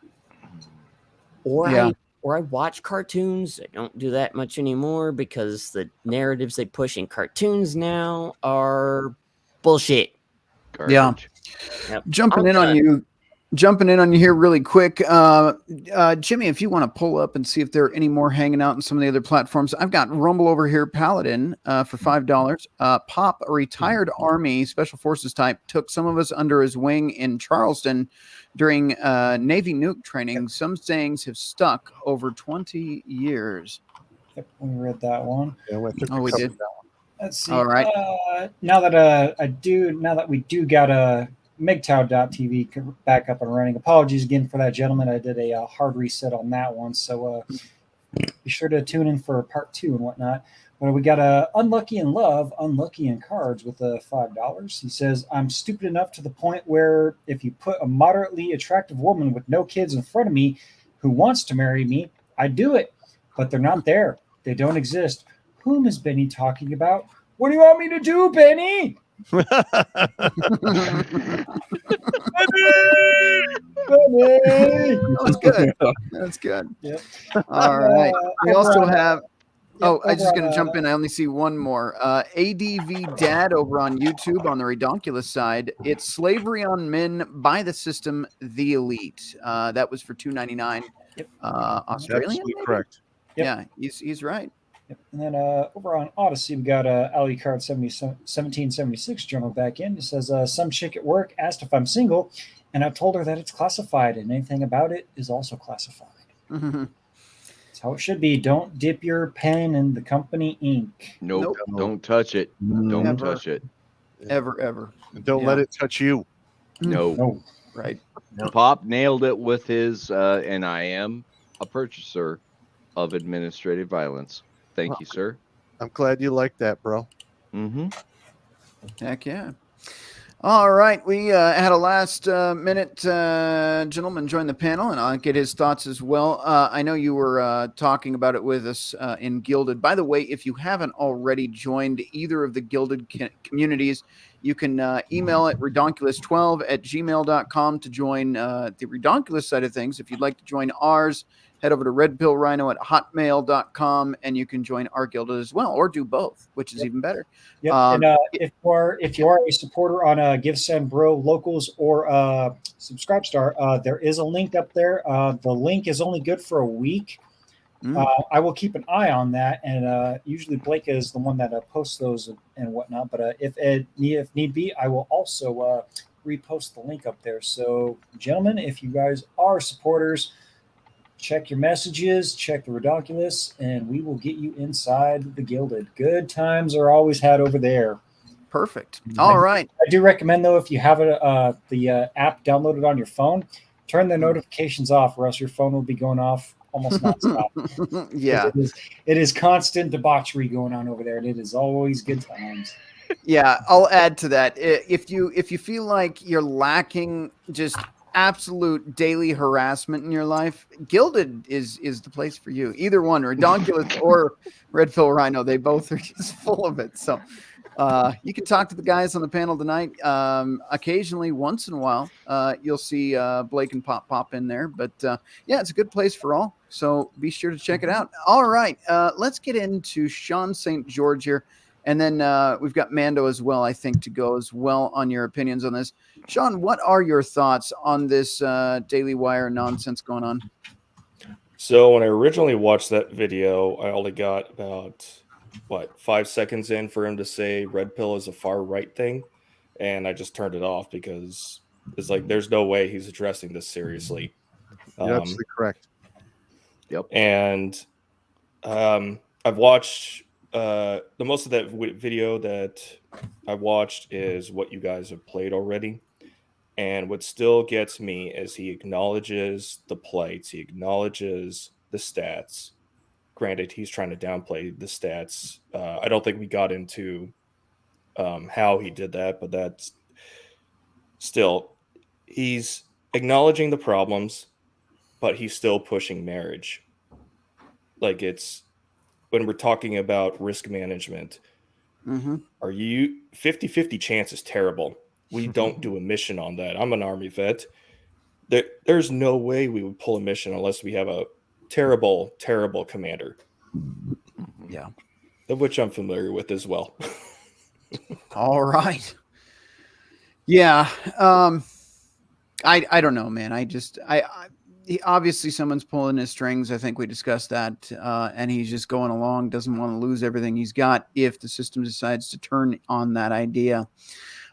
Or I watch cartoons. I don't do that much anymore because the narratives they push in cartoons now are bullshit. Garbage. Yep. Jumping in on you here really quick. Jimmy, if you want to pull up and see if there are any more hanging out in some of the other platforms. I've got Rumble over here, Paladin, for $5. Pop, a retired Army Special Forces type, took some of us under his wing in Charleston during Navy nuke training. Some sayings have stuck over 20 years. Yep, we read that one. Yeah, we did. Let's see. All right. Now that we do got a MGTOW.tv back up and running. Apologies again for that, gentlemen. I did a hard reset on that one, so be sure to tune in for part 2 and whatnot. But we got Unlucky in Love, Unlucky in Cards with $5. He says, I'm stupid enough to the point where if you put a moderately attractive woman with no kids in front of me who wants to marry me, I do it. But they're not there. They don't exist. Whom is Benny talking about? What do you want me to do, Benny? That's good. That's good. Yep. All right. We also have Oh, I over just going to on, jump in. I only see one more. ADV Dad over on YouTube on the Redonkulas side. It's Slavery on Men by the System, The Elite. That was for $2.99. Yep. Australian. Absolutely Maybe? correct. Yep. Yeah, he's right. Yep. And then over on Odyssey, we got Ali Card 1776 journal back in. It says, some chick at work asked if I'm single, and I've told her that it's classified, and anything about it is also classified. Mhm. That's how it should be. Don't dip your pen in the company ink. Nope. Nope. Don't touch it. Don't Never. touch it. Ever. And don't Yeah. let it touch you. No. No. Right. Pop nailed it with his, and I am a purchaser of administrative violence. Thank you, sir. I'm glad you like that, bro. Mm-hmm. Heck yeah. All right. We had a last minute gentleman join the panel, and I'll get his thoughts as well. I know you were talking about it with us in Gilded. By the way, if you haven't already joined either of the Gilded communities, you can email at redonkulus12@gmail.com to join the Redonkulus side of things. If you'd like to join ours, head over to redpillrhino@hotmail.com, and you can join our Gilded as well, or do both, which is even better. Yep. And if you are a supporter on Give Send Bro Locals or Subscribestar, there is a link up there. The link is only good for a week. I will keep an eye on that, and usually Blake is the one that posts those and whatnot. But if need be, I will also repost the link up there. So, gentlemen, if you guys are supporters, check your messages, check the Redonkulus, and we will get you inside the Gilded. Good times are always had over there. Perfect. All right. I do recommend, though, if you have the app downloaded on your phone, turn the notifications off, or else your phone will be going off almost nonstop. Yeah. It is constant debauchery going on over there, and it is always good times. Yeah, I'll add to that. If you feel like you're lacking just absolute daily harassment in your life, Gilded is the place for you. Either one, Redonkulus or Red Pill Rhino, they both are just full of it. So you can talk to the guys on the panel tonight. Occasionally, once in a while, you'll see Blake and Pop in there. But yeah, it's a good place for all. So be sure to check it out. All right, let's get into Sean St. George here. And then we've got Mando as well, I think, to go as well on your opinions on this. Sean, what are your thoughts on this Daily Wire nonsense going on? So when I originally watched that video, I only got about, 5 seconds in for him to say Red Pill is a far right thing. And I just turned it off because it's like, there's no way he's addressing this seriously. You're absolutely correct. Yep. And I've watched... the most of that video that I watched is what you guys have played already. And what still gets me is he acknowledges the plights. He acknowledges the stats. Granted, he's trying to downplay the stats. I don't think we got into how he did that, but that's still, he's acknowledging the problems, but he's still pushing marriage. Like it's, when we're talking about risk management, are you 50-50 chance is terrible. We don't do a mission on that. I'm an Army vet. There's no way we would pull a mission unless we have a terrible, terrible commander. Yeah. Of which I'm familiar with as well. All right. Yeah. I don't know, man. Obviously someone's pulling his strings. I think we discussed that. And he's just going along, doesn't want to lose everything he's got if the system decides to turn on that idea.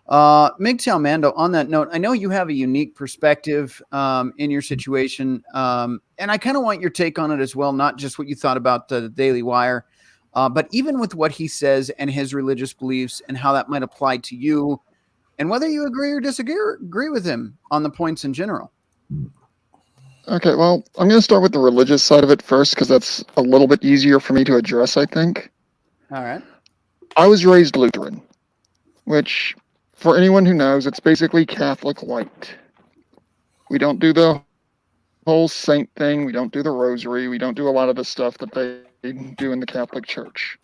MGTOW Mando, on that note, I know you have a unique perspective in your situation. And I kind of want your take on it as well, not just what you thought about the Daily Wire, but even with what he says and his religious beliefs and how that might apply to you and whether you agree or disagree with him on the points in general. Okay, well, I'm going to start with the religious side of it first because that's a little bit easier for me to address, I think. All right. I was raised Lutheran, which, for anyone who knows, it's basically Catholic light. We don't do the whole saint thing. We don't do the rosary. We don't do a lot of the stuff that they do in the Catholic Church.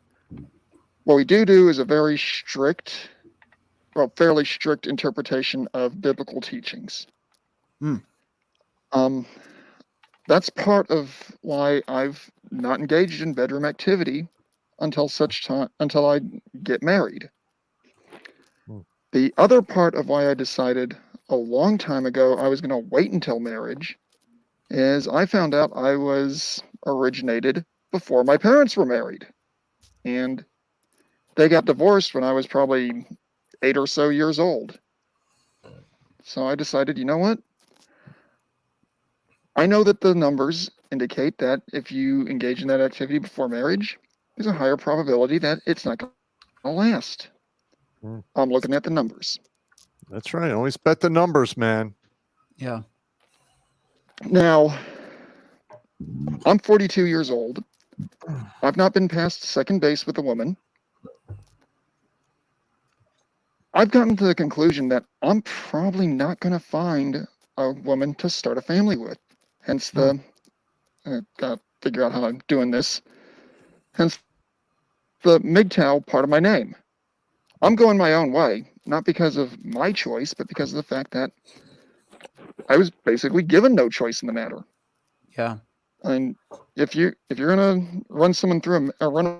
What we do is a very strict, fairly strict interpretation of biblical teachings. That's part of why I've not engaged in bedroom activity until I get married. The other part of why I decided a long time ago I was going to wait until marriage is I found out I was originated before my parents were married. And they got divorced when I was probably 8 or so years old. So I decided, you know what? I know that the numbers indicate that if you engage in that activity before marriage, there's a higher probability that it's not going to last. I'm looking at the numbers. That's right. Always bet the numbers, man. Yeah. Now, I'm 42 years old. I've not been past second base with a woman. I've gotten to the conclusion that I'm probably not going to find a woman to start a family with. Hence the, gotta figure out how I'm doing this. Hence the MGTOW part of my name. I'm going my own way, not because of my choice, but because of the fact that I was basically given no choice in the matter. Yeah. And if you're gonna run someone through run a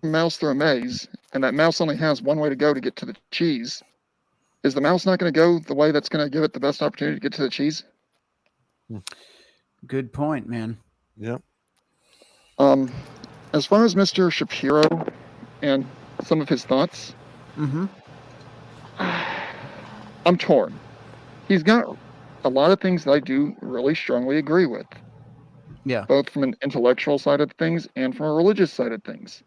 mouse through a maze, and that mouse only has one way to go to get to the cheese, is the mouse not going to go the way that's going to give it the best opportunity to get to the cheese? Good point, man. Yep. As far as Mr. Shapiro and some of his thoughts, I'm torn. He's got a lot of things that I do really strongly agree with. Yeah. Both from an intellectual side of things and from a religious side of things.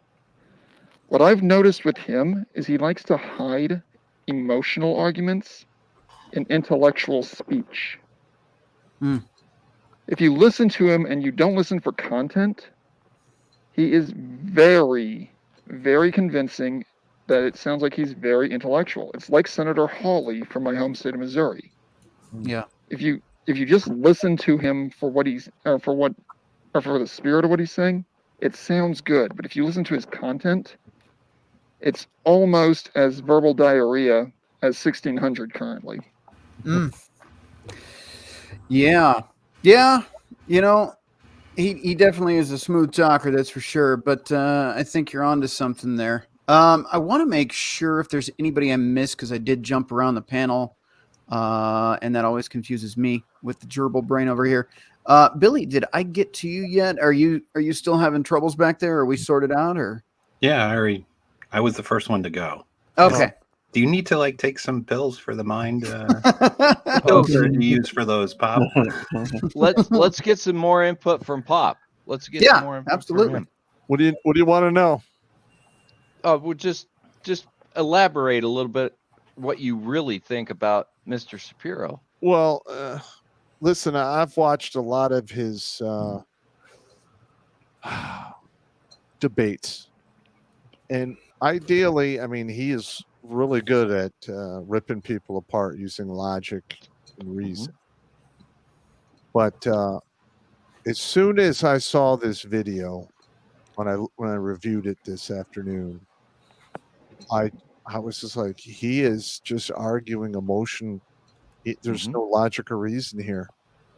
What I've noticed with him is he likes to hide emotional arguments in intellectual speech. If you listen to him and you don't listen for content, he is very, very convincing that it sounds like he's very intellectual. It's like Senator Hawley from my home state of Missouri. Yeah. If you just listen to him for what he's for the spirit of what he's saying, it sounds good. But if you listen to his content, it's almost as verbal diarrhea as 1600 currently. Yeah. Yeah. You know, he definitely is a smooth talker, that's for sure. But I think you're onto something there. I want to make sure if there's anybody I missed, because I did jump around the panel, and that always confuses me with the gerbil brain over here. Billy, did I get to you yet? Are you still having troubles back there? Are we sorted out, or? Yeah, I was the first one to go. Okay. Do you need to take some pills for the mind? Pills or do you use for those, Pop? Let's get some more input from Pop. Let's get some more input absolutely. from him. What do you want to know? Well, just elaborate a little bit what you really think about Mr. Shapiro. Well, listen, I've watched a lot of his debates, and ideally, I mean, he is really good at ripping people apart using logic and reason. But as soon as I saw this video, when I reviewed it this afternoon, I was just like, he is just arguing emotion. There's no logic or reason here.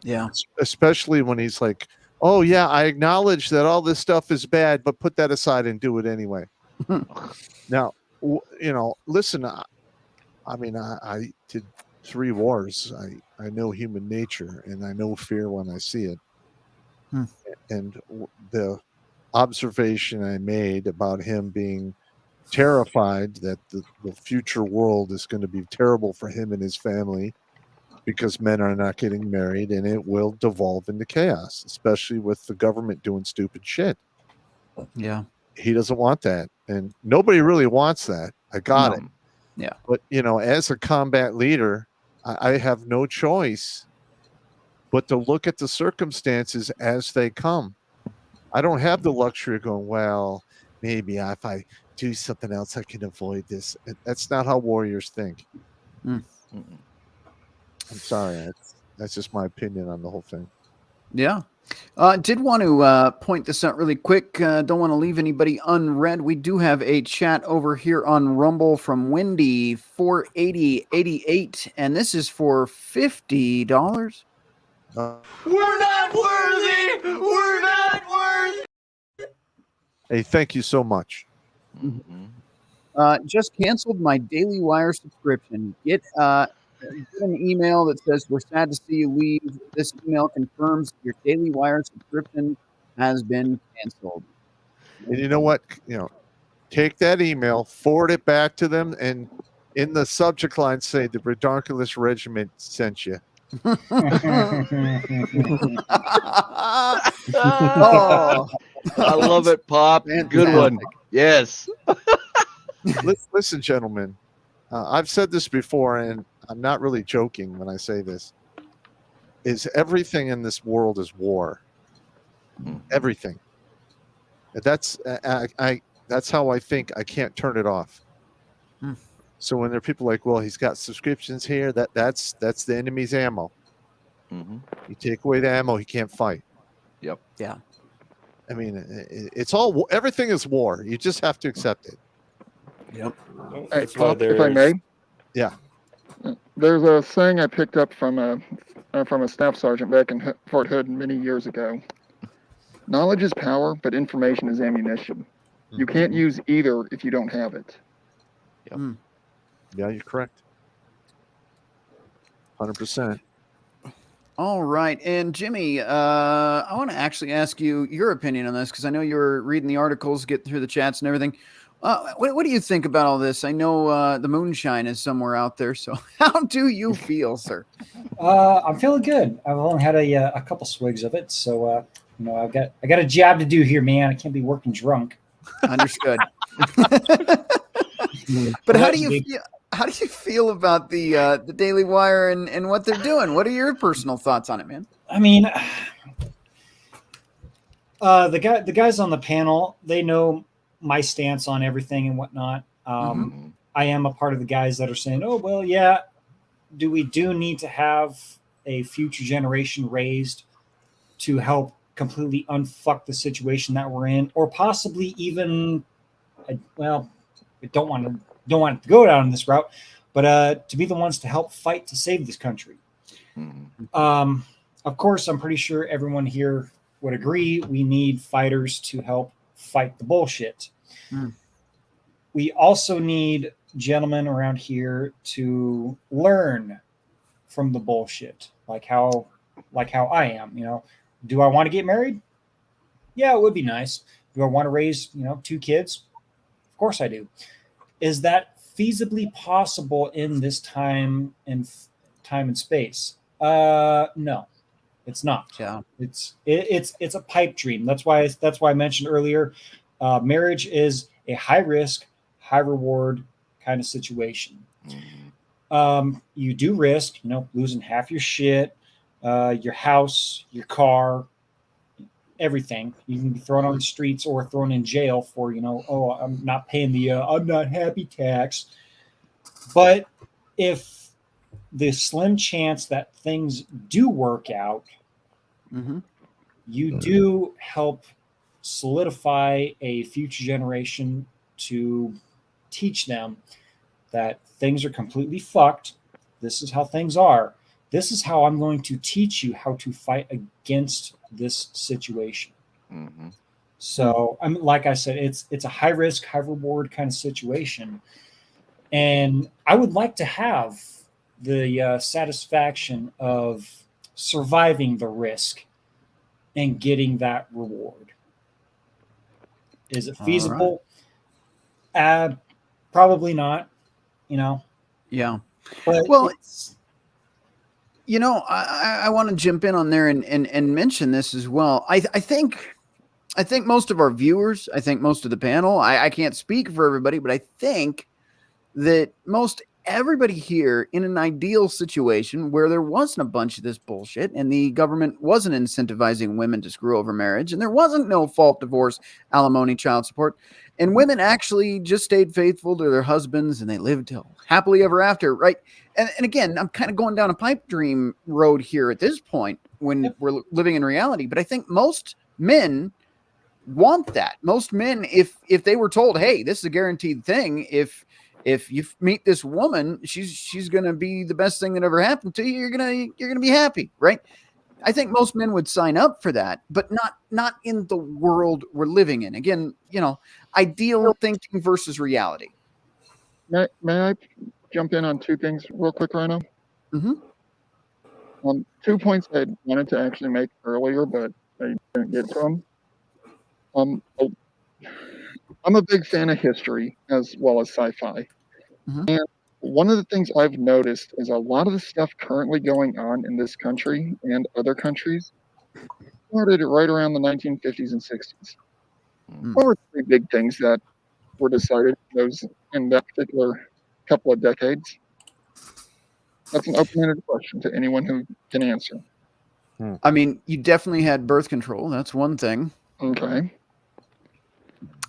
Yeah. Especially when he's like, oh yeah, I acknowledge that all this stuff is bad, but put that aside and do it anyway. Now, listen, I mean, I did 3 wars. I know human nature, and I know fear when I see it. And the observation I made about him being terrified that the future world is going to be terrible for him and his family because men are not getting married, and it will devolve into chaos, especially with the government doing stupid shit. Yeah. He doesn't want that, and nobody really wants that. I got it. Yeah. But, as a combat leader, I have no choice but to look at the circumstances as they come. I don't have the luxury of going, well, maybe if I do something else, I can avoid this. That's not how warriors think. I'm sorry. That's just my opinion on the whole thing. Yeah. Did want to point this out really quick. Don't want to leave anybody unread. We do have a chat over here on Rumble from Wendy 48088, and this is for $50. We're not worthy. We're not worthy. Hey, thank you so much. Just canceled my Daily Wire subscription. Get an email that says, "We're sad to see you leave. This email confirms your Daily Wire subscription has been canceled." And you know what? Take that email, forward it back to them, and in the subject line say the Redonkulas Regiment sent you. Oh, I love it, Pop. Good one. Yes. Listen, gentlemen, I've said this before, and I'm not really joking when I say this. Is everything in this world is war. Everything. That's that's how I think. I can't turn it off. So when there are people like, well, he's got subscriptions here, that's the enemy's ammo. You take away the ammo, he can't fight. Yep. Yeah. I mean, it's all everything is war. You just have to accept it. Yep. Hey, Pop, if I may. Yeah. There's a saying I picked up from a staff sergeant back in Fort Hood many years ago. Knowledge is power, but information is ammunition. You can't use either if you don't have it. Yep. Yeah, you're correct. 100%. All right. And Jimmy, I want to actually ask you your opinion on this because I know you were reading the articles, getting through the chats and everything. What do you think about all this? I know the moonshine is somewhere out there. So how do you feel, sir? I'm feeling good. I've only had a couple swigs of it. So, I got a job to do here, man. I can't be working drunk. Understood. But how do you feel? How do you feel about the Daily Wire and what they're doing? What are your personal thoughts on it, man? I mean, the guys on the panel, they know my stance on everything and whatnot. I am a part of the guys that are saying, "Oh well, yeah, we need to have a future generation raised to help completely unfuck the situation that we're in, or possibly even, well, we don't want to go down this route, but to be the ones to help fight to save this country." Of course, I'm pretty sure everyone here would agree we need fighters to help fight the bullshit. We also need gentlemen around here to learn from the bullshit, like how I am. Do I want to get married? Yeah, it would be nice. Do I want to raise 2 kids? Of course I do. Is that feasibly possible in this time and space? No, it's not. Yeah, it's a pipe dream. That's why I mentioned earlier, marriage is a high risk, high reward kind of situation. You do risk, losing half your shit, your house, your car, everything. You can be thrown on the streets or thrown in jail for, oh, I'm not paying the I'm not happy tax. But if the slim chance that things do work out, you do help solidify a future generation to teach them that things are completely fucked. This is how things are. This is how I'm going to teach you how to fight against this situation. So, like I said, it's a high risk, high reward kind of situation, and I would like to have the satisfaction of surviving the risk and getting that reward. Is it feasible? Probably not. Yeah. But well, I want to jump in on there and mention this as well. I think most of our viewers, I think most of the panel, I can't speak for everybody, but I think that most everybody here in an ideal situation where there wasn't a bunch of this bullshit and the government wasn't incentivizing women to screw over marriage and there wasn't no fault divorce, alimony, child support, and women actually just stayed faithful to their husbands and they lived happily ever after, right? And again, I'm kind of going down a pipe dream road here at this point when we're living in reality, but I think most men want that. Most men, if they were told, hey, this is a guaranteed thing, if you meet this woman, she's gonna be the best thing that ever happened to you, you're gonna be happy, right? I think most men would sign up for that, but not in the world we're living in. Again, ideal thinking versus reality. May I jump in on two things real quick, Rhino? Mm-hmm. 2 points I wanted to actually make earlier, but I didn't get to them. I'm a big fan of history as well as sci-fi. Mm-hmm. And one of the things I've noticed is a lot of the stuff currently going on in this country and other countries started right around the 1950s and 60s. What were three big things that were decided in that particular couple of decades? That's an open-ended question to anyone who can answer. I mean, you definitely had birth control. That's one thing. Okay.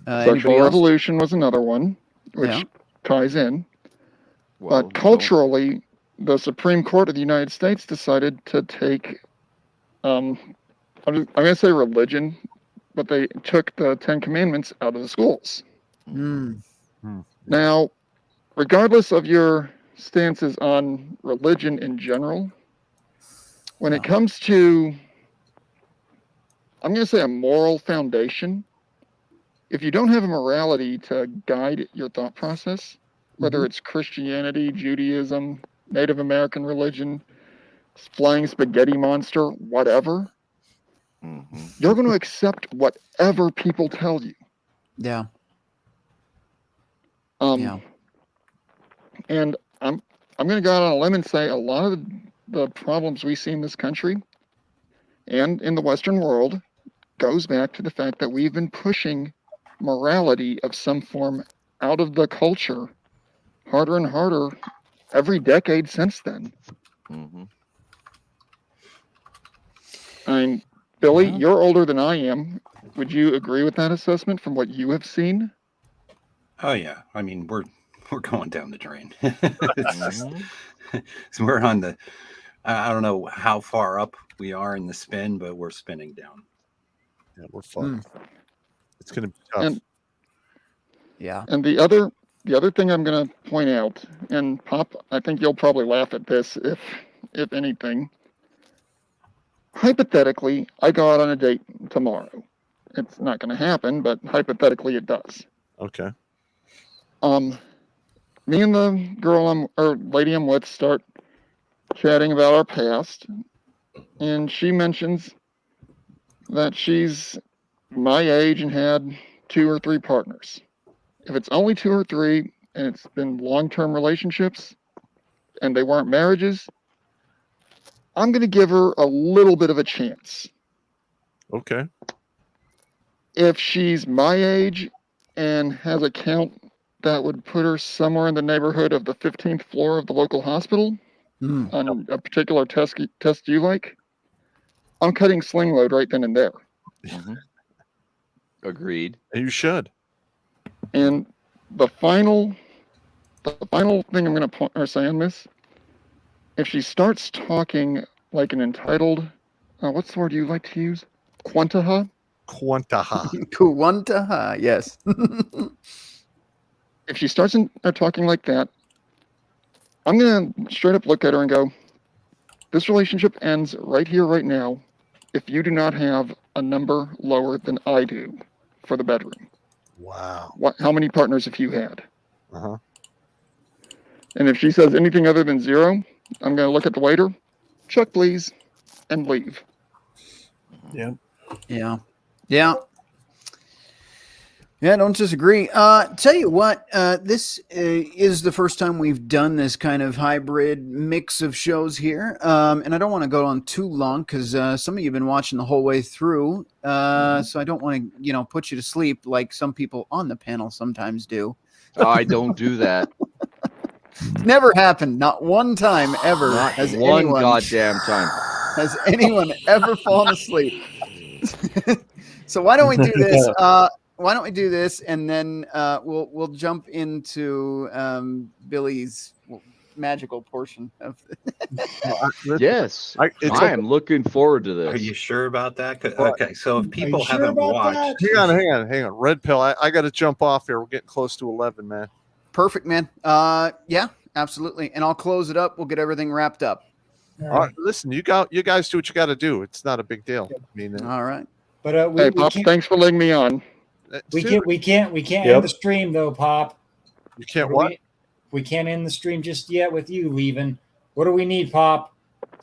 Anybody Sexual else? revolution was another one, which ties in. Well, But culturally, the Supreme Court of the United States decided to take, I'm going to say religion, but they took the Ten Commandments out of the schools. Now, regardless of your stances on religion in general, when it comes to, I'm going to say, a moral foundation, if you don't have a morality to guide your thought process, whether it's Christianity, Judaism, Native American religion, flying spaghetti monster, whatever, you're going to accept whatever people tell you. Yeah. And I'm going to go out on a limb and say a lot of the problems we see in this country and in the Western world goes back to the fact that we've been pushing morality of some form out of the culture harder and harder every decade since then. I mean, Billy, you're older than I am. Would you agree with that assessment from what you have seen? Oh yeah, I mean we're going down the drain. So we're on the. I don't know how far up we are in the spin, but we're spinning down. Yeah, we're fun. It's going to be tough. And the other thing I'm going to point out, and Pop, I think you'll probably laugh at this if anything. Hypothetically, I go out on a date tomorrow. It's not going to happen, but hypothetically it does. Okay. Me and the lady I'm with start chatting about our past, and she mentions that she's my age and had 2 or 3 partners. If it's only 2 or 3 and it's been long-term relationships and they weren't marriages, I'm going to give her a little bit of a chance. Okay. If she's my age and has a count that would put her somewhere in the neighborhood of the 15th floor of the local hospital on a particular test you like, I'm cutting sling load right then and there. Agreed. You should. And the final thing I'm going to say on this, if she starts talking like an entitled, what's the word you like to use? Quantaha? Quantaha, yes. If she starts talking like that, I'm going to straight up look at her and go, this relationship ends right here, right now, if you do not have a number lower than I do for the bedroom. Wow. How many partners have you had? Uh-huh. And if she says anything other than 0, I'm going to look at the waiter, check please, and leave. Yeah. Don't disagree. Tell you what, this is the first time we've done this kind of hybrid mix of shows here. And I don't want to go on too long because some of you have been watching the whole way through. So I don't want to, put you to sleep like some people on the panel sometimes do. I don't do that. Never happened. Not one time ever. Not one goddamn time. Has anyone ever fallen asleep? So why don't we do this? Why don't we do this, and then we'll jump into Billy's magical portion of. Yes, I am looking forward to this. Are you sure about that? Okay, so if people haven't watched, hang on. Red Pill, I got to jump off here. We're getting close to 11, man. Perfect, man. Yeah, absolutely. And I'll close it up. We'll get everything wrapped up. All right, listen, you guys do what you got to do. It's not a big deal. I mean, All right. But Hey, Pop, thanks for letting me on. we can't Yep. end the stream though, Pop. You can't do what? We can't end the stream just yet with you leaving. What do we need, Pop?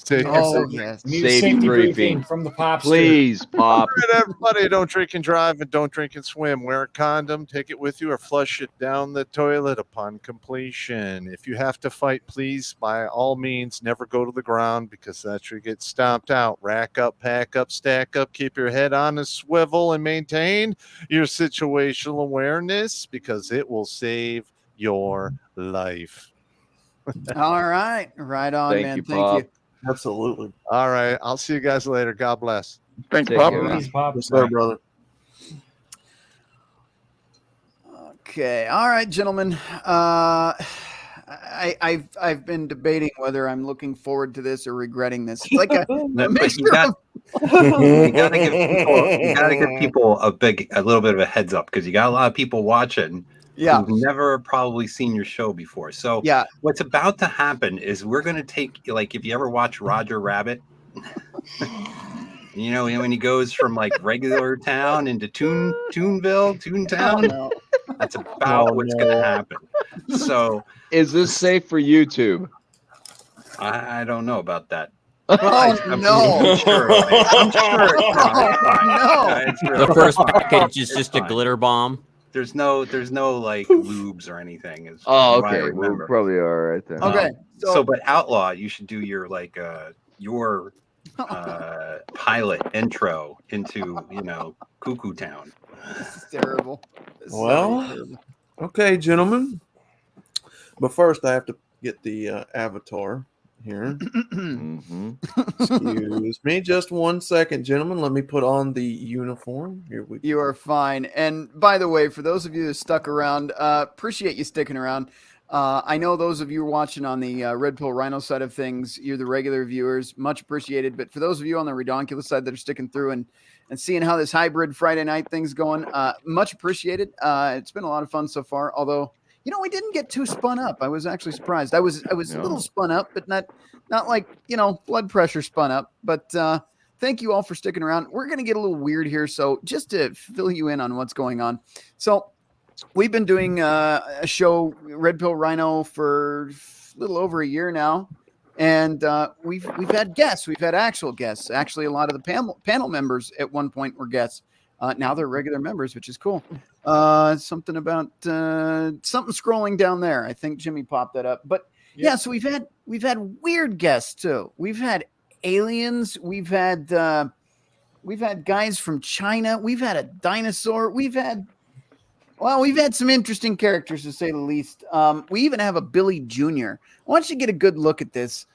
Yes. Safety briefing from the Popster. Please, Pop. All right, everybody, don't drink and drive and don't drink and swim. Wear a condom, take it with you, or flush it down the toilet upon completion. If you have to fight, please, by all means, never go to the ground because that's where you get stomped out. Rack up, pack up, stack up, keep your head on a swivel, and maintain your situational awareness because it will save your life. All right. Right on, Thank man. you, Thank Pop. you. Absolutely. All right, I'll see you guys later. God bless. Thanks, Take Pop. care. Please, Pop. Yes, sir, brother. Okay. All right, gentlemen. I've been debating whether I'm looking forward to this or regretting this. It's like a But mixture you of gotta give people a little bit of a heads up because you got a lot of people watching Yeah. who've never probably seen your show before. So Yeah. what's about to happen is we're going to take, like, if you ever watch Roger Rabbit, you know, when he goes from like regular town into Toontown, no. that's about what's going to happen. So Is this safe for YouTube? I don't know about that. Oh, no. I'm sure it's not. No. It's really The first package is just a fine. glitter bomb. There's no like lubes or anything. Is Oh, what I okay. We're remember. probably all right then. Okay. So, but Outlaw, you should do your your pilot intro into Cuckoo Town. This is terrible. This is Well, already terrible. okay, gentlemen. But first, I have to get the avatar here. Excuse me, just 1 second, gentlemen. Let me put on the uniform. Here we go. You are fine. And by the way, for those of you that stuck around, appreciate you sticking around. I know those of you watching on the Red Pill Rhino side of things, you're the regular viewers, much appreciated. But for those of you on the Redonkulas side that are sticking through and seeing how this hybrid Friday night thing's going, much appreciated. It's been a lot of fun so far. Although, we didn't get too spun up. I was actually surprised. I was a little spun up, but not like blood pressure spun up. But thank you all for sticking around. We're gonna get a little weird here, so just to fill you in on what's going on. So we've been doing a show, Red Pill Rhino, for a little over a year now, and we've had guests. We've had actual guests. Actually, a lot of the panel members at one point were guests. Now they're regular members, which is cool. Something about something scrolling down there. I think Jimmy popped that up. But yeah, so we've had weird guests too. We've had aliens. We've had guys from China. We've had a dinosaur. We've had some interesting characters, to say the least. We even have a Billy Jr. I want you to get a good look at this.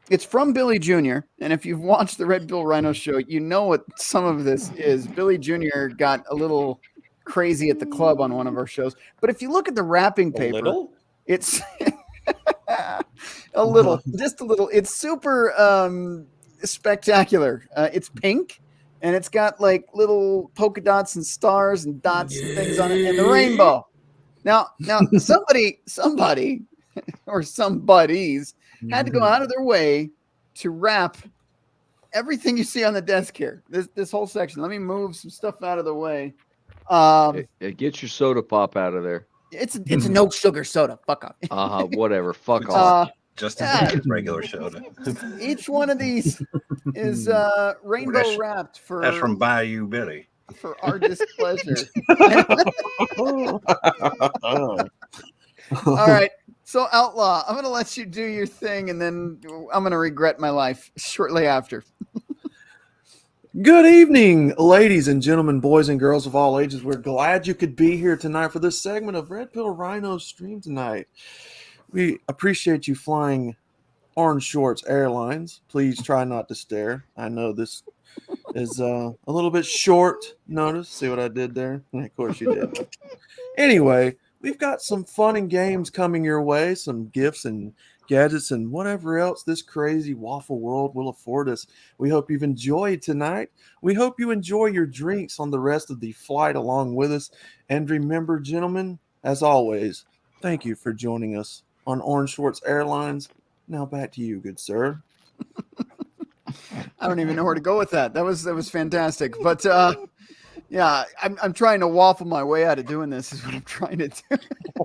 It's from Billy Jr., and if you've watched the Red Pill Rhino show, you know what some of this is. Billy Jr. got a little crazy at the club on one of our shows. But if you look at the wrapping paper, it's just a little. It's super spectacular. It's pink, and it's got like little polka dots and stars and dots and things on it, and the rainbow. Now, somebody, or somebodies had to go out of their way to wrap everything you see on the desk here. This whole section. Let me move some stuff out of the way. Get your soda pop out of there. It's a no sugar soda. Fuck off. Whatever. Fuck off. Just as good as regular soda. Each one of these is rainbow wrapped for. That's from Bayou Billy. For our displeasure. All right. So, Outlaw, I'm going to let you do your thing, and then I'm going to regret my life shortly after. Good evening, ladies and gentlemen, boys and girls of all ages. We're glad you could be here tonight for this segment of Red Pill Rhino's stream tonight. We appreciate you flying Orange Shorts Airlines. Please try not to stare. I know this is a little bit short notice. See what I did there? Of course you did. Anyway, we've got some fun and games coming your way, some gifts and gadgets and whatever else this crazy waffle world will afford us. We hope you've enjoyed tonight. We hope you enjoy your drinks on the rest of the flight along with us. And remember, gentlemen, as always, thank you for joining us on Orange Shorts Airlines. Now back to you, good sir. I don't even know where to go with that. That was fantastic. But yeah, I'm trying to waffle my way out of doing this. Is what I'm trying to do.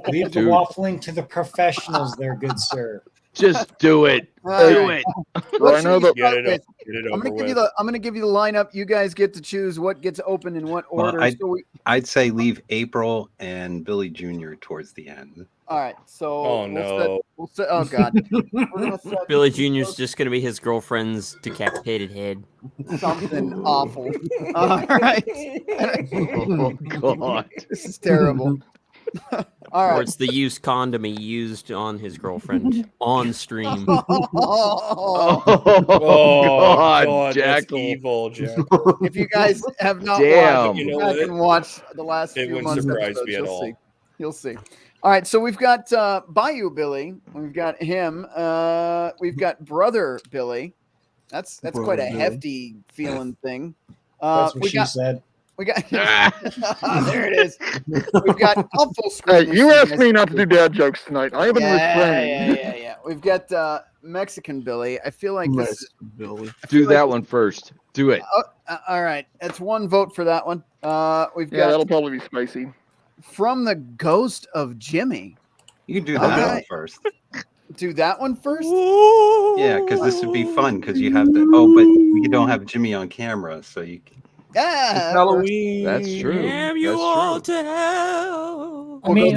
Leave the waffling to the professionals, there, good sir. Just do it. Do it. What should Rhino, we the- start with? I'm gonna give you the lineup. You guys get to choose what gets open in what order. Well, I'd say leave April and Billy Jr. towards the end. All right. So Oh, no. oh God. We're gonna set Billy Jr.'s just going to be his girlfriend's decapitated head. something awful. All right. Oh, God. This is terrible. All Or right. it's the used condom he used on his girlfriend on stream. Oh, God, that's Jackal. evil, Jack. If you guys have not Damn. watched, You know go back what? and watch the last It few wouldn't months surprise episodes, me at you'll all. see. You'll see. All right, so we've got Bayou Billy. We've got him. We've got Brother Billy. That's quite a Brother Billy. hefty feeling thing. That's what we she got said. we got there it is. We've got full screen. Hey, you asked me not to do dad jokes tonight. I have been refraining. Yeah. We've got Mexican Billy. I feel like this. Mexican Billy. Do that one first. Do it. All right, that's one vote for that one. We've Yeah, got that'll probably be spicy. From the Ghost of Jimmy. You can do that Okay. one first. Do that one first. Yeah, because this would be fun because you have to. Oh, but you don't have Jimmy on camera, so you can. Yeah, Halloween. That's true. Damn you That's all true. to hell. I mean,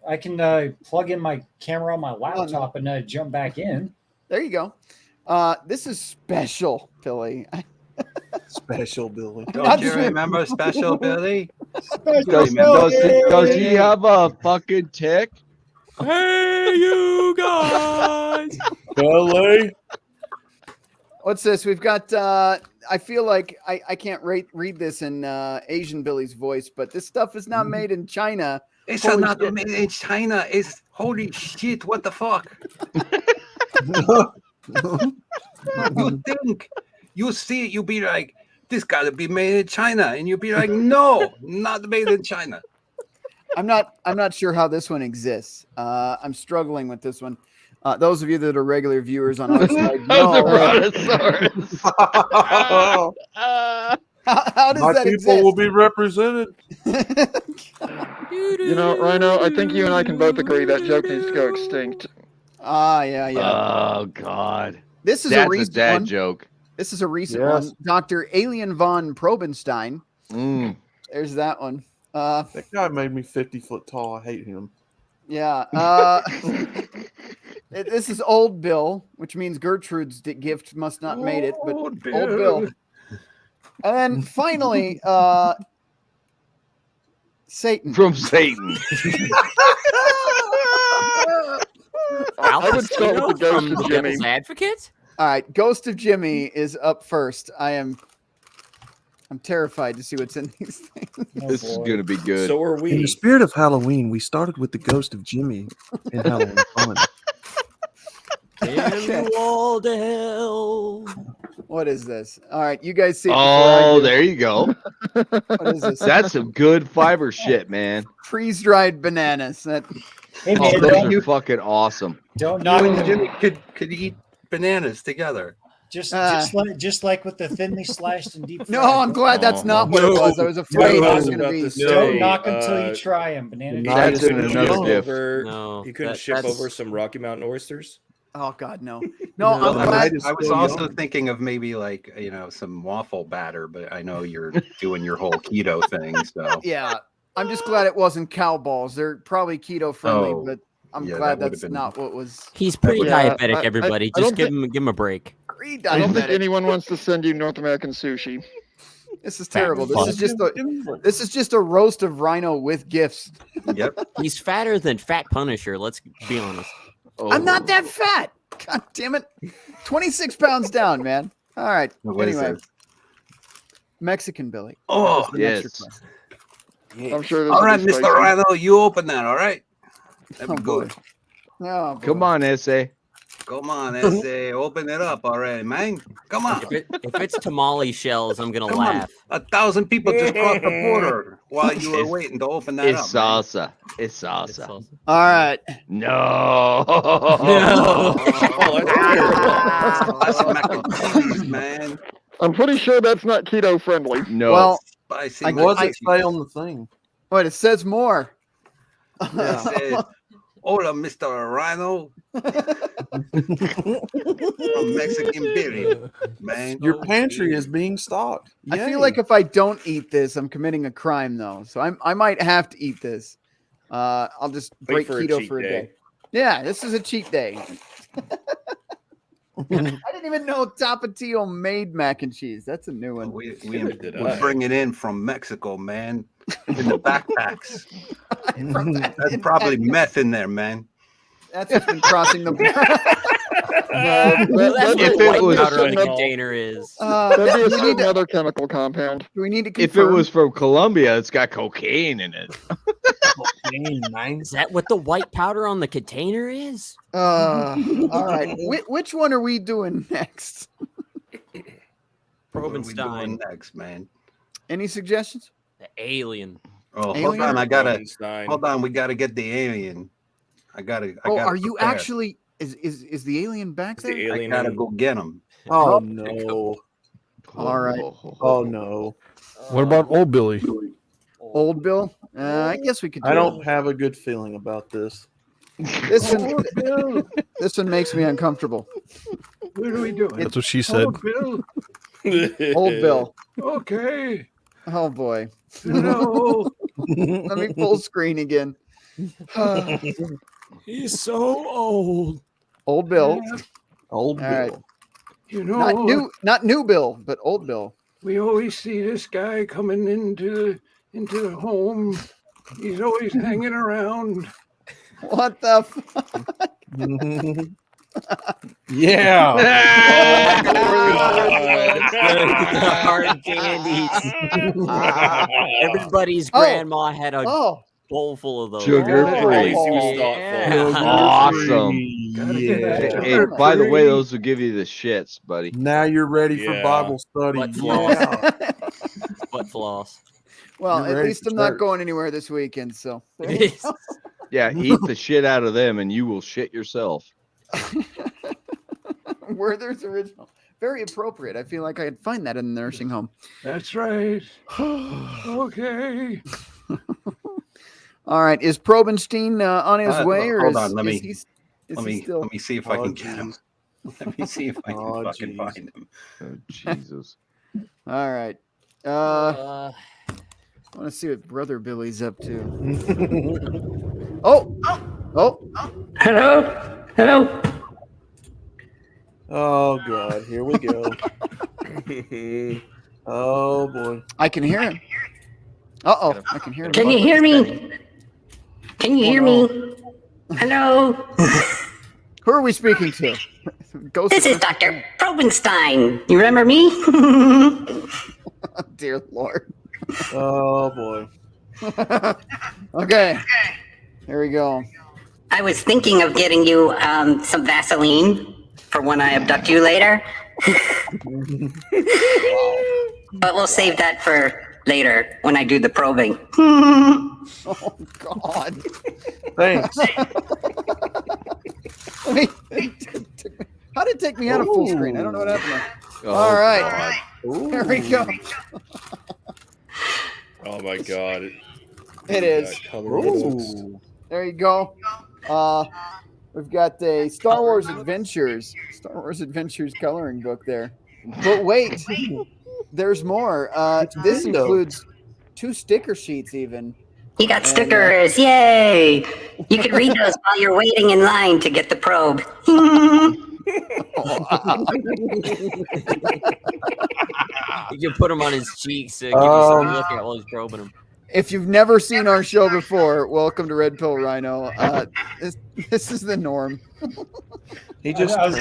I can plug in my camera on my laptop and jump back in. There you go. This is special, Billy. Special Billy. Don't you remember Special Billy? Does he have a fucking tick? Hey, you guys. Billy. What's this? We've got. I feel like I can't read this in Asian Billy's voice, but this stuff is not made in China. It's Holy not shit. made in China. It's holy shit. What the fuck? You think you see it, you be like, this gotta be made in China, and you'll be like, no, not made in China. I'm not sure how this one exists. I'm struggling with this one. Those of you that are regular viewers on our side know. How does My that people exist? will be represented. You know, Rhino, I think you and I can both agree that joke needs to go extinct. Yeah. Oh, God. This is That's a recent dad one. joke. This is a recent Yes. one. Dr. Alien von Probenstein. Mm. There's that one. That guy made me 50 foot tall. I hate him. Yeah. This is Old Bill, which means Gertrude's gift must not made it, but Old Bill. And then finally, Satan. From Satan. I would start with the Ghost of Jimmy. Devil's Advocate? All right, Ghost of Jimmy is up first. I'm terrified to see what's in these things. This is going to be good. So are In we. the spirit of Halloween, we started with the ghost of Jimmy in Halloween Fun. Damn you all to hell. What is this? All right, you guys see it. Oh, there you go. What is this? That's some good fiber shit, man. Freeze-dried bananas. That Hey Oh, man, those are fucking awesome. don't You knock and it. Jimmy could eat bananas together. Just like with the thinly slashed and deep. No, fried. I'm glad that's not what it was. I was afraid No, it was I was going to about be. to say, Don't knock them till you uh, try them. Banana. That's You in couldn't another ship gift. over- No, you couldn't that- ship that's- over some Rocky Mountain oysters? Oh God, no. No, No, I'm the glad. night is I was still also young. thinking of maybe like some waffle batter, but I know you're doing your whole keto thing, so Yeah, I'm just glad it wasn't cow balls. They're probably keto friendly, Oh, but I'm yeah, glad that would've that's been- not what was. He's pretty Yeah, diabetic, everybody. I Just don't give him a break. I don't think anyone wants to send you North American sushi. This is terrible. This fun. is just a roast of Rhino with gifts. yep. He's fatter than Fat Punisher. Let's be honest. Oh. I'm not that fat. God damn it. 26 pounds down, man. All right. What is Anyway, this? Mexican Billy. Oh, What's the next yes. request? I'm sure this All will right, be Mr. spicy. Rhino, you open that, all right? That'd Oh, be boy. good. Oh, boy. Come on, SA. Come on, S.A. Open it up already, man. Come on. If it's tamale shells, I'm gonna Come on. laugh. 1,000 people just crossed the border while you were waiting to open that It's up. man. salsa. It's salsa. All right. No. Oh, that's terrible. Spicy mac and cheese, man. I'm pretty sure that's not keto friendly. No. Well, Spicy I- mac What's and it say on the thing? wait, it says more. Yeah. It says, hola, Mr. Rhino. From Mexican Beauty, man. Your pantry is being stocked. I feel Yay. like if I don't eat this, I'm committing a crime, though. So I might have to eat this. I'll just Wait break for a keto cheat for a day. day. Yeah, this is a cheat day. I didn't even know Tapatio made mac and cheese. That's a new one. We Did I? bring it in from Mexico, man. In the backpacks. From That's probably meth in there, man. That's just been crossing the border. That's what if it white was- powder in the container is. That'd be a we need certain to, other chemical compound. do we need to If it confirm? was from Colombia, it's got cocaine in it. Is that what the white powder on the container is? All right. Which one are we doing next? What are we Probenstein, doing next, man? Any suggestions? the alien. Oh, hold Alien? on. Probenstein. Hold on. We gotta get the alien. I gotta Are you prepare. actually? Is the alien back Is there? the alien I gotta in- go get him. Oh no. All right. Oh no. What about old Billy? Old Bill. I guess we could. Do I don't have a good feeling about this. This one, this one makes me uncomfortable. What are we doing? That's what she said. Bill. Old Bill. Okay. Oh boy. No. Let me full screen again. He's so old. Old Bill. Old All right. Bill. You know, Not new Bill, but old Bill. we always see this guy coming into the home. He's always hanging around. What the fuck? Yeah. The hard candies. Everybody's grandma had a Oh, bowl full of those. Sugar-free. Yeah. Awesome. Yeah. Hey, by the way, those will give you the shits, buddy. Now you're ready for Yeah. Bible study. Butt floss. Yeah. Butt floss. well, You're at ready least for I'm not church. going anywhere this weekend. So there you go. Yeah, eat the shit out of them and you will shit yourself. Werther's original. Very appropriate. I feel like I'd find that in the nursing home. That's right. Okay. All right. Is Probenstein on his way, or hold is, on, let is me- he, is Let he me still? let me see if I Oh, can get him. Let me see if I can Oh, fucking geez. find him. Oh, Jesus. All right. I want to see what Brother Billy's up to. Oh. Hello. Oh God, here we go. Oh boy. I can hear him. Uh-oh. I can hear him. Can you hear me? Can you hear me? Hello. Who are we speaking to? Ghost This is Dr. Probenstein. You remember me? Dear Lord. Oh boy. Okay. Here we go. I was thinking of getting you some Vaseline for when I abduct you later. But we'll save that for later when I do the probing. Oh God. Thanks. Wait, how did it take me out of full screen? I don't know what happened there. Oh, All right. God. Here we go. Oh my god. It is. Ooh. There you go. We've got a Star Wars Adventures coloring book there. But wait, there's more. This Rhino. includes 2 sticker sheets even. You got stickers. Yay. You can read those while you're waiting in line to get the probe. You can put them on his cheeks to give you some look at while he's probing him. If you've never seen our show before, welcome to Red Pill Rhino. This is the norm. He just I was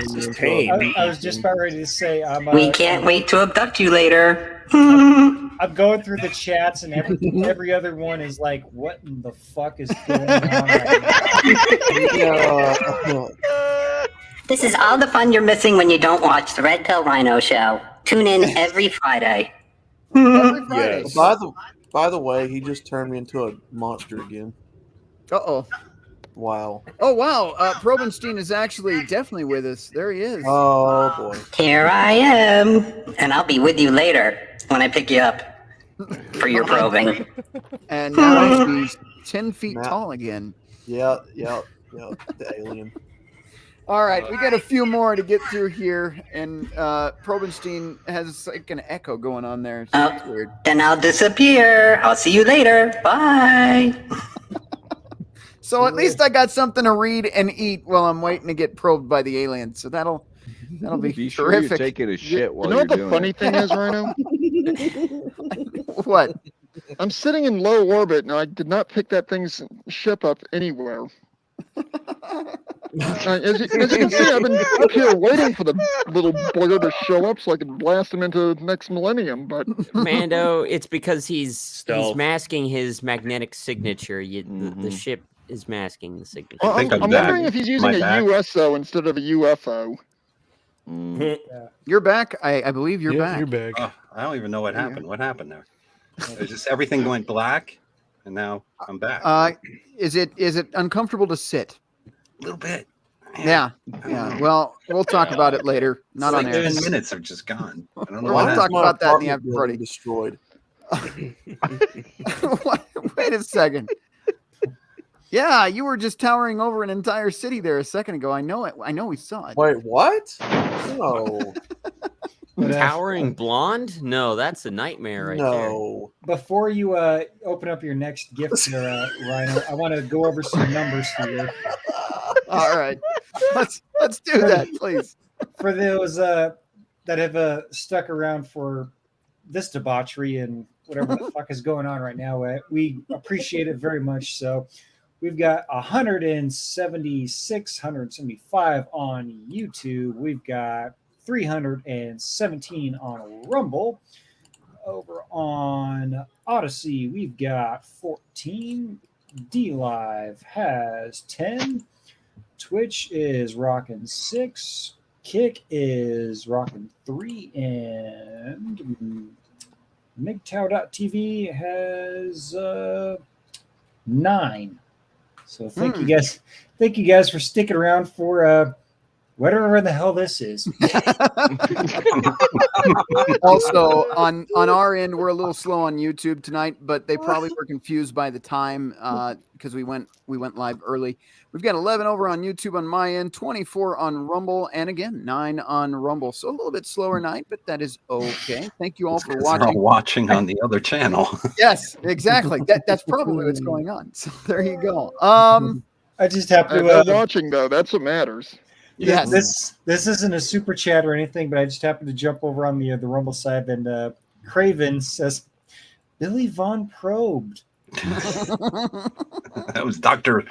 just about ready to say We can't wait to abduct you later. I'm going through the chats and every other one is like, what in the fuck is going on right now? This is all the fun you're missing when you don't watch the Red Pill Rhino show. Tune in every Friday. Every Friday. Yes. By the way, he just turned me into a monster again. Uh-oh. Wow. Oh, wow. Probenstein is actually definitely with us. There he is. Oh, boy. Here I am. And I'll be with you later when I pick you up for your probing. And now he's 10 feet tall again. Yeah, the alien. All right, we got a few more to get through here, and Probenstein has like an echo going on there. So that's weird. Then I'll disappear. I'll see you later. Bye. So at least I got something to read and eat while I'm waiting to get probed by the aliens. So that'll be Sure you're terrific. taking a shit while You know what you're the doing funny it. thing is, Rhino? What? I'm sitting in low orbit, and I did not pick that thing's ship up anywhere. As you can see, I've been up here waiting for the little boiler to show up so I can blast him into the next millennium. But Mando, it's because he's Stealth. masking his magnetic signature. The ship is masking the signature. Well, I'm wondering if he's using a USO instead of a UFO. You're back. I believe you're back. You're back. Oh, I don't even know what happened. What happened there? It's just everything went black, and now I'm back. Is it uncomfortable to sit? A little bit. Yeah. Well, we'll talk about it later. Not It's on like air. 10 minutes are just gone. I don't know. We'll what talk happened. about that in the after party. Destroyed. Wait a second. Yeah, you were just towering over an entire city there a second ago. I know it. I know we saw it. Wait, what? No. Towering blonde? No, that's a nightmare right No. Before you open up your next gift there, Rhino, I want to go over some numbers here. All right. Let's do that, please. For those that have stuck around for this debauchery and whatever the fuck is going on right now, we appreciate it very much. So we've got 176, 175 on YouTube. We've got 317 on Rumble. Over on Odyssey, we've got 14. D-Live has 10. Twitch is rocking 6. Kick is rocking 3. And MGTOW.tv has 9. So thank you guys. Thank you guys for sticking around for whatever the hell this is. Also, on our end, we're a little slow on YouTube tonight, but they probably were confused by the time because we went live early. We've got 11 over on YouTube on my end, 24 on Rumble, and again 9 on Rumble. So a little bit slower night, but that is okay. Thank you all for They're watching. all watching on the other channel. Yes, exactly. That's probably what's going on. So there you go. I just have to. They're watching though. That's what matters. Yes. This isn't a super chat or anything, but I just happened to jump over on the Rumble side, and Craven says, "Billy Von probed." That was Dr.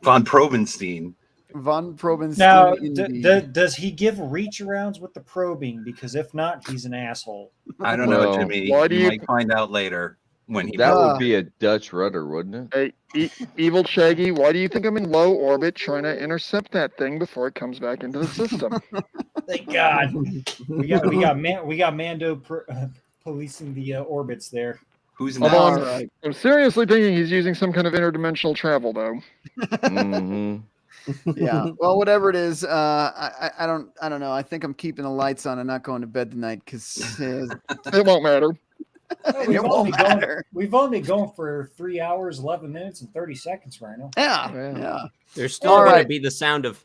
Von Probenstein. Von Probenstein. Now, does he give reach arounds with the probing? Because if not, he's an asshole. I don't know, Jimmy. You might find out later when he. That would be a Dutch rudder, wouldn't it? Hey, Evil Shaggy, why do you think I'm in low orbit trying to intercept that thing before it comes back into the system? Thank God. We got Mando policing the orbits there. Who's Although I'm seriously thinking he's using some kind of interdimensional travel, though. Yeah. Well, whatever it is, I don't know. I think I'm keeping the lights on and not going to bed tonight because it won't matter. We've only been going for 3 hours, 11 minutes, and 30 seconds, Rhino. Yeah. There's still going to be the sound of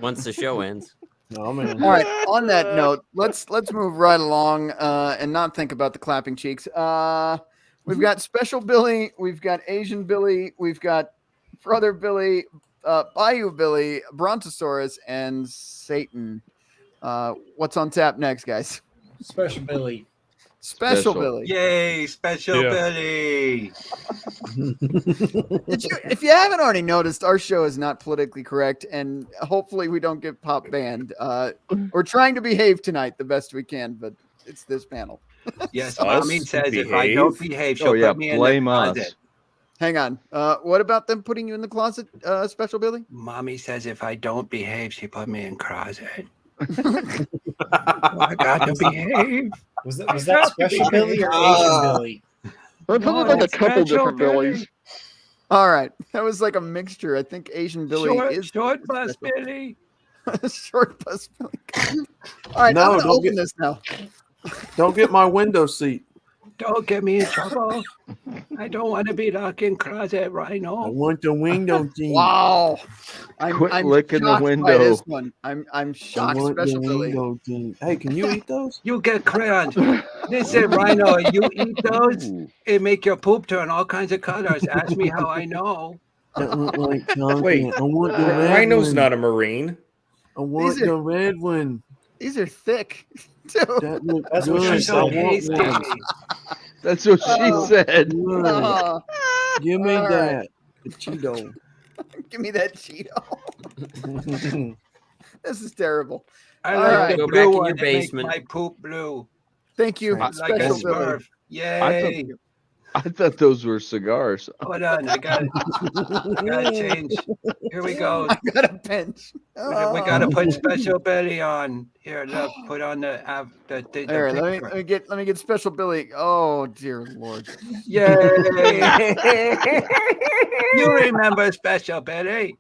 once the show ends. Oh, man. All right. On that note, let's move right along and not think about the clapping cheeks. We've got Special Billy, we've got Asian Billy, we've got Brother Billy, Bayou Billy, Brontosaurus, and Satan. What's on tap next, guys? Special Billy. Special Billy. Yay, Special Billy. If you haven't already noticed, our show is not politically correct, and hopefully we don't get pop banned. We're trying to behave tonight the best we can, but it's this panel. Yes, Mommy says if I don't behave, she'll put me in the closet. Hang on. What about them putting you in the closet, Special Billy? Mommy says if I don't behave, she put me in closet. I got to behave. Was that Special Billy or Asian Billy? That sounded like a couple different Billies. All right, that was like a mixture. I think Asian Billy is short bus Billy. Short bus Billy. All right, No, I'm gonna don't open get- this now. Don't get my window seat. Don't get me in trouble. I don't want to be locked in closet, I Rhino. want the window seat. Wow. I'm licking the shocked by window. this one. I'm I shocked, want the Special Billy. window seat. Hey, can you eat those? You get crayons. Listen, Rhino, you eat those, it make your poop turn all kinds of colors. Ask me how I know. That look like chocolate. Wait, I want the red Rhino's one. not a Marine. I want These are- the red one. These are thick. Too. That looks That's what good. she I said. want one. That's what she said. Good. Oh, Give me all that. right. The Cheeto. Give me that Cheeto. This is terrible. I All like right. the Go back blue in one your that make basement. my poop blue. Thank you, Like a Special Billy. Smurf. Yay. I thought those were cigars. Hold on, I got to change. Here we go. I got a pinch. We got to put Special Billy on. Here, look, put on the Here, picture. let me get Special Billy. Oh dear Lord. Yay! You remember Special Billy?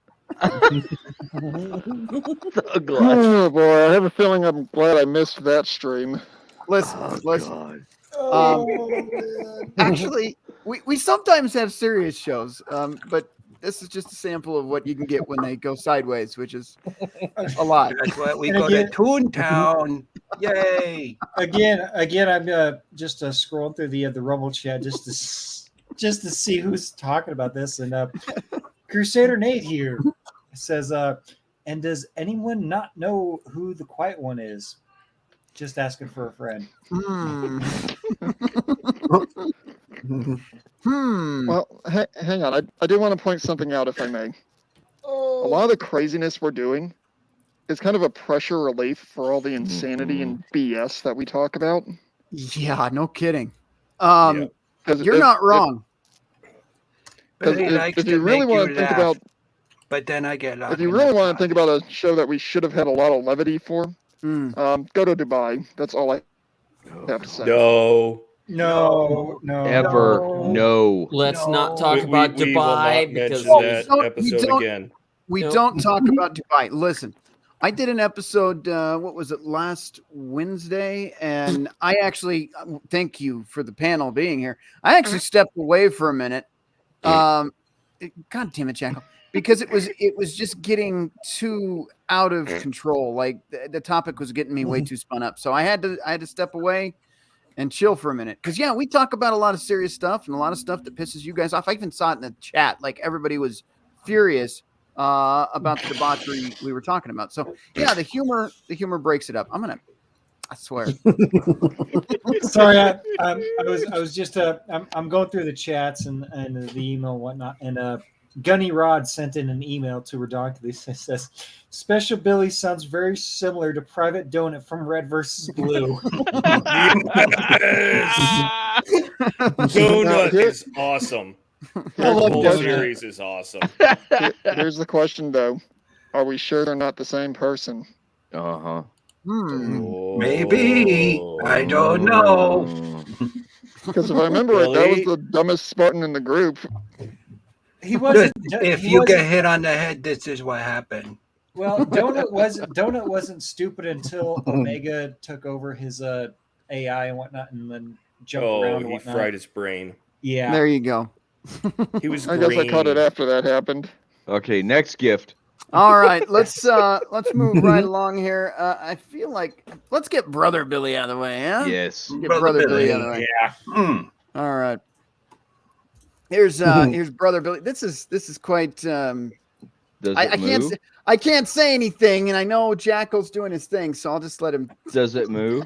Oh boy, I have a feeling I'm glad I missed that stream. Listen. Actually, we sometimes have serious shows, but this is just a sample of what you can get when they go sideways, which is a lot. That's why we And go to again- Toontown. Yay! Again, I'm just scrolling through the Rumble chat just to see who's talking about this. And Crusader Nate here says, and does anyone not know who the Quiet One is? Just asking for a friend. Well, hang on. I do want to point something out, if I may. A lot of the craziness we're doing is kind of a pressure relief for all the insanity and BS that we talk about. Yeah, no kidding. 'Cause You're not wrong. Because Billy likes if to you really make want you to think laugh, about, but then I get locked if you in really the want to think about a show that we should have had a lot of levity for, Mm. go to Dubai. That's all I have to say. No. Ever. No. Let's not talk about we will Dubai not because mention that we episode don't- again. We Nope. don't talk about Dubai. Listen, I did an episode, what was it, last Wednesday? And I actually, thank you for the panel being here. I actually stepped away for a minute. God damn it, Jackal. Because it was just getting too out of control. Like the topic was getting me way too spun up. So I had to step away and chill for a minute. Because yeah, we talk about a lot of serious stuff and a lot of stuff that pisses you guys off. I even saw it in the chat. Like everybody was furious about the debauchery we were talking about. So yeah, the humor breaks it up. I swear. Sorry, I was just I'm going through the chats and the email and whatnot, and Gunny Rod sent in an email to Redonkulas. It says, "Special Billy sounds very similar to Private Donut from Red versus Blue." Donut is awesome. Here's The the whole question. series is awesome. Here's the question, though. Are we sure they're not the same person? Uh-huh. Maybe. I don't know. Because if I remember right, that was Billy? the dumbest Spartan in the group. He wasn't. If he you wasn't- get hit on the head, this is what happened. Well, Donut wasn't stupid until Omega took over his AI and whatnot, and then jumped around and He whatnot. fried his brain. Yeah. There you go. He was I guess I caught it green. after that happened. Okay, next gift. All right, let's move right along here. I feel like let's get Brother Billy out of the way, huh? Yes. Get Brother Billy out of the way. Yeah. All right. Here's Brother Billy. This is quite. Does it I can't. move? I can't say anything, and I know Jackal's doing his thing, so I'll just let him. Does it move?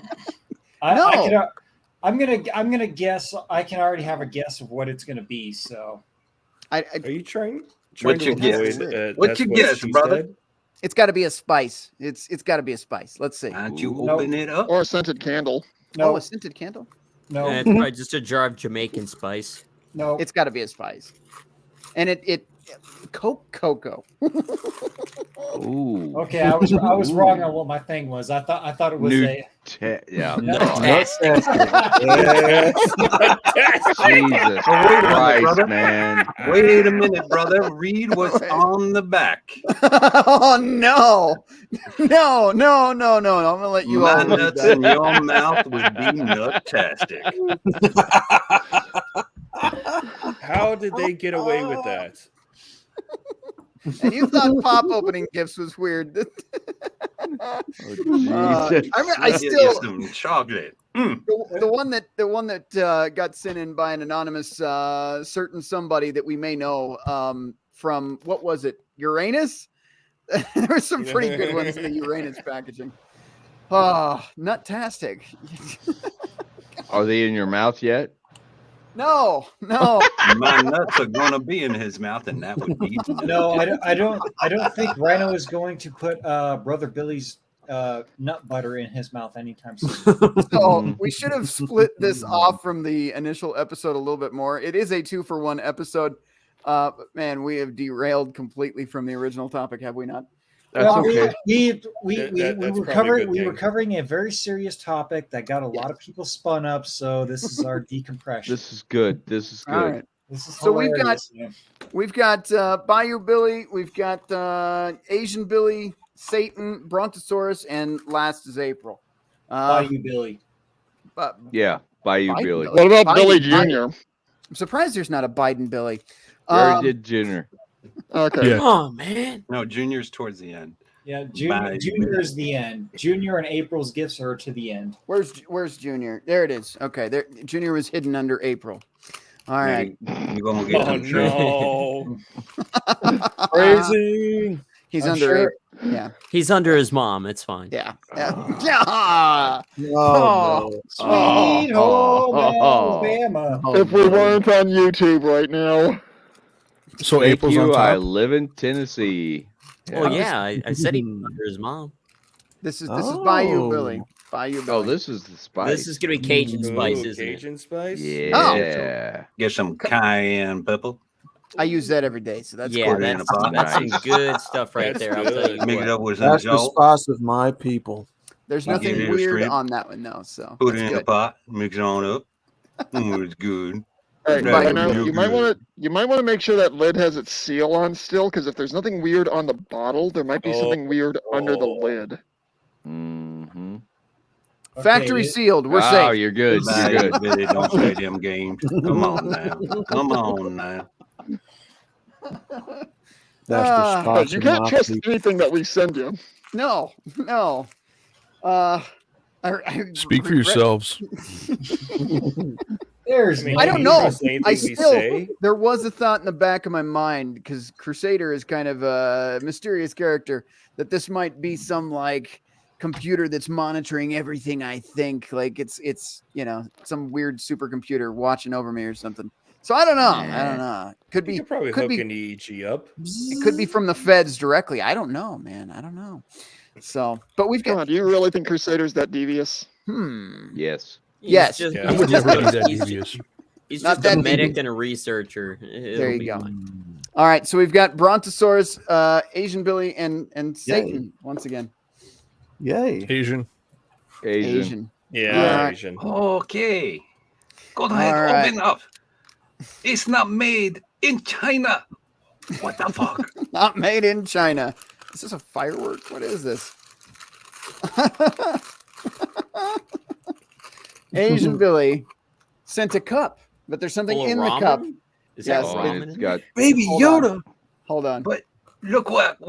I'm gonna guess. I can already have a guess of what it's gonna be. So, Are you trying What's to your guess? avoid? What's your that's what guess, she brother? said? It's got to be a spice. It's got to be a spice. Let's see. Can't you Nope. open it up? Or a scented candle. Oh, no, a scented candle. no, It's probably just a jar of Jamaican spice. No, It's got to be a spice. And it cocoa. Ooh. Okay, I was wrong on what my thing was. I thought it was Yeah. Nut-tastic. Jesus Christ, man. Wait a minute, brother. Read what's on the back. Oh no. No. I'm gonna let you My all read nuts that. in your mouth would be nut-tastic. How did they get away with that? And you thought pop opening gifts was weird. Oh, Jesus. I still some chocolate. the one that got sent in by an anonymous certain somebody that we may know from, what was it, Uranus? There were some pretty good ones in the Uranus packaging. Oh, nut-tastic. Are they in your mouth yet? No. My nuts are gonna be in his mouth, and that would be No, I don't think Rhino is going to put Brother Billy's nut butter in his mouth anytime soon. So we should have split this off from the initial episode a little bit more. It is a 2-for-1 episode. But man, we have derailed completely from the original topic, have we not? That's okay. We That's were probably a good we were thing. covering a very serious topic that got a lot of people spun up. So this is our decompression. This is good. This is good. All right. This is So hilarious. we've got Bayou Billy, we've got Asian Billy, Satan, Brontosaurus, and last is April. Bayou Billy. Yeah, Bayou Biden Billy. What about Billy Biden. Jr.? I'm surprised there's not a Biden Billy. We already did Junior. Okay. Yeah. Oh man. No, Junior's towards the end. Yeah, Bayou Junior is the end. Junior and April's gifts are to the end. Where's Junior? There it is. Okay, there. Junior was hidden under April. All right. You're gonna get some no. Crazy. He's I'm under. sure- Yeah. He's under his mom. It's fine. Yeah. Yeah. No. Sweet home Alabama. If we weren't on YouTube right now. So Thank April's you. on I top. live in Tennessee. Well, yeah, I said he was under his mom. This is Bayou Billy. Bayou Billy. Oh, this is the spice. This is gonna be Cajun spice, isn't it? Cajun spice? Yeah. Get some cayenne pepper. I use that every day, so that's Yeah, cool. that's some good stuff right That's there. I'll tell you Mix what. it up with some That's the salt. spice of my people. There's Get nothing it weird straight. on that one, though. So Put it that's in a good. pot. Mix it on up. It's good. Hey, That you know, would be you might good. want to make sure that lid has its seal on still, because if there's nothing weird on the bottle, there might be something weird under the lid. Mm-hmm. Factory sealed. We're Oh, safe. you're good. You're Bayou good. Billy don't play them games. Come on now. Come on now. That's the But spice you of can't my trust people. anything that we send you. No. Speak for yourselves. There's mean, I can don't you know. trust anything I we still say? there was a thought in the back of my mind because Crusader is kind of a mysterious character that this might be some like computer that's monitoring everything I think, like it's some weird supercomputer watching over me or something. So I don't know. Could You be could probably could hook be an EEG up. it could be from the feds directly. I don't know, man. I don't know. So, but we've Come got on, do you really think Crusader's that devious? Yes. Yes. He's I would never be that devious. He's Not just that a medic devious. and a researcher. There you be go. fine. All right, so we've got Brontosaurus, Asian Billy, and Satan once again. Yay. Asian. Asian. Yeah, Alright. Asian. Okay. Go ahead, All right. open up. It's not made in China. What the fuck? Not made in China. Is this a firework? What is this? Asian Billy sent a cup, but there's something Full of in the ramen? cup. Is that Yes, ramen? It's got Baby Hold Yoda. on. Hold on. But look what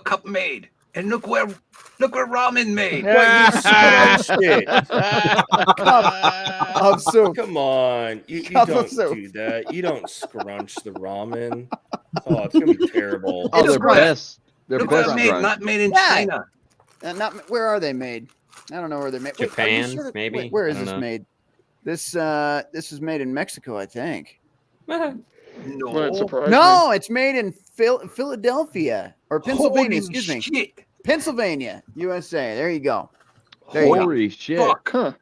cup made, and look where ramen made. Cup of soup. Come on. You Cup of don't soup. do that. You don't scrunch the ramen. Oh, it's going to be terrible. Oh, It's they're crunch. best. They're Look what best it made, crunch. not made in Yeah. China. Not where are they made? I don't know where they're made. Wait, are you Japan, sure that- maybe? wait, where I is don't this know. made? This is made in Mexico, I think. Wouldn't No. surprise me. No, it's made in Philadelphia or Pennsylvania. Holy Excuse me, shit. Pennsylvania, USA. There you go. There you go. Holy shit. Fuck. Huh.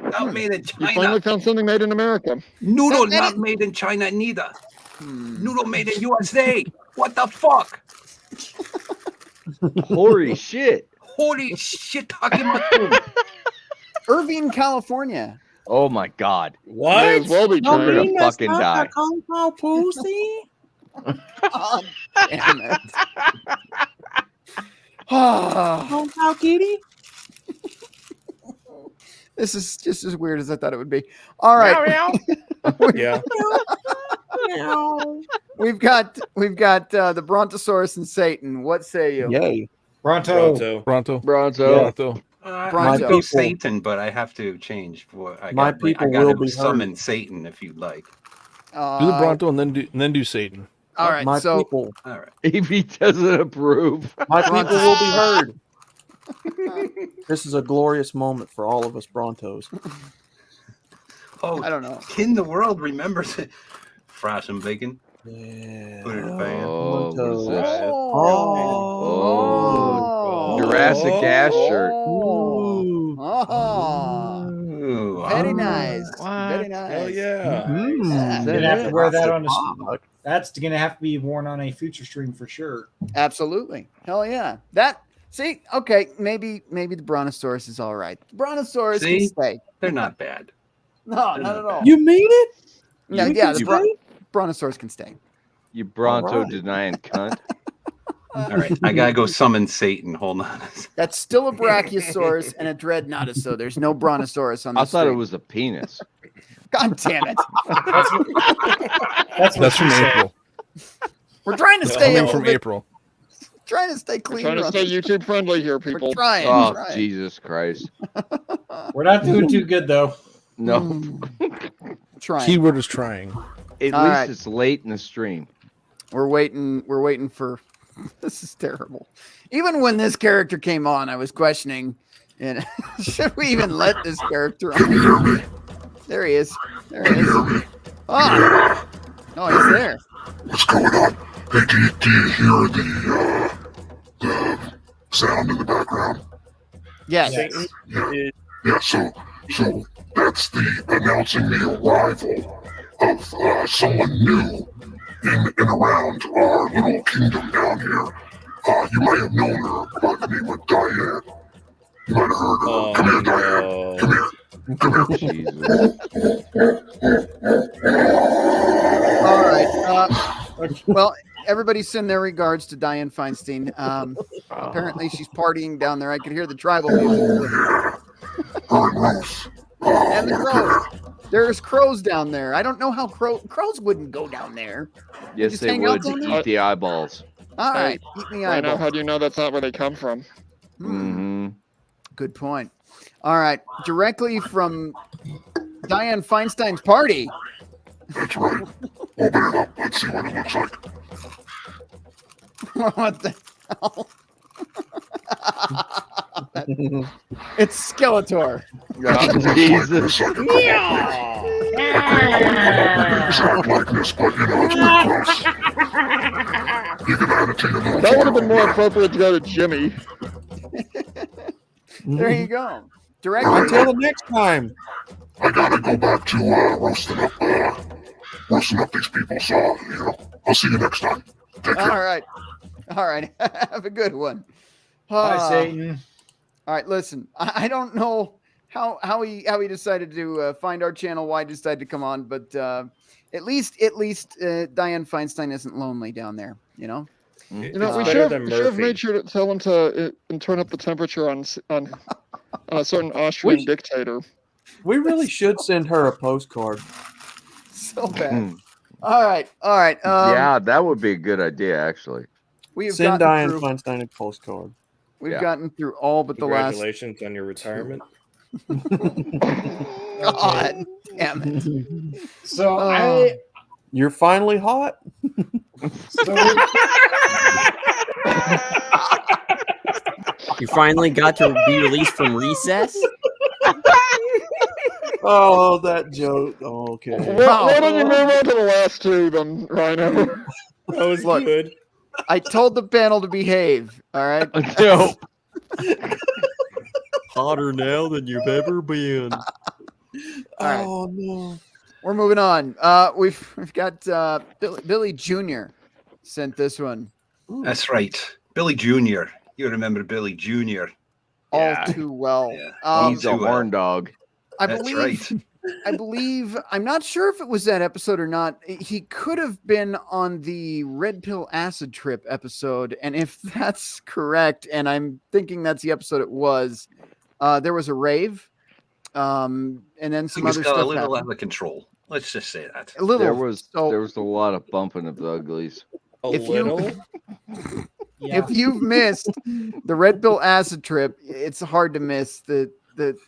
Not made in You China. finally found something made in America. Noodle not made in China neither. Noodle made in USA. What the fuck? Holy shit. Holy shit, talking mushroom. Irvine, California. Oh my god. May as well be We're China. gonna fucking die. Kung Pao pussy. Oh, damn it. Kung Pao kitty. This is just as weird as I thought it would be. All right. Yeah. We've got the Brontosaurus and Satan. What say you? Yay. Bronto. Bronto. I go Satan, but I have to change. I gotta summon Satan if you'd like. Do the Bronto and then do Satan. All right, My so people. All right. If he doesn't approve. My people will be heard. This is a glorious moment for all of us Brontos. Oh, I don't know. In the world remembers it. Fry some bacon. Yeah. Put it in the pan. Oh, what's this? Oh. Jurassic Gas shirt. Oh. Very nice. Very nice. Hell yeah. You're gonna have to wear that on a. That's gonna have to be worn on a future stream for sure. Absolutely. Hell yeah. See, okay, maybe the Brontosaurus is all right. The Brontosaurus can stay. They're not bad. No, not at all. You mean it? No, yeah, the Brontosaurus can stay. You Bronto denying cunt. All right, I gotta go summon Satan. Hold on. That's still a Brachiosaurus and a Dreadnoughtus, so there's no Brontosaurus on the I thought it stream. was a penis. God damn it. That's from April. We're trying to stay Coming from April. Trying to stay clean. We're trying to stay YouTube friendly here, people. We're trying. Oh, trying. Jesus Christ. We're not doing too good though. No. Trying. Keyword is trying. At All least right. it's late in the stream. We're waiting for this is terrible. Even when this character came on, I was questioning, and should we even let this character on? There he is. There he is. Oh, no, he's there. What's going on? Hey, do you hear the sound in the background? Yes. Yeah, so that's the announcing the arrival of someone new in and around our little kingdom down here. You might have known her by the name of Diane. You might have heard her. Oh, Come here, Diane. Come here. All right. Well, everybody send their regards to Diane Feinstein. Apparently, she's partying down there. I could hear the tribal music. And the crows. There's crows down there. I don't know how crows wouldn't go down there. Yes, Just they hang out would down to there? eat the eyeballs. All right. Eat me I know. eyeball. How do you know that's not where they come from? Mm-hmm. Good point. All right. Directly from Diane Feinstein's party. That's right. Open it up. Let's see what it looks like. What the hell? It's Skeletor. Jesus. Exact likeness, but you know, it's pretty close. You can add it to your little That would have been more appropriate to go to Jimmy. There you go. Directly. Until the next time. I gotta go back to roasting up these people, so you know, I'll see you next time. Take care. All right. Have a good one. Bye, Satan. All right, listen. I don't know how he decided to find our channel, why he decided to come on, but at least Diane Feinstein isn't lonely down there. You know. You know, we should have made sure to tell him to turn up the temperature on a certain Austrian dictator. We really should send her a postcard. So bad. All right. Yeah, that would be a good idea, actually. We have Send gotten Diane through- Feinstein a postcard. We've gotten through all but the last. Congratulations on your retirement. God damn it. So You're finally hot. You finally got to be released from recess? Oh, that joke. Oh, okay. Why don't you move on to the last two, then, Rhino? That was good. I told the panel to behave. All right. No. Hotter now than you've ever been. All right. Oh no. We're moving on. We've got Billy Jr. sent this one. Ooh. That's right. Billy Jr. You remember Billy Jr. All too well. Yeah. He's a horn dog. That's right. I believe, I'm not sure if it was that episode or not. He could have been on the Red Pill Acid Trip episode. And if that's correct, and I'm thinking that's the episode it was, there was a rave. And then some other stuff a little happened. out of control. Let's just say that. A little. There was a lot of bumping of the uglies. If you've missed the Red Pill Acid Trip, it's hard to miss the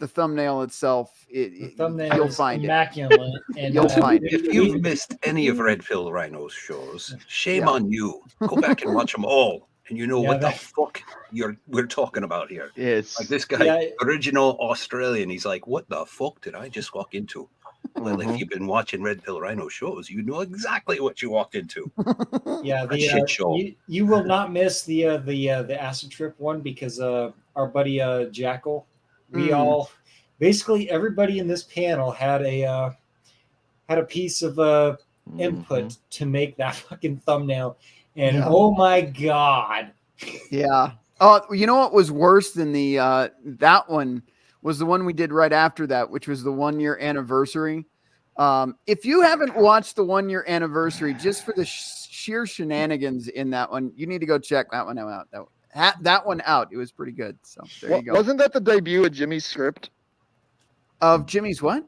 thumbnail itself. The thumbnail you'll is find immaculate. it. And You'll find it. If you've missed any of Red Pill Rhino's shows, shame Yeah. on you. Go back and watch them all, and you know Yeah, what the that- fuck we're talking about here. It's Like this guy, Yeah. original Australian. He's like, what the fuck did I just walk into? Well, if you've been watching Red Pill Rhino shows, you know exactly what you walked into. Yeah, A shit show. You will not miss the acid trip one because our buddy Jackal, we all basically everybody in this panel had a piece of input to make that fucking thumbnail, and oh my god, Yeah. Oh, you know what was worse than the that one was the one we did right after that, which was the 1 year anniversary. If you haven't watched the 1 year anniversary, just for the sheer shenanigans in that one, you need to go check that one out. That one out. It was pretty good. So there you go. Wasn't that the debut of Jimmy's script? Of Jimmy's what?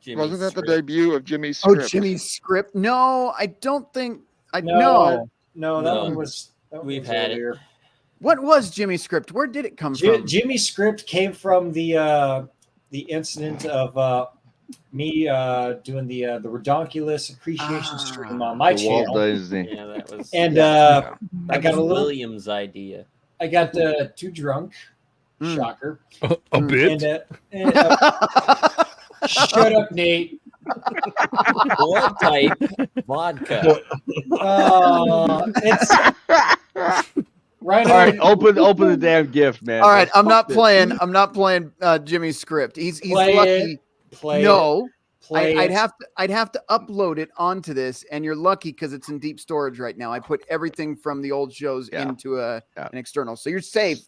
Wasn't that the debut of Jimmy's script? Oh, Jimmy's script. No, I don't think. No, that one was. We've had it. What was Jimmy's script? Where did it come from? Jimmy's script came from the incident of me doing the Redonkulas appreciation stream on my channel. Yeah, that was. And that I got was a little. William's idea. I got too drunk. Shocker. A bit. And, shut up, Nate. Blood type vodka. It's right. All right, open the damn gift, man. All right, I'm not Fuck playing. this. I'm not playing Jimmy's script. He's Play lucky. Play no, Play I'd it. have to upload it onto this, and you're lucky because it's in deep storage right now. I put everything from the old shows into an external, so you're safe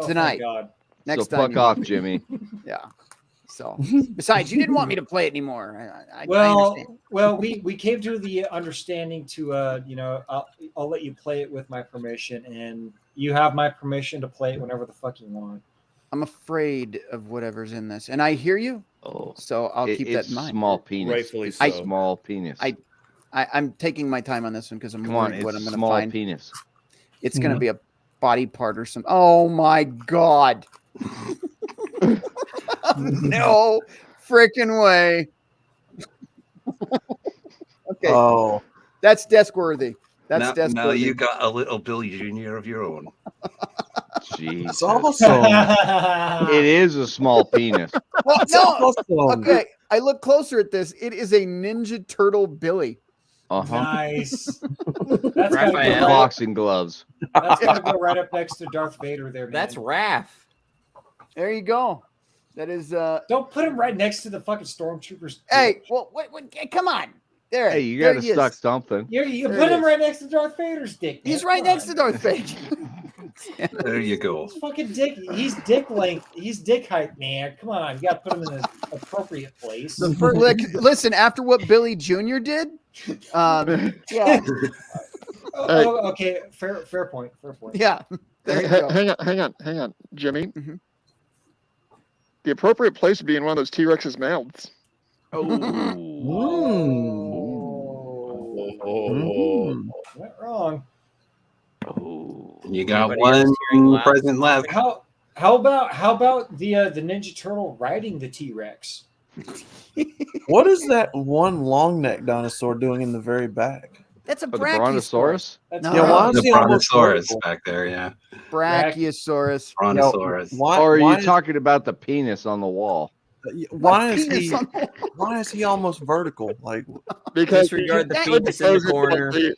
tonight. Oh my God. Next So time, fuck off, Jimmy. Yeah. So, besides, you didn't want me to play it anymore. I Well, understand. we came to the understanding to I'll let you play it with my permission, and you have my permission to play it whenever the fuck you want. I'm afraid of whatever's in this, and I hear you. Oh, so I'll keep that it's in mind. Small penis. Rightfully so. Small penis. I'm taking my time on this one because I'm Come on, worried what it's I'm going to small find. penis. It's going to be a body part or something. Oh my God. No freaking way. Okay. Oh, that's desk worthy. That's desk now worthy. you got a little Billy Jr. of your own. Jeez. it's awesome. It is a small penis. Well, It's no. awesome. Okay. I look closer at this. It is a Ninja Turtle Billy. Uh-huh. Nice. That's gotta With go boxing gloves. That's gonna go right up next to Darth Vader there, man. That's Raph. There you go. That is Don't put him right next to the fucking stormtroopers. Hey, well, what, come on. There. Hey, you there gotta he is. stuck something. You There put it him is. right next to Darth Vader's dick. Man. He's right Come next on. to Darth Vader. There you go. He's fucking dick. He's dick length. He's dick height, man. Come on, you gotta put him in an appropriate place. Listen, after what Billy Jr. did, yeah, Okay, fair point. yeah. There you go. Hang on, Jimmy. The appropriate place would be in one of those T-Rex's mouths. Not wrong. You got Everybody else hearing one loud. present left. How about the Ninja Turtle riding the T-Rex? What is that one long neck dinosaur doing in the very back? That's a For the brachiosaurus. brontosaurus? That's Yeah, why is The he almost brontosaurus vertical? back there, yeah. Brachiosaurus. Brontosaurus. Why, Or are why you is- talking about the penis on the wall? Why is Penis he? on the- Why is he almost vertical? Like, Because Disregard the he penis in the tried to pose it corner. like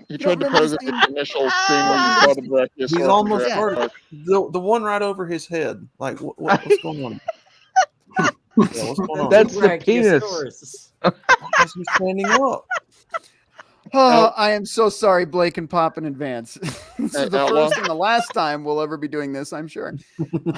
he tried to remember pose it seeing- in the initial scene when you saw the Brachiosaurus. he's almost Yeah. vertical. The one right over his head. Like, what's going on? what's going on? That's the penis. Why is he standing up? Oh, I am so sorry, Blake and Pop in advance. This is the Outlaw. first and the last time we'll ever be doing this, I'm sure.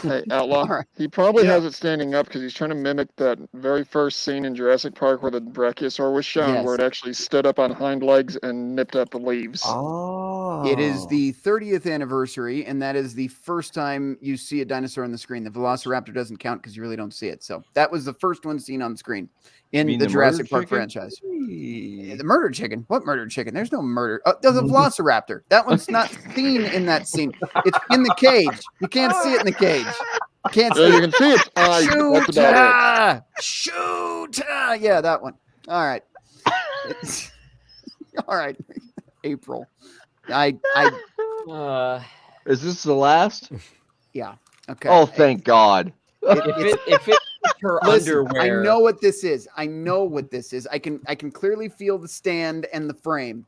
Hey, Outlaw. He probably has it standing up because he's trying to mimic that very first scene in Jurassic Park where the brachiosaur was shown, where it actually stood up on hind legs and nipped up the leaves. Oh. It is the 30th anniversary, and that is the first time you see a dinosaur on the screen. The Velociraptor doesn't count because you really don't see it. So that was the first one seen on screen in the Jurassic Park franchise. The murder chicken? What murder chicken? There's no murder. There's a Velociraptor. That one's not seen in that scene. It's in the cage. You can't see it in the cage. You can't see Yeah, it. you can see its eyes. That's about it. Shoot! Yeah, that one. All right. All right. April. Is this the last? Yeah. Okay. Oh, thank God. If it's her Listen, underwear, I know what this is. I know what this is. I can clearly feel the stand and the frame.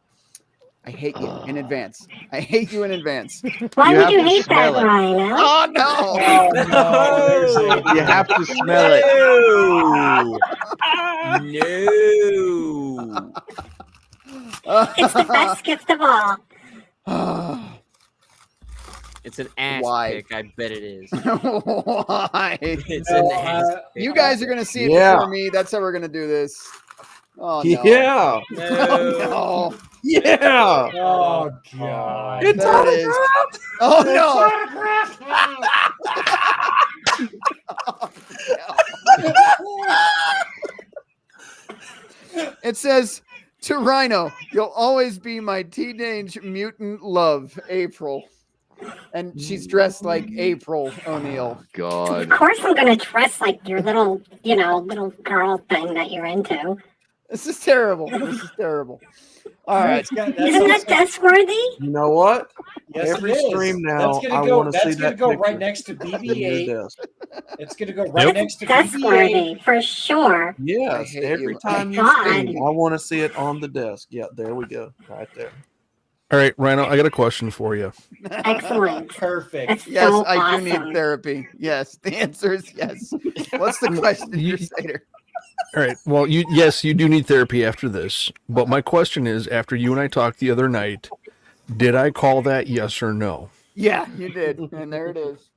I hate you in advance. I hate you in advance. Why would you hate that, Rhino? Oh no! No. You have to smell it. No. It's the best gift of all. It's an ass Why? pick. I bet it is. Why? It's an ass pick. You guys are gonna see it Yeah. before me. That's how we're gonna do this. Oh no! Yeah. Oh, no! Yeah. Oh God! It's There it is. Oh no! It says to Rhino, "You'll always be my teenage mutant love, April." And she's dressed like April O'Neil. Of God. course I'm going to dress like your little, little girl thing that you're into. This is terrible. This is terrible. All right. Isn't that desk worthy? You know what? Yes, Every it is. stream now, That's I gonna go. want to see That's gonna that go picture right next to in your BB-8. desk. It's gonna go right next to Desk BB-8. worthy for sure. Yes, hate every you. time you God. stream, I want to see it on the desk. Yeah, there we go, right there. All right, Rhino, I got a question for you. Excellent. Perfect. That's Yes, so I awesome. do need therapy. Yes, the answer is yes. What's the question, Crusader? All right. Well, yes, you do need therapy after this. But my question is, after you and I talked the other night, did I call that yes or no? Yeah, you did. And there it is.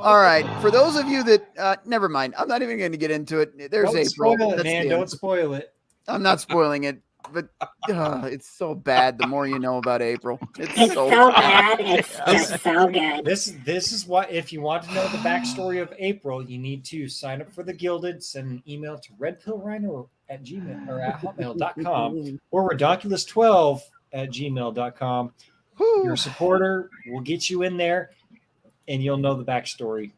All right. For those of you that, never mind. I'm not even going to get into it. There's Don't April. spoil it, That's man. the Don't end. spoil it. I'm not spoiling it, but it's so bad. The more you know about April, It's so bad. It's just so good. This is why, if you want to know the backstory of April, you need to sign up for the Gilded, send an email to redpillrhino@gmail or at hotmail.com or redonkulas12@gmail.com. Your supporter will get you in there, and you'll know the backstory.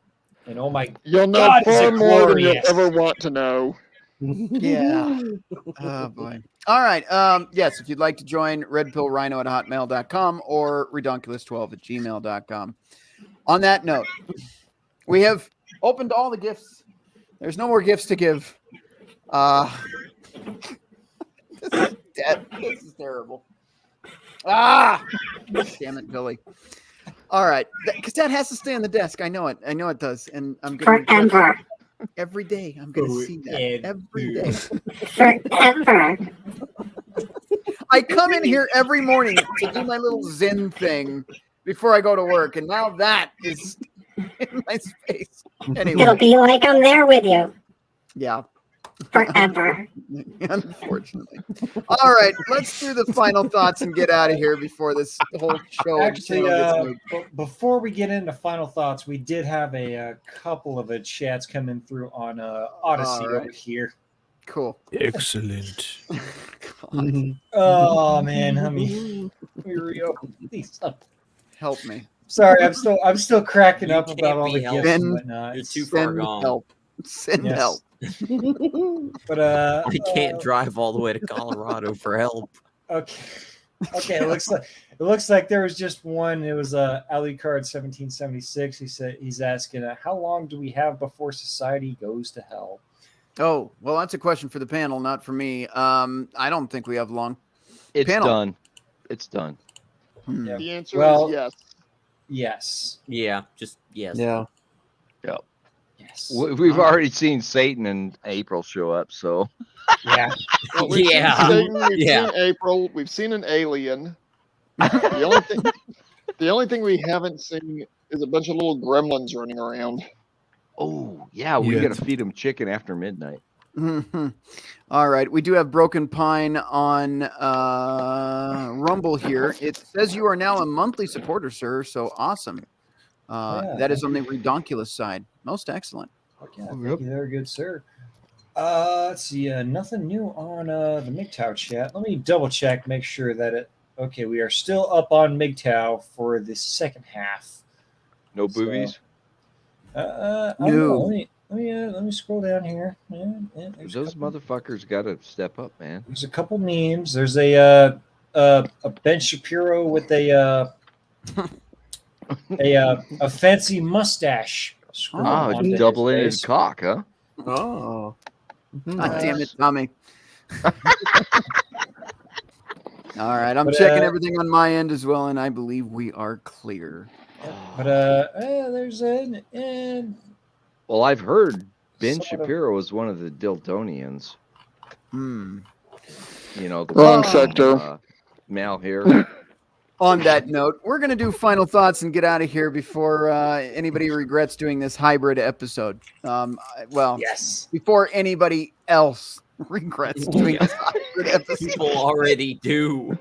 And oh my You'll know God, is far it more than you'll glorious. ever want to know. Yeah. Oh boy. All right. Yes, if you'd like to join, redpillrhino@hotmail.com or redonkulas12@gmail.com. On that note, we have opened all the gifts. There's no more gifts to give. This is dead. This is terrible. Damn it, Billy. All right, because that has to stay on the desk. I know it. I know it does, and I'm going Forever. every day. I'm going to see that every day. Forever. I come in here every morning to do my little Zen thing before I go to work, and now that is in my space. Anyway, It'll be like I'm there with you. Yeah. Forever. Unfortunately. All right, let's do the final thoughts and get out of here before this whole show. Actually, gets moved. before we get into final thoughts, we did have a couple of chats coming through on Odyssey All right. over here. Cool. Excellent. Oh man, I mean, reopen these up. Help me. Sorry, I'm still cracking up can't about all be the helped. gifts and Send- whatnot. You're too far Send gone. help. Send Yes. help. But I can't drive all the way to Colorado for help. okay. Okay, it looks like there was just one. It was Alucard 1776. He said he's asking, how long do we have before society goes to hell? Oh, well, that's a question for the panel, not for me. I don't think we have long. It's Panel. done. It's done. Yeah. The answer Well, is yes. Yes. Yeah, just yes. Yeah. Yep. We've already seen Satan and April show up, so Yeah. Well, we've seen Yeah. Satan, we've Yeah. seen April, we've seen an alien. The only thing we haven't seen is a bunch of little gremlins running around. oh yeah, we Yeah. gotta feed them chicken after midnight. Mhm. All right, we do have Broken Pine on Rumble here. It says you are now a monthly supporter, sir. So awesome. Yeah, That is thank on the Redonkulas side. Most excellent. Yeah, thank you, very good, sir. Let's see. Nothing new on the MGTOW chat. Let me double check, make sure that it. Okay, we are still up on MGTOW for the second half. No So, boobies. I don't No. know. Let me scroll down here. Yeah, there's Those motherfuckers gotta step up, man. There's a couple memes. There's a Ben Shapiro with a fancy mustache. Oh, onto his double-ended face. cock, huh? Oh. God damn it, Tommy. All right, I'm But, checking everything on my end as well, and I believe we are clear. But there's an Well, I've heard Ben Somewhat of- Shapiro is one of the Dildonians. Hmm. You know, the Wrong one from, sector. Mal here. On that note, we're going to do final thoughts and get out of here before anybody regrets doing this hybrid episode. Well, yes, before anybody else regrets doing this hybrid episode. People already do.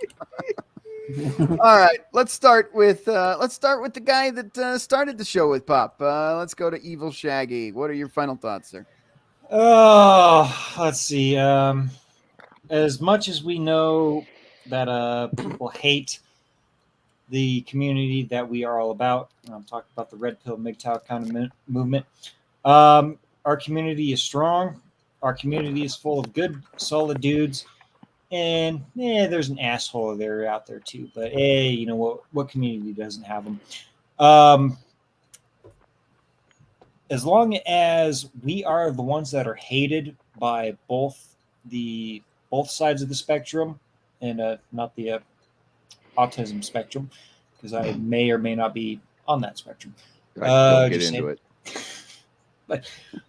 All right, let's start with the guy that started the show with Pop. Let's go to Evil Shaggy. What are your final thoughts, sir? Oh, let's see. As much as we know that people hate the community that we are all about, and I'm talking about the Red Pill MGTOW kind of movement. Our community is strong. Our community is full of good, solid dudes. And there's an asshole there out there too. But hey, you know what community doesn't have them? As long as we are the ones that are hated by both sides of the spectrum, and not the autism spectrum, because I may or may not be on that spectrum. Don't get into it.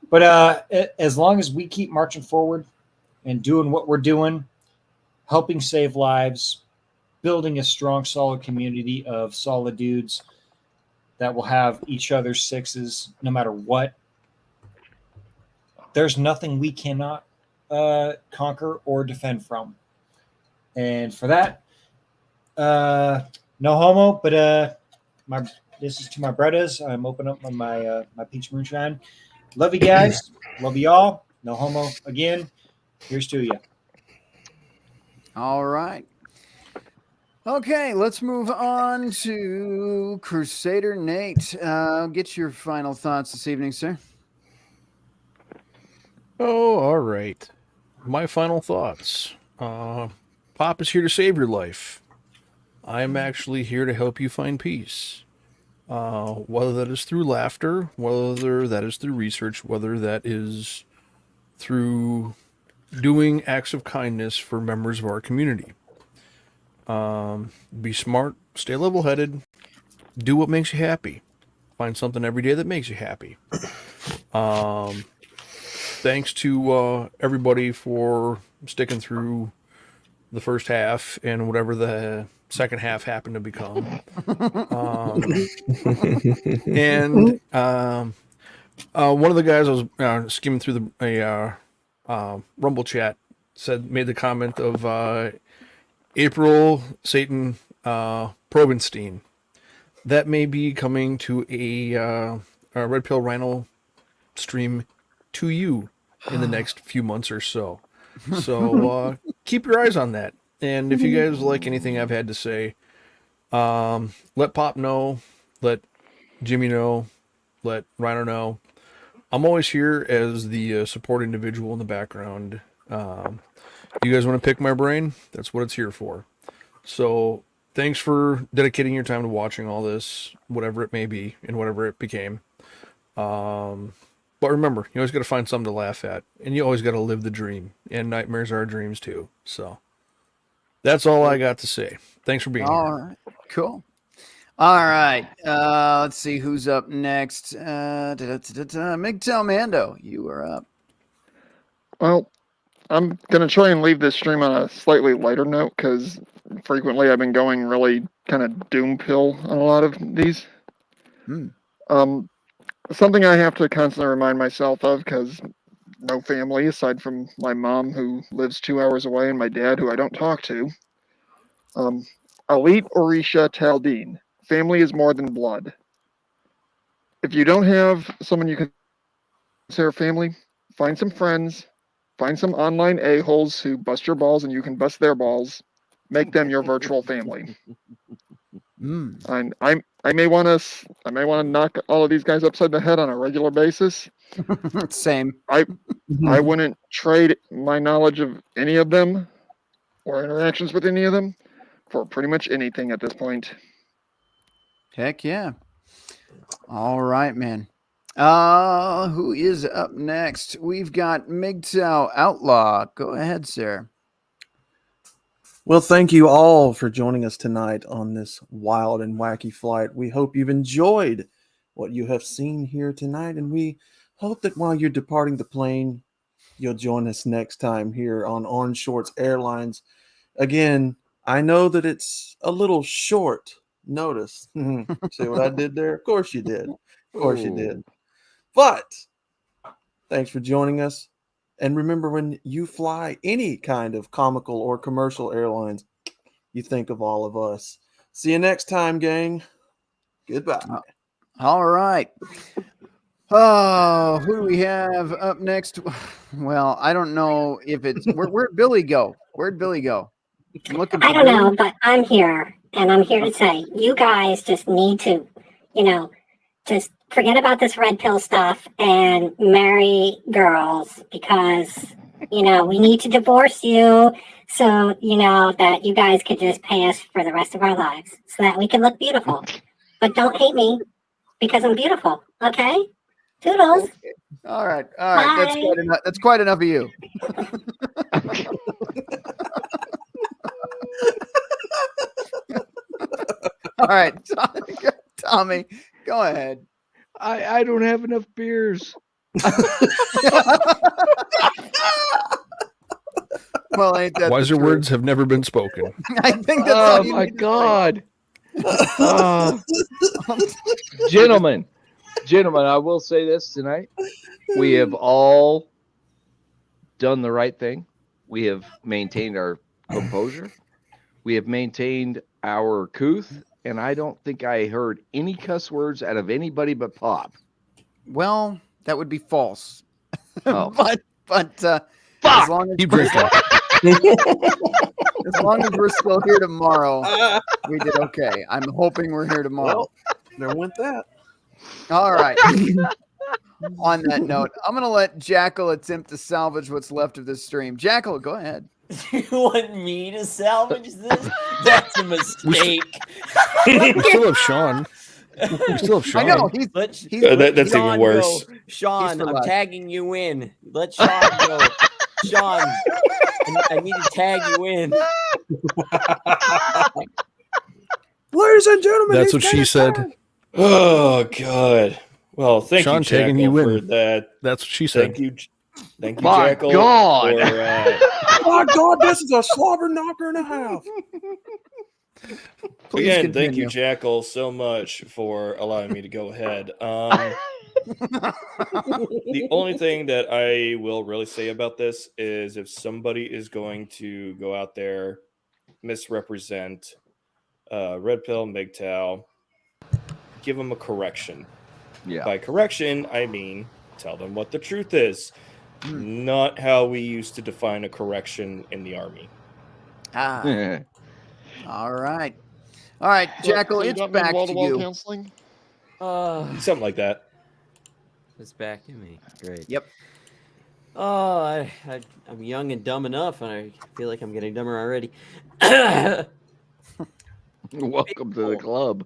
But as long as we keep marching forward and doing what we're doing, helping save lives, building a strong, solid community of solid dudes that will have each other's sixes no matter what, there's nothing we cannot conquer or defend from. And for that, no homo, but this is to my brothers. I'm opening up my peach moonshine. Love you guys. Love you all. No homo again. Here's to you. All right. Okay, let's move on to Crusader Nate. Get your final thoughts this evening, sir. Oh, all right. My final thoughts. Pop is here to save your life. I'm actually here to help you find peace. Whether that is through laughter, whether that is through research, whether that is through doing acts of kindness for members of our community. Be smart, stay level-headed, do what makes you happy. Find something every day that makes you happy. Thanks to everybody for sticking through the first half and whatever the second half happened to become. And one of the guys I was skimming through the Rumble chat made the comment of April Satan Probenstein. That may be coming to a Red Pill Rhino stream to you in the next few months or so. So keep your eyes on that. And if you guys like anything I've had to say, let Pop know, let Jimmy know, let Rhino know. I'm always here as the support individual in the background. You guys want to pick my brain? That's what it's here for. So thanks for dedicating your time to watching all this, whatever it may be and whatever it became. But remember, you always got to find something to laugh at, and you always got to live the dream. And nightmares are dreams too. So that's all I got to say. Thanks for being here. All right, cool. All right. Let's see who's up next. MGTOW Mando, you are up. Well, I'm going to try and leave this stream on a slightly lighter note because frequently I've been going really kind of doom pill on a lot of these. Something I have to constantly remind myself of because no family aside from my mom who lives 2 hours away and my dad who I don't talk to. Elite Orisha Taldeen. Family is more than blood. If you don't have someone you consider family, find some friends, find some online a-holes who bust your balls and you can bust their balls. Make them your virtual family. I may want to knock all of these guys upside the head on a regular basis. Same. I wouldn't trade my knowledge of any of them or interactions with any of them for pretty much anything at this point. Heck yeah. All right, man. Who is up next? We've got MGTOW Outlaw. Go ahead, sir. Well, thank you all for joining us tonight on this wild and wacky flight. We hope you've enjoyed what you have seen here tonight, and we hope that while you're departing the plane, you'll join us next time here on Orange Shorts Airlines. Again, I know that it's a little short notice. See what I did there? Of course you did. Of course you did. But thanks for joining us. And remember, when you fly any kind of comical or commercial airlines, you think of all of us. See you next time, gang. Goodbye. All right. Oh, who do we have up next? Well, I don't know if it's where'd Billy go? Where'd Billy go? I'm looking for I don't know, Billy. but I'm here, and I'm here to say you guys just need to, just forget about this red pill stuff and marry girls because, we need to divorce you so, that you guys could just pay us for the rest of our lives so that we can look beautiful. But don't hate me because I'm beautiful, okay? Toodles. Okay. All right. That's Bye. quite enough. That's quite enough of you. All right, Tommy, go ahead. I don't have enough beers. Well, ain't that Wiser words have never been spoken. I think that's all you my need to God. Gentlemen, I will say this tonight. We have all done the right thing. We have maintained our composure. We have maintained our couth. And I don't think I heard any cuss words out of anybody but Pop. Well, that would be false. Oh. but Fuck! as long as You break as long as we're still here tomorrow, we did okay. I'm hoping we're here tomorrow. Well, there went that. All right. On that note, I'm going to let Jackal attempt to salvage what's left of this stream. Jackal, go ahead. You want me to salvage this? That's a mistake. We still have Sean. We still have Sean. I know. That's let even Sean worse. go. Sean, for I'm life. tagging you in. Let Sean go. Sean, I need to tag you in. Ladies and gentlemen, That's it's what she Dennis said. time. Oh God. Well, thank Sean you, tagging Jackal, you for in. that. That's what she said. Thank you, My Jackal. God. My God, this is a slobber knocker and a half. Please Again, thank continue. you, Jackal, so much for allowing me to go ahead. The only thing that I will really say about this is if somebody is going to go out there, misrepresent Red Pill, MGTOW, give them a correction. Yeah. By correction, I mean tell them what the truth is. Not how we used to define a correction in the army. All right. All right, Jackal, So you it's don't mean back to wall-to-wall you. counseling? Something like that. It's back to me. Great. Yep. Oh, I'm young and dumb enough, and I feel like I'm getting dumber already. Welcome to the club.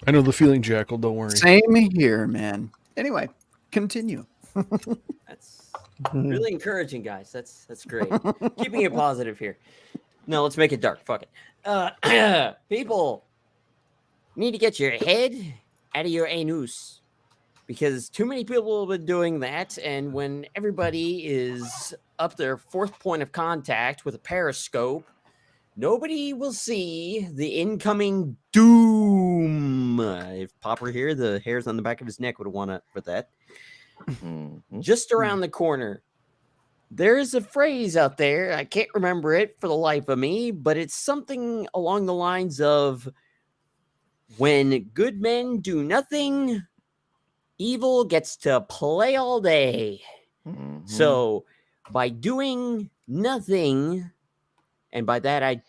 I know the feeling, Jackal. Don't worry. Same here, man. Anyway, continue. That's really encouraging, guys. That's great. Keeping it positive here. No, let's make it dark. Fuck it. People, You need to get your head out of your anus, because too many people have been doing that. And when everybody is up their fourth point of contact with a periscope, nobody will see the incoming doom. If Pop were here, the hairs on the back of his neck would have won up with that. Just around the corner, there's a phrase out there. I can't remember it for the life of me, but it's something along the lines of, when good men do nothing, evil gets to play all day. So by doing nothing, and by that I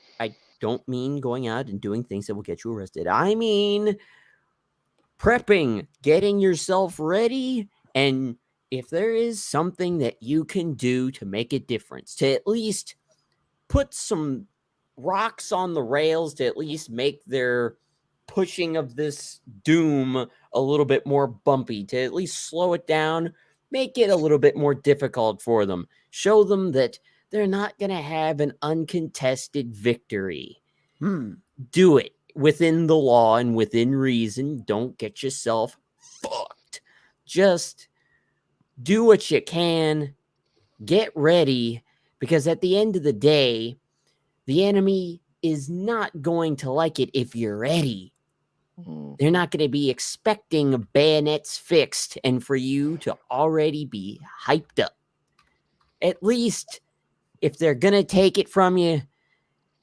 don't mean going out and doing things that will get you arrested. I mean prepping, getting yourself ready, and if there is something that you can do to make a difference, to at least put some rocks on the rails, to at least make their pushing of this doom a little bit more bumpy, to at least slow it down, make it a little bit more difficult for them, show them that they're not going to have an uncontested victory. Do it within the law and within reason. Don't get yourself fucked. Just do what you can. Get ready, because at the end of the day, the enemy is not going to like it if you're ready. They're not going to be expecting bayonets fixed and for you to already be hyped up. At least, if they're going to take it from you,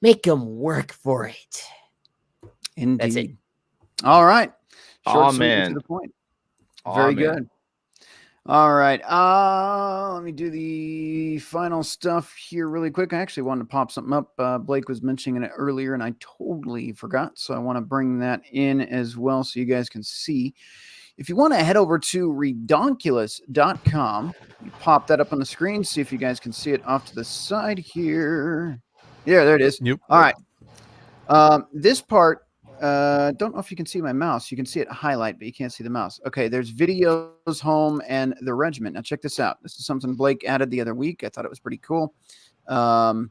make them work for it. Indeed. That's it. All right. Short, sweet, and Amen. to the point. Very Amen. good. All right. Let me do the final stuff here really quick. I actually wanted to pop something up. Blake was mentioning it earlier, and I totally forgot. So I want to bring that in as well so you guys can see. If you want to head over to redonkulas.com, you pop that up on the screen. See if you guys can see it off to the side here. Yeah, there it is. Yep. All right. This part, don't know if you can see my mouse. You can see it highlight, but you can't see the mouse. Okay, there's videos, home, and the regiment. Now check this out. This is something Blake added the other week. I thought it was pretty cool. Well,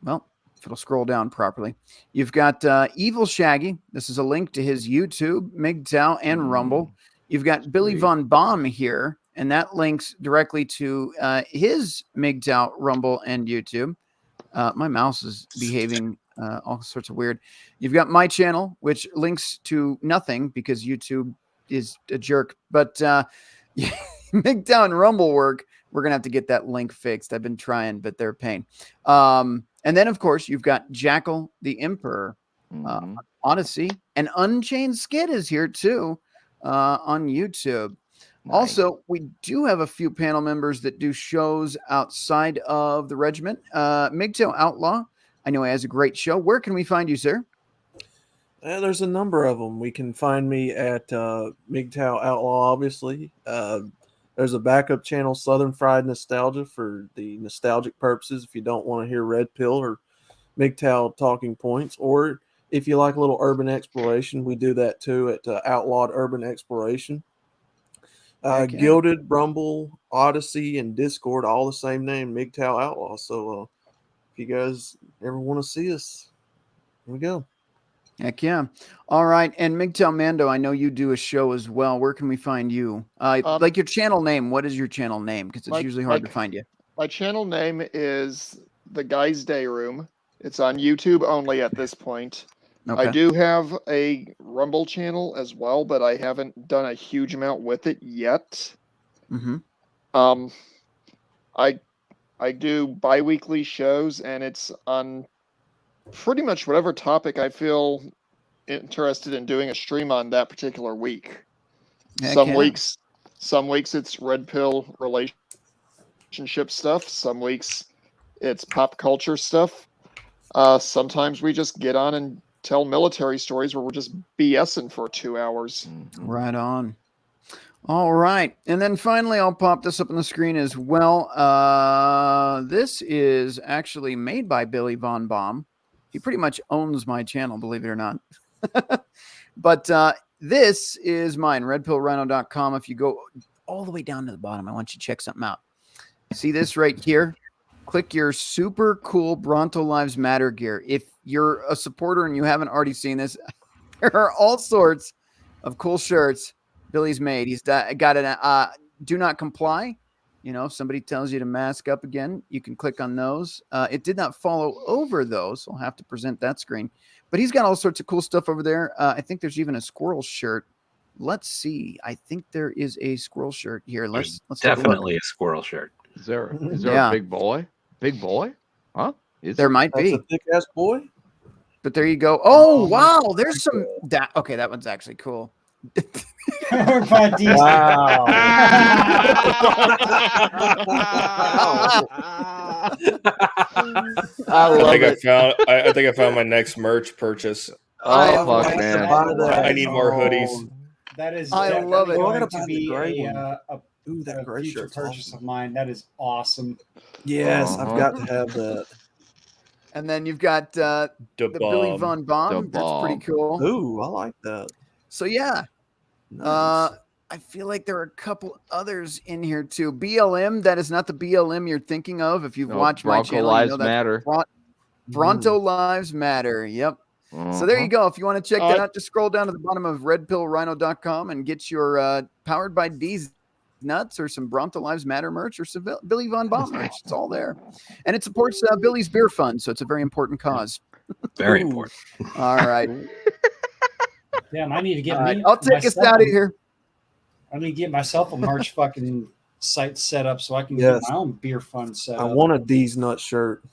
if it'll scroll down properly. You've got Evil Shaggy. This is a link to his YouTube, MGTOW, and Rumble. You've got Billy Von Baum here, and that links directly to his MGTOW, Rumble, and YouTube. My mouse is behaving all sorts of weird. You've got my channel, which links to nothing because YouTube is a jerk. But MGTOW and Rumble work. We're going to have to get that link fixed. I've been trying, but they're a pain. And then, of course, you've got Jackal the Emperor, Odyssey, and Unchained Skid is here, too, on YouTube. Nice. Also, we do have a few panel members that do shows outside of the regiment. MGTOW Outlaw, I know he has a great show. Where can we find you, sir? There's a number of them. We can find me at MGTOW Outlaw, obviously. There's a backup channel, Southern Fried Nostalgia, for the nostalgic purposes if you don't want to hear Red Pill or MGTOW talking points. Or if you like a little urban exploration, we do that too at Outlawed Urban Exploration. Gilded, Rumble, Odyssey, and Discord, all the same name, MGTOW Outlaw. So if you guys ever want to see us, here we go. Heck yeah. All right. And MGTOW Mando, I know you do a show as well. Where can we find you? Like your channel name. What is your channel name? Because it's usually hard to find you. My channel name is The Guy's Day Room. It's on YouTube only at this point. Okay. I do have a Rumble channel as well, but I haven't done a huge amount with it yet. I do bi-weekly shows, and it's on pretty much whatever topic I feel interested in doing a stream on that particular week. Some weeks it's Red Pill relationship stuff. Some weeks it's pop culture stuff. Sometimes we just get on and tell military stories where we're just BSing for 2 hours. Right on. All right. And then finally, I'll pop this up on the screen as well. This is actually made by Billy Von Baum. He pretty much owns my channel, believe it or not. But this is mine, redpillrhino.com. If you go all the way down to the bottom, I want you to check something out. See this right here? Click your super cool Bronto Lives Matter gear. If you're a supporter and you haven't already seen this, I there are all sorts of cool shirts Billy's made. He's got an do not comply. If somebody tells you to mask up again, you can click on those. It did not follow over those, so I'll have to present that screen. But he's got all sorts of cool stuff over there. I think there's even a squirrel shirt. Let's see. I think there is a squirrel shirt here. Let's definitely a squirrel shirt. Is there a big boy? Big boy? Huh? There might be. That's a thick ass boy. But there you go. Oh wow, there's some. Okay, that one's actually cool. Wow. I think I found my next merch purchase. Oh fuck, man! I need more hoodies. That is. I love it. Going to be that gray future shirt's purchase awesome. of mine. That is awesome. Yes, I've got to have that. And then you've got the Billy Von Baum. That's pretty cool. Ooh, I like that. So yeah, Nice. I feel like there are a couple others in here too. BLM. That is not the BLM you're thinking of. If you've watched my Bronco channel, Lives you know Matter. Bronto Lives Matter. Yep. So there you go. If you want to check that out, just scroll down to the bottom of redpillrhino.com and get your Powered by D's nuts or some Bronto Lives Matter merch or some Billy Von Baum merch. It's all there. And it supports Billy's Beer Fund, so it's a very important cause. Very important. All right. Damn, I need to get I'll take us out of here. I need to get myself a merch fucking site set up so I can get my own beer fund set I up. want a D's nut shirt.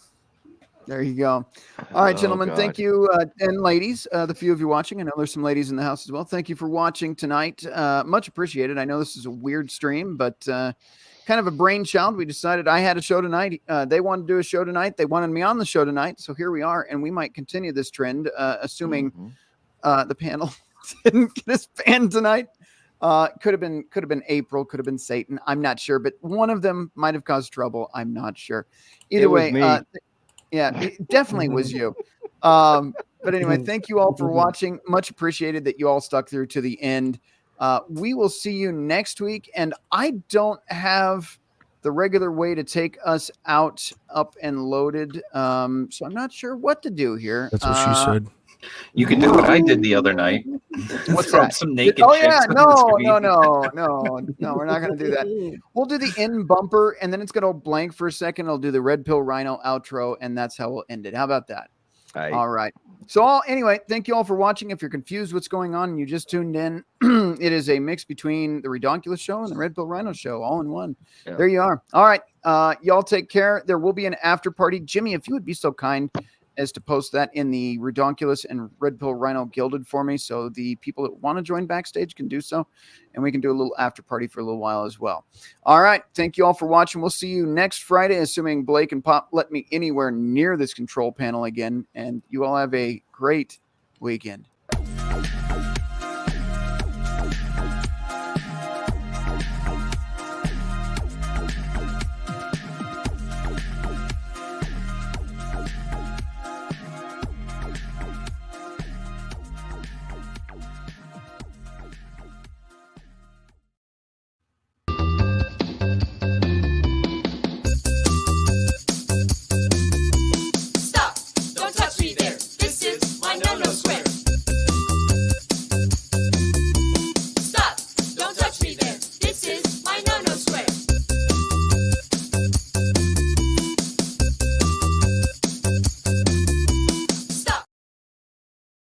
There you go. All right, gentlemen. God. Thank you. And ladies, the few of you watching, I know there's some ladies in the house as well. Thank you for watching tonight. Much appreciated. I know this is a weird stream, but kind of a brainchild. We decided I had a show tonight. They wanted to do a show tonight. They wanted me on the show tonight. So here we are. And we might continue this trend, assuming the panel didn't get us banned tonight. Could have been April, could have been Satan. I'm not sure, but one of them might have caused trouble. I'm not sure. Either way, yeah, it definitely was you. But anyway, thank you all for watching. Much appreciated that you all stuck through to the end. We will see you next week. And I don't have the regular way to take us out up and loaded. So I'm not sure what to do here. That's what she said. You can do what I did the other night. What's Throw that? some naked Oh chicks yeah, on the no, screen. we're not gonna do that. We'll do the end bumper, and then it's gonna blank for a second. I'll do the Red Pill Rhino outro, and that's how we'll end it. How about that? All right. So anyway, thank you all for watching. If you're confused what's going on and you just tuned in, it is a mix between the Redonkulas show and the Red Pill Rhino show, all in one. Yeah. There you are. All right. Y'all take care. There will be an after party. Jimmy, if you would be so kind as to post that in the Redonkulas and Red Pill Rhino Gilded for me, so the people that want to join backstage can do so, and we can do a little after party for a little while as well. All right, thank you all for watching. We'll see you next Friday, assuming Blake and Pop let me anywhere near this control panel again, and you all have a great weekend.